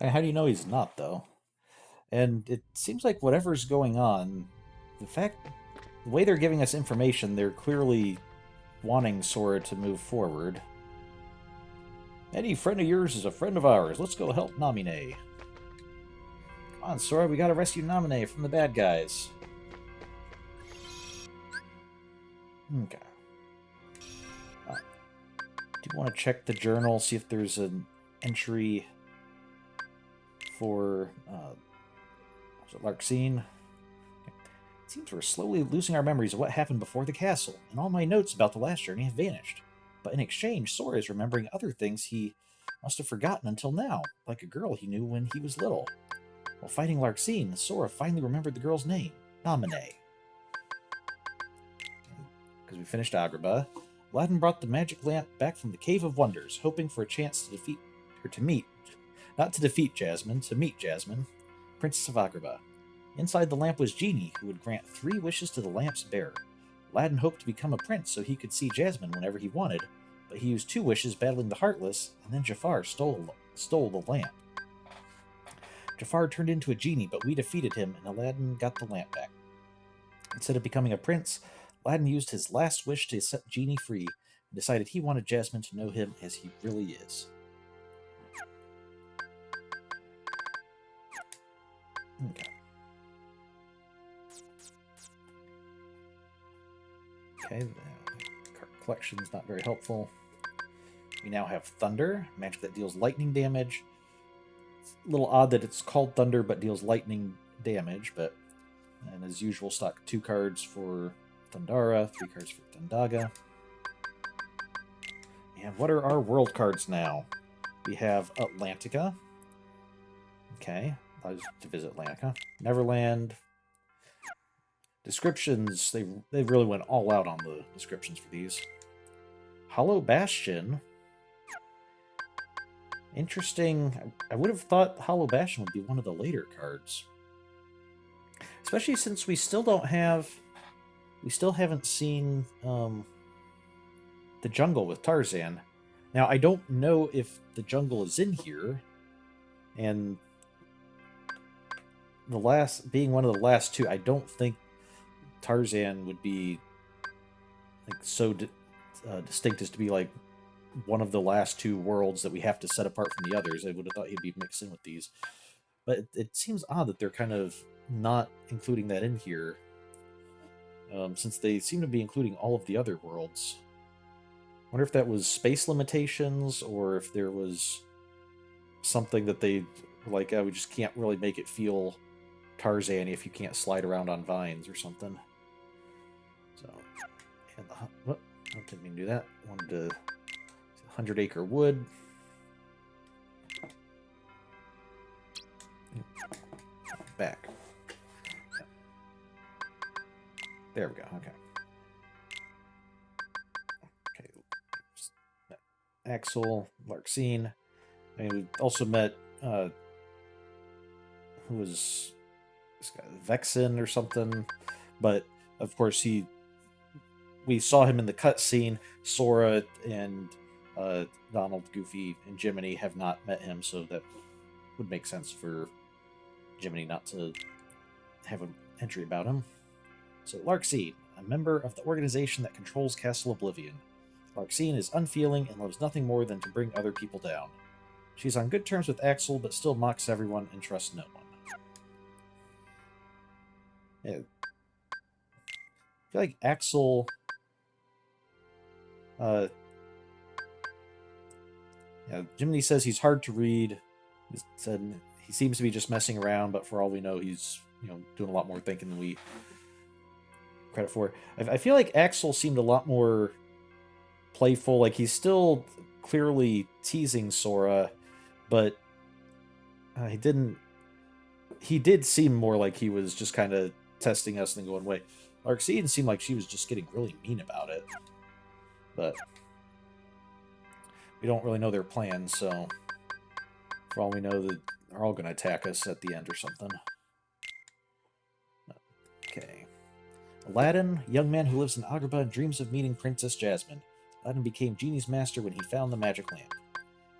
And how do you know he's not, though? And it seems like whatever's going on, the way they're giving us information, they're clearly wanting Sora to move forward. Any friend of yours is a friend of ours. Let's go help Namine. Come on, Sora, we gotta rescue Namine from the bad guys. Okay. Do you want to check the journal, see if there's an entry for was it Larxene? Okay. It seems we're slowly losing our memories of what happened before the castle, and all my notes about the last journey have vanished. But in exchange, Sora is remembering other things he must have forgotten until now, like a girl he knew when he was little. While fighting Larxene, Sora finally remembered the girl's name, Namine. Because we finished Agrabah, Aladdin brought the magic lamp back from the Cave of Wonders, hoping for a chance to meet Jasmine, Princess of Agrabah. Inside the lamp was Genie, who would grant 3 wishes to the lamp's bearer. Aladdin hoped to become a prince so he could see Jasmine whenever he wanted, but he used 2 wishes battling the Heartless, and then Jafar stole the lamp. Jafar turned into a genie, but we defeated him, and Aladdin got the lamp back. Instead of becoming a prince, Aladdin used his last wish to set Genie free, and decided he wanted Jasmine to know him as he really is. Okay. Okay, card collection's not very helpful. We now have Thunder, magic that deals lightning damage. It's a little odd that it's called Thunder but deals lightning damage, but and as usual, stock 2 cards for Thundara, 3 cards for Thundaga. And what are our world cards now? We have Atlantica. Okay, I was to visit Atlantica. Neverland. Descriptions, they really went all out on the descriptions for these. Hollow Bastion. Interesting. I would have thought Hollow Bastion would be one of the later cards. Especially since we still haven't seen the jungle with Tarzan. Now, I don't know if the jungle is in here, and being one of the last 2, I don't think Tarzan would be like so distinct as to be like one of the last 2 worlds that we have to set apart from the others. I would have thought he'd be mixed in with these. But it seems odd that they're kind of not including that in here, since they seem to be including all of the other worlds. I wonder if that was space limitations, or if there was something that they were like, we just can't really make it feel Tarzan if you can't slide around on vines or something. So, and what? I didn't mean to do that. I wanted to 100 Acre Wood. Back. There we go. Okay. Okay. Axel, Larxene. I mean, we also met who was this guy, Vexen or something, but of course we saw him in the cutscene. Sora and Donald, Goofy, and Jiminy have not met him, so that would make sense for Jiminy not to have an entry about him. So Larxene, a member of the organization that controls Castle Oblivion. Larxene is unfeeling and loves nothing more than to bring other people down. She's on good terms with Axel, but still mocks everyone and trusts no one. Yeah. I feel like Axel... Jiminy says he's hard to read. He said he seems to be just messing around, but for all we know, he's doing a lot more thinking than we credit for. I feel like Axel seemed a lot more playful. Like, he's still clearly teasing Sora, but he did seem more like he was just kind of testing us and going, wait. Larxene seemed like she was just getting really mean about it. But we don't really know their plans, so for all we know, they're all going to attack us at the end or something. Okay. Aladdin, a young man who lives in Agrabah and dreams of meeting Princess Jasmine. Aladdin became Genie's master when he found the magic lamp.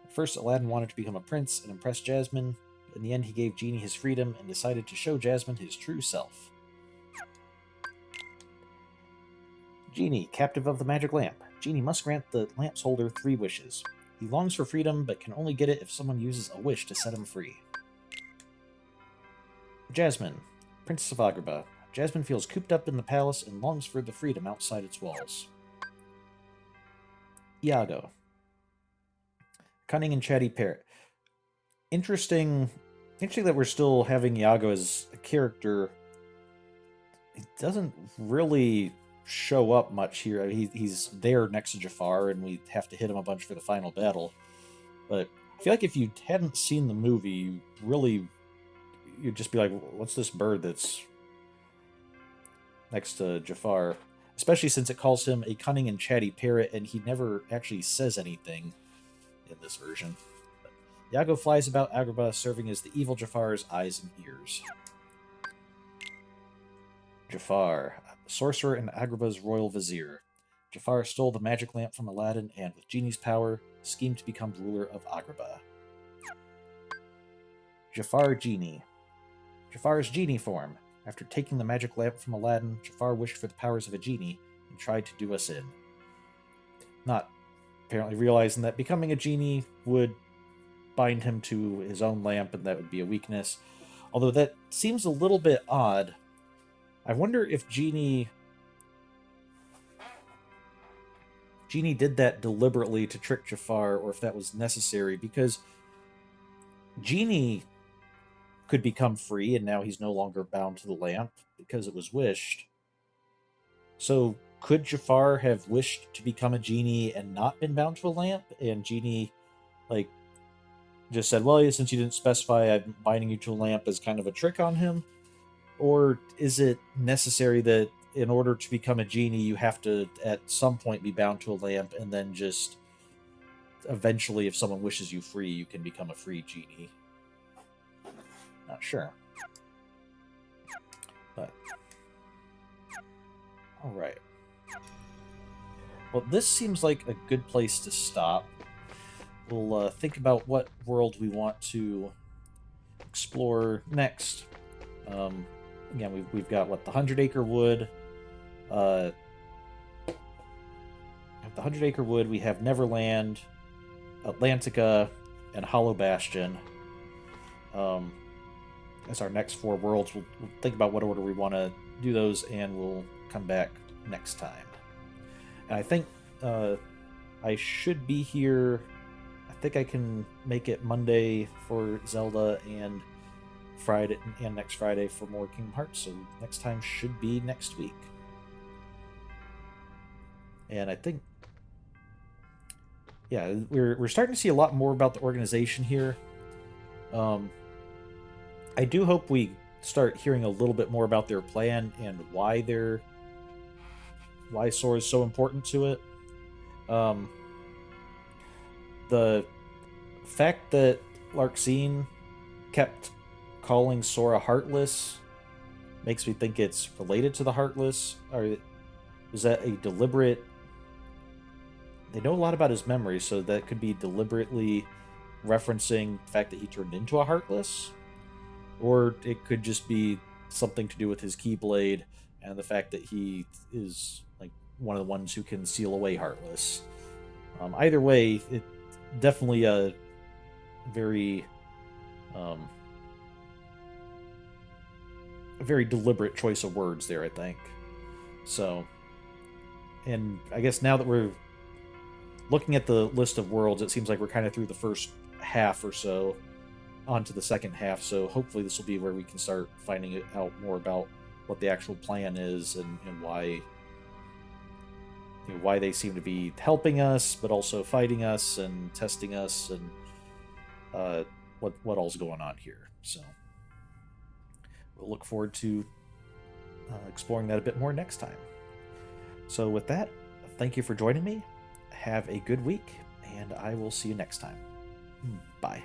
At first, Aladdin wanted to become a prince and impress Jasmine, but in the end he gave Genie his freedom and decided to show Jasmine his true self. Genie, captive of the magic lamp. Genie must grant the lamp's holder 3 wishes. He longs for freedom, but can only get it if someone uses a wish to set him free. Jasmine, Princess of Agrabah. Jasmine feels cooped up in the palace and longs for the freedom outside its walls. Iago, cunning and chatty parrot. Interesting that we're still having Iago as a character. He doesn't really show up much here. I mean, he's there next to Jafar, and we have to hit him a bunch for the final battle. But I feel like if you hadn't seen the movie, you'd just be like, what's this bird that's next to Jafar? Especially since it calls him a cunning and chatty parrot, and he never actually says anything in this version. But Iago flies about Agrabah, serving as the evil Jafar's eyes and ears. Jafar, sorcerer and Agrabah's royal vizier. Jafar stole the magic lamp from Aladdin and, with Genie's power, schemed to become ruler of Agrabah. Jafar Genie. Jafar's genie form. After taking the magic lamp from Aladdin, Jafar wished for the powers of a genie and tried to do us in. Not apparently realizing that becoming a genie would bind him to his own lamp and that would be a weakness. Although that seems a little bit odd. I wonder if Genie did that deliberately to trick Jafar, or if that was necessary, because Genie could become free, and now he's no longer bound to the lamp because it was wished. So could Jafar have wished to become a genie and not been bound to a lamp, and Genie, like, just said, well, since you didn't specify, I'm binding you to a lamp as kind of a trick on him? Or is it necessary that in order to become a genie, you have to, at some point, be bound to a lamp, and then just eventually, if someone wishes you free, you can become a free genie? Not sure. But alright. Well, this seems like a good place to stop. We'll think about what world we want to explore next. Again, we've got, what, the 100-acre wood. We have the 100-acre wood, we have Neverland, Atlantica, and Hollow Bastion. As our next 4 worlds. We'll think about what order we want to do those, and we'll come back next time. And I think I should be here. I think I can make it Monday for Zelda and Friday and next Friday for more Kingdom Hearts. So next time should be next week. And I think, yeah, we're starting to see a lot more about the organization here. I do hope we start hearing a little bit more about their plan and why Sora is so important to it. The fact that Larxene kept calling Sora Heartless makes me think it's related to the Heartless. Or was that a deliberate... They know a lot about his memory, so that could be deliberately referencing the fact that he turned into a Heartless. Or it could just be something to do with his Keyblade and the fact that he is like one of the ones who can seal away Heartless. Either way, it definitely a very deliberate choice of words there, I think. So, and I guess now that we're looking at the list of worlds, it seems like we're kind of through the first half or so, onto the second half, so hopefully this will be where we can start finding out more about what the actual plan is and why why they seem to be helping us, but also fighting us and testing us, and what all's going on here. So we'll look forward to exploring that a bit more next time. So with that, thank you for joining me. Have a good week, and I will see you next time. Bye.